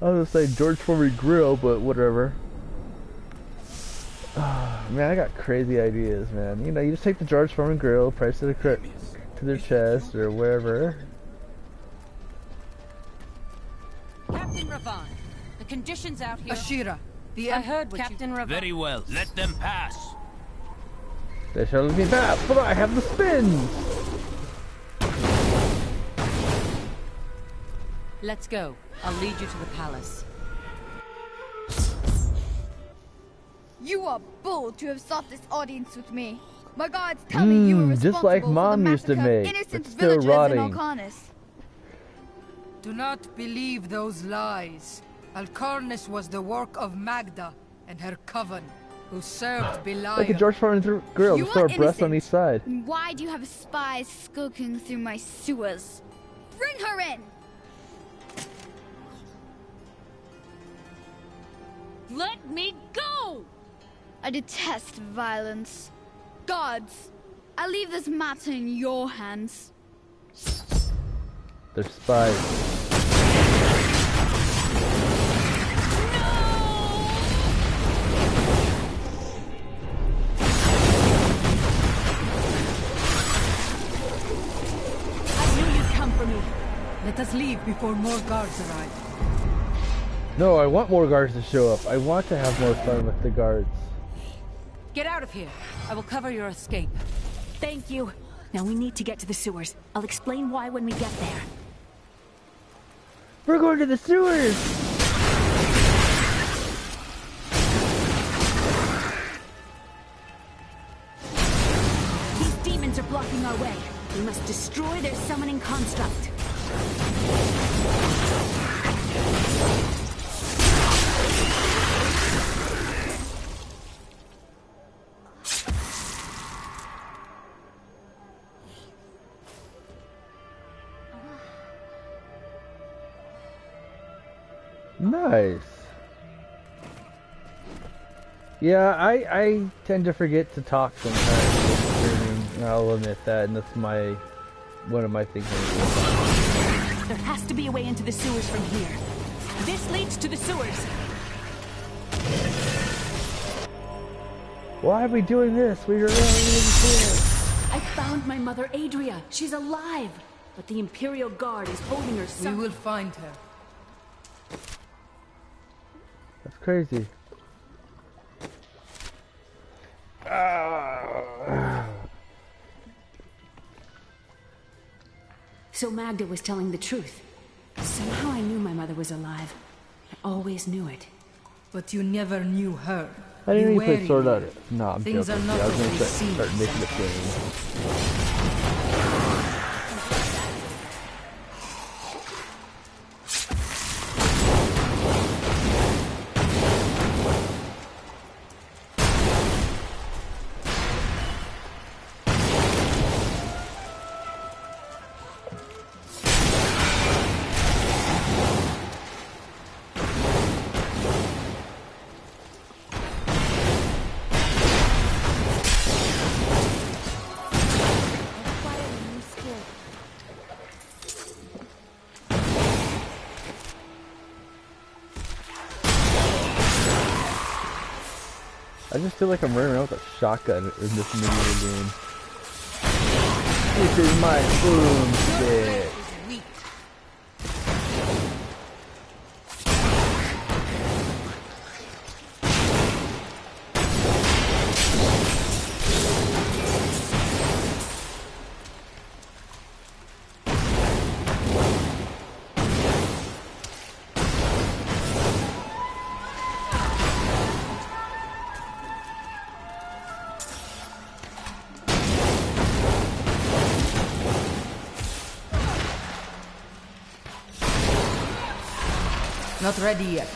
I was gonna say George Foreman grill, but whatever. Man, I got crazy ideas, man. You know, you just take the George Foreman grill, price to their chest or wherever. Captain Ravan, the conditions out here... Ashira, I heard what Captain Ravan... Very well, let them pass. They shall let me pass, but I have the spins! Let's go. I'll lead you to the palace. You are bold to have sought this audience with me. My gods tell me you were responsible just like Mom for the used to massacre of make, innocent but still villagers rotting. in Alcarnis. Do not believe those lies. Alcarnis was the work of Magda and her coven, who served Belial. Look at George Foreman grill, You just throw a are breast on innocent. each side. Why do you have spies skulking through my sewers? Bring her in! Let me go! I detest violence. Gods, I leave this matter in your hands. They're spies. leave before more guards arrive. No, I want more guards to show up. I want to have more fun with the guards. Get out of here. I will cover your escape. Thank you. Now we need to get to the sewers. I'll explain why when we get there. We're going to the sewers! These demons are blocking our way. We must destroy their summoning construct. Nice. Yeah, I tend to forget to talk sometimes. I'll admit that, and that's one of my things. There has to be a way into the sewers from here. This leads to the sewers. Why are we doing this? We are really here. I found my mother Adria. She's alive. But the Imperial Guard is holding her son. We will find her. That's crazy. So Magda was telling the truth. Somehow I knew my mother was alive. I always knew it. But you never knew her. I didn't even play Sword Art. No, I'm Things joking. are not I was as going they to seem. start making a game. I just feel like I'm running around with a shotgun in this mini game. This is my boomstick. Not ready yet.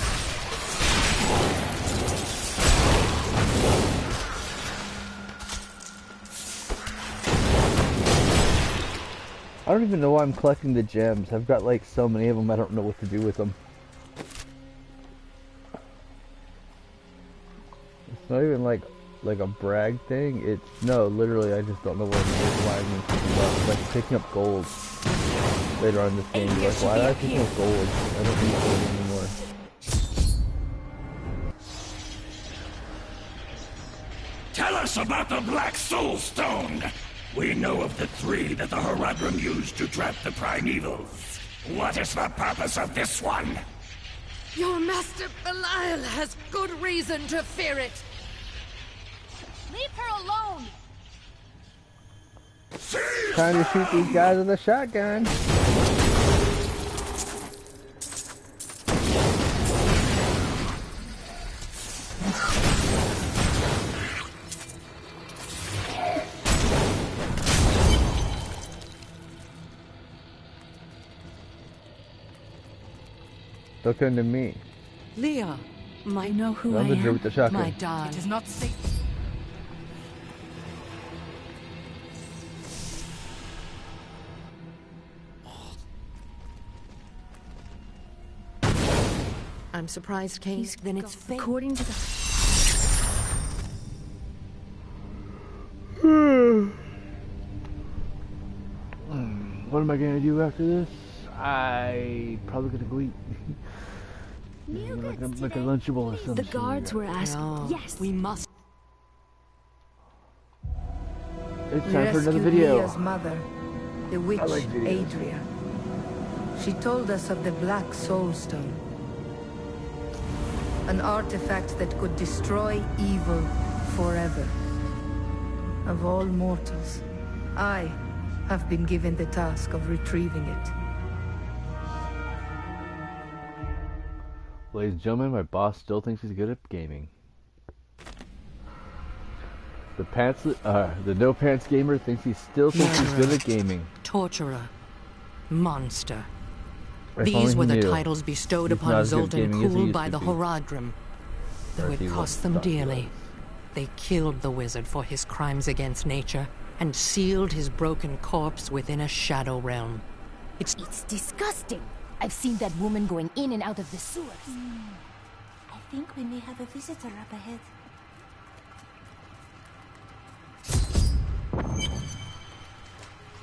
I don't even know why I'm collecting the gems. I've got like so many of them, I don't know what to do with them. It's not even like a brag thing. It's no, literally I just don't know why I'm it's like picking up gold later on in this game. Like, why do I pick up gold? I don't need gold anymore. Tell us about the Black Soul Stone! We know of the 3 that the Horadrim used to trap the Primevals. What is the purpose of this one? Your master Belial has good reason to fear it. Leave her alone! Trying to shoot these guys with a shotgun. Don't come to me. Leah, I know who I I'm the Drew with the am. shotgun. my darling. It is not safe. I'm surprised, Case. Then it's fake. According to the... What am I gonna do after this? I probably gonna go eat. Like a Lunchable or something. The guards were asking. No, yes, we must. It's time for another Rescued video. Leah's mother, the witch I like videos. Adria. She told us of the Black Soulstone. An artifact that could destroy evil forever. Of all mortals, I have been given the task of retrieving it. Ladies and gentlemen, my boss still thinks he's good at gaming. The no pants gamer thinks he still thinks he's good at gaming. Torturer. Monster. If These were only he the knew. titles bestowed He's not upon as good at Zoltan gaming as he Kulle used by to the be. Horadrim. Though Or as he it cost them thought he dearly. was. They killed the wizard for his crimes against nature and sealed his broken corpse within a shadow realm. It's disgusting. I've seen that woman going in and out of the sewers. I think we may have a visitor up ahead.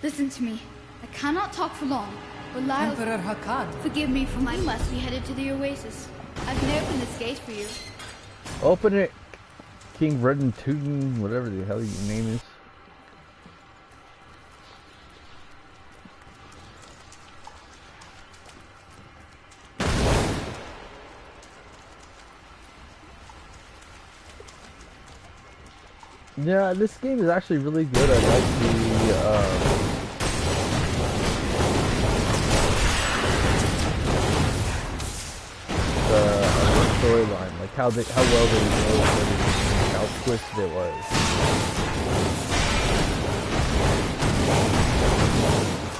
Listen to me. I cannot talk for long. Belial, Emperor Hakkad. forgive me for my must be headed to the Oasis. I can open this gate for you. Open it, King Redden Tootin, whatever the hell your name is. Yeah, this game is actually really good. I like the storyline, like how well they wrote everything, how twisted it was.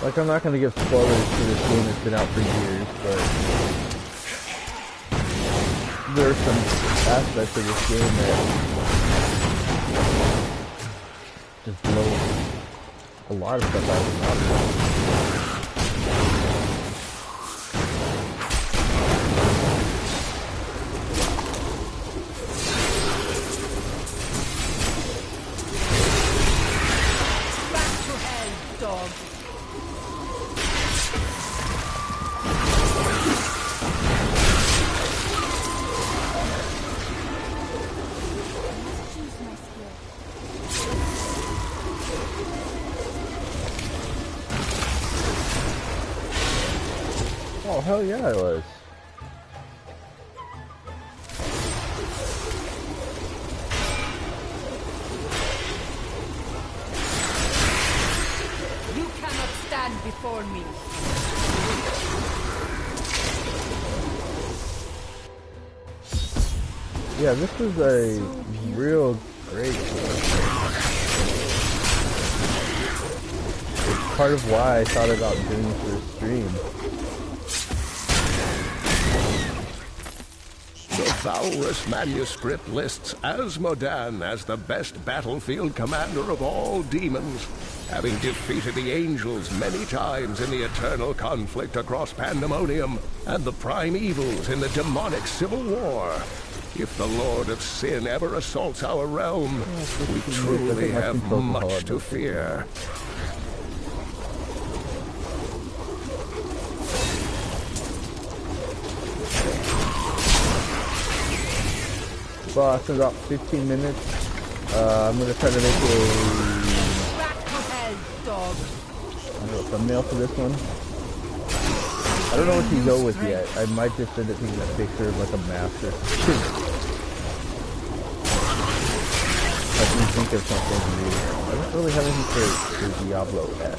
Like, I'm not gonna give spoilers to this game that's been out for years, but there are some aspects of this game that just blow a lot of stuff out of the water. Back to hell, dog. Oh, hell yeah, I was. You cannot stand before me. Yeah, this was a real great It's part of why I thought about doing this for a stream. The Valrus manuscript lists Asmodan as the best battlefield commander of all demons, having defeated the angels many times in the eternal conflict across Pandemonium and the prime evils in the demonic civil war. If the Lord of Sin ever assaults our realm, we truly have much to fear. Boss in about 15 minutes. I'm gonna try to make Back to hell, dog. a thumbnail for this one. I don't know what to go with yet. I might just end up taking a picture of like a master. I can think of something to do. I don't really have anything for Diablo yet.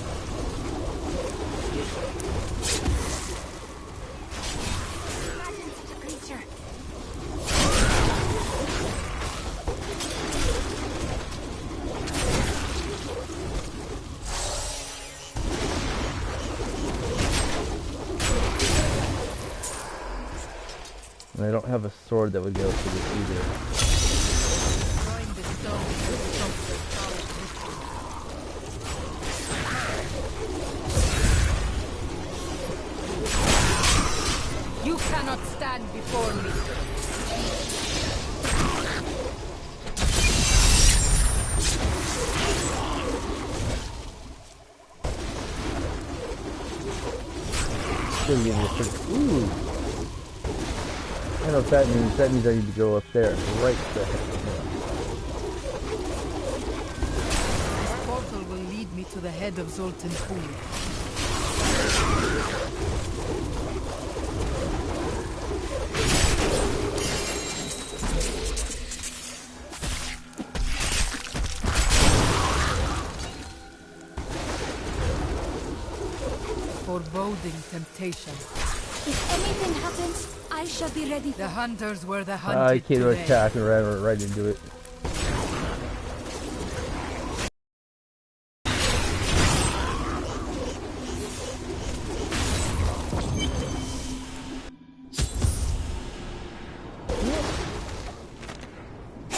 And I don't have a sword that would go for this either. You cannot stand before me. Still give me a pretty. Ooh! I know what that means. That means I need to go up there. Right there. This portal will lead me to the head of Zoltan Kulle. Foreboding temptation. If anything happens, I shall be ready. The hunters were the hunted I came to today. attack and ran right into it.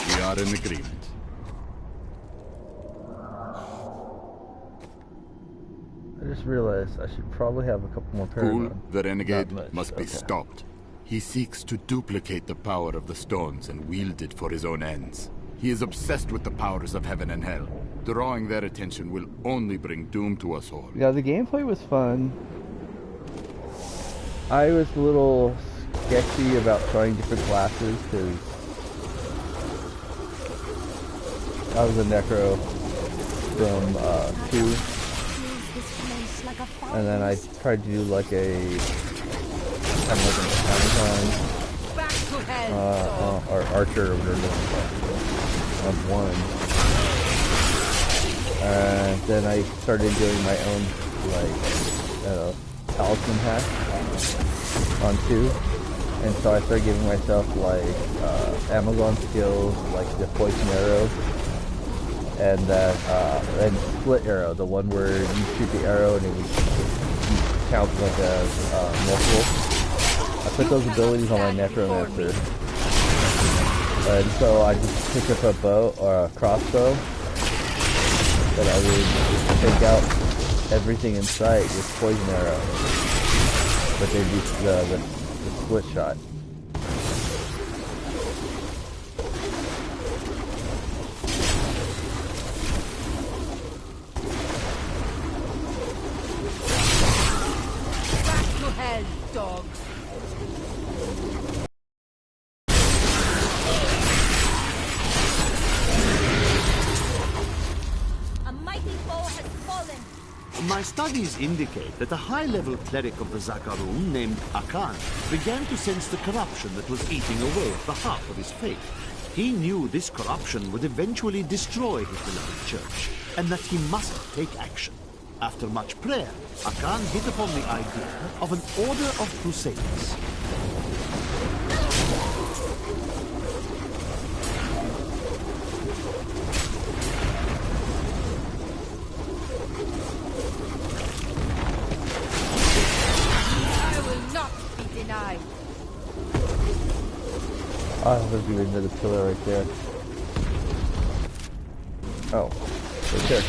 We are in agreement. I just realized I should probably have a couple more Ghoul, paragon. the renegade, Not much, must be okay. stopped. He seeks to duplicate the power of the stones and wield it for his own ends. He is obsessed with the powers of heaven and hell. Drawing their attention will only bring doom to us all. Yeah, the gameplay was fun. I was a little sketchy about trying different classes because I was a necro from 2. And then I tried to do like an Amazon or Archer or whatever on 1. And then I started doing my own like talisman hack on 2. And so I started giving myself like Amazon skills like the poison arrow and that and split arrow, the one where you shoot the arrow and it would count like as multiple. I put those abilities on my necromancer, and so I just picked up a bow or a crossbow that I would take out everything in sight with poison arrow, but they'd be the split shot. Dog. A mighty foe has fallen. My studies indicate that a high-level cleric of the Zakarum named Akan began to sense the corruption that was eating away at the heart of his faith. He knew this corruption would eventually destroy his beloved church, and that he must take action. After much prayer, Akan hit upon the idea of an order of crusaders. I will not be denied. Oh, there's even another pillar right there. Oh, right there.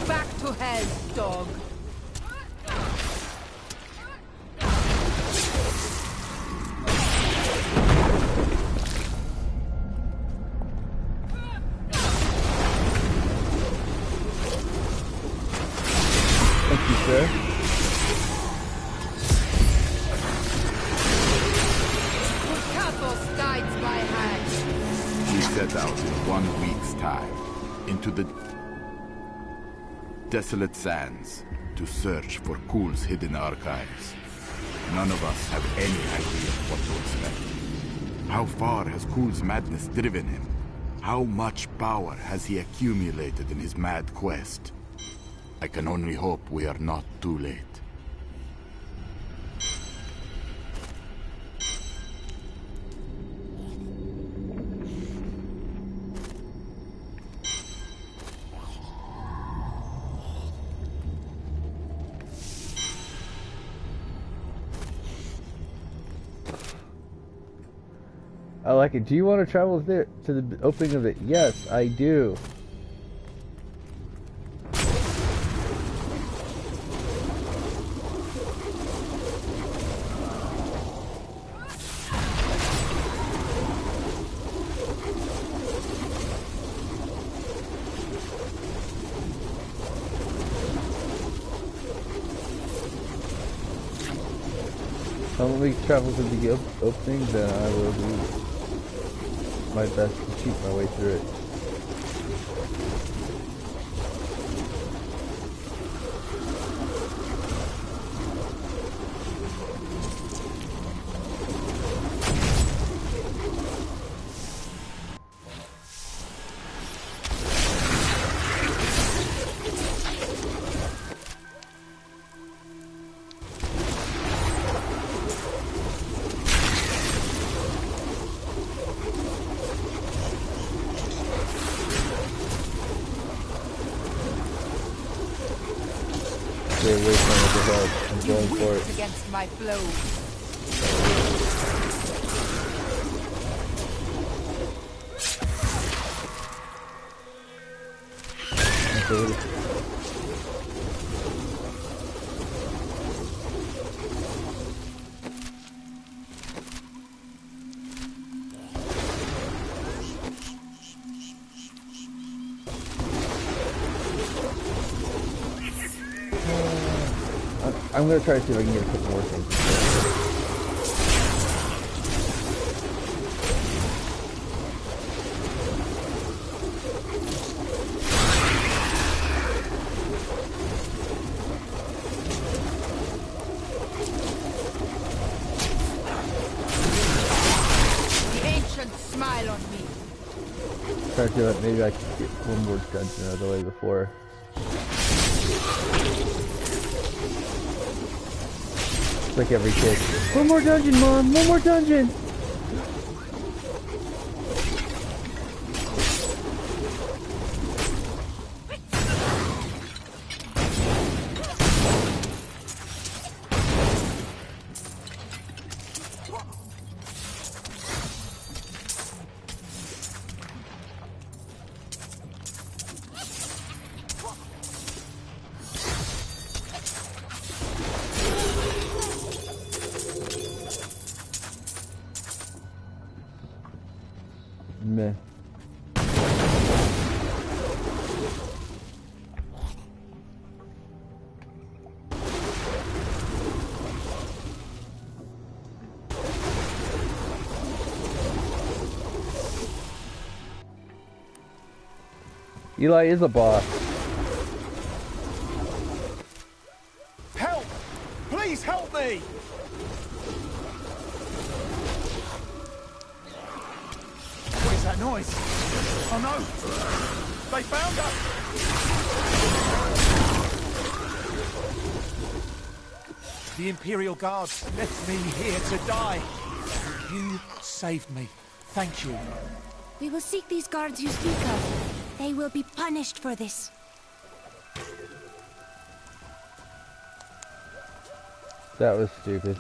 Back to hell, dog. Thank you, sir. Kathos guides my hand. We set out in 1 week's time into the desolate sands to search for Kul's hidden archives. None of us have any idea what to expect. How far has Kul's madness driven him? How much power has he accumulated in his mad quest? I can only hope we are not too late. I like it. Do you want to travel there to the opening of it? Yes, I do. Don't let me travel to the opening, then I will do my best to cheat my way through it. Stay away from it, the head. I'm going for it. Against my blows. I'm gonna try to see if I can get a couple more things. The ancient smile on me. Try to see if maybe I can get one more dungeon out of the way before. Like every kid. One more dungeon, Mom! One more dungeon! Meh. Eli is a boss. Help! Please help me! What is that noise? Oh no! They found us! The Imperial Guards left me here to die. You saved me. Thank you. We will seek these guards you speak of. They will be punished for this. That was stupid.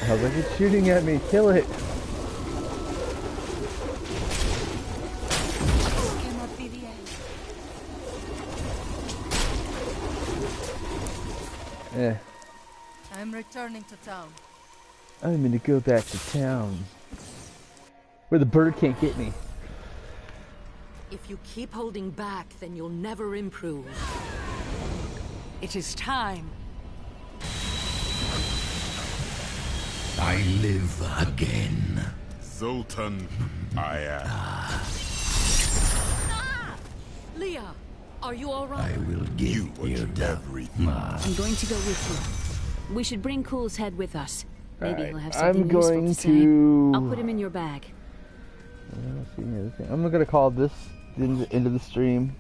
I was like, it's shooting at me, kill it! Cannot be the end. I'm returning to town. I'm gonna go back to town. Where the bird can't get me. If you keep holding back, then you'll never improve. It is time. I live again. Zoltan, I am. Leah, are you all right? I will give you everything. I'm going to go with you. We should bring Cool's head with us. Maybe he'll have I'm something useful going to say. to... I'll put him in your bag. I'm gonna call this the end of the stream.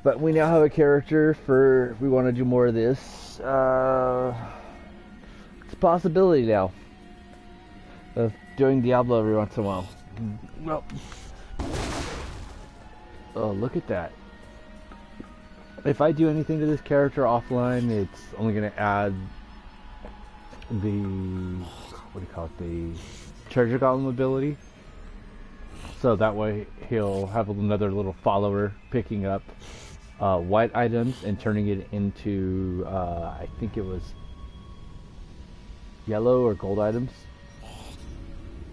But we now have a character for if we want to do more of this. It's a possibility now of doing Diablo every once in a while. Well, oh, look at that. If I do anything to this character offline, it's only going to add the, what do you call it, the treasure golem ability. So that way he'll have another little follower picking up white items and turning it into, I think it was yellow or gold items.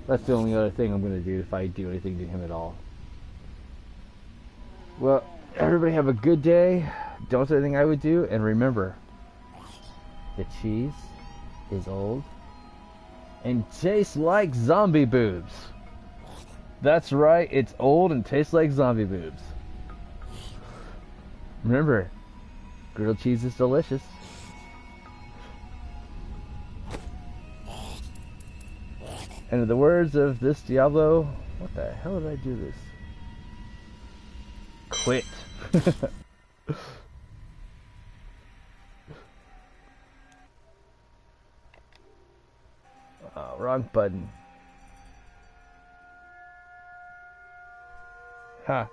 That's the only other thing I'm going to do if I do anything to him at all. Well, everybody have a good day. Don't do anything I would do. And remember, the cheese is old and tastes like zombie boobs. That's right, it's old and tastes like zombie boobs. Remember, grilled cheese is delicious. And in the words of this Diablo, what the hell did I do this? Quit. Oh, wrong button. Ha.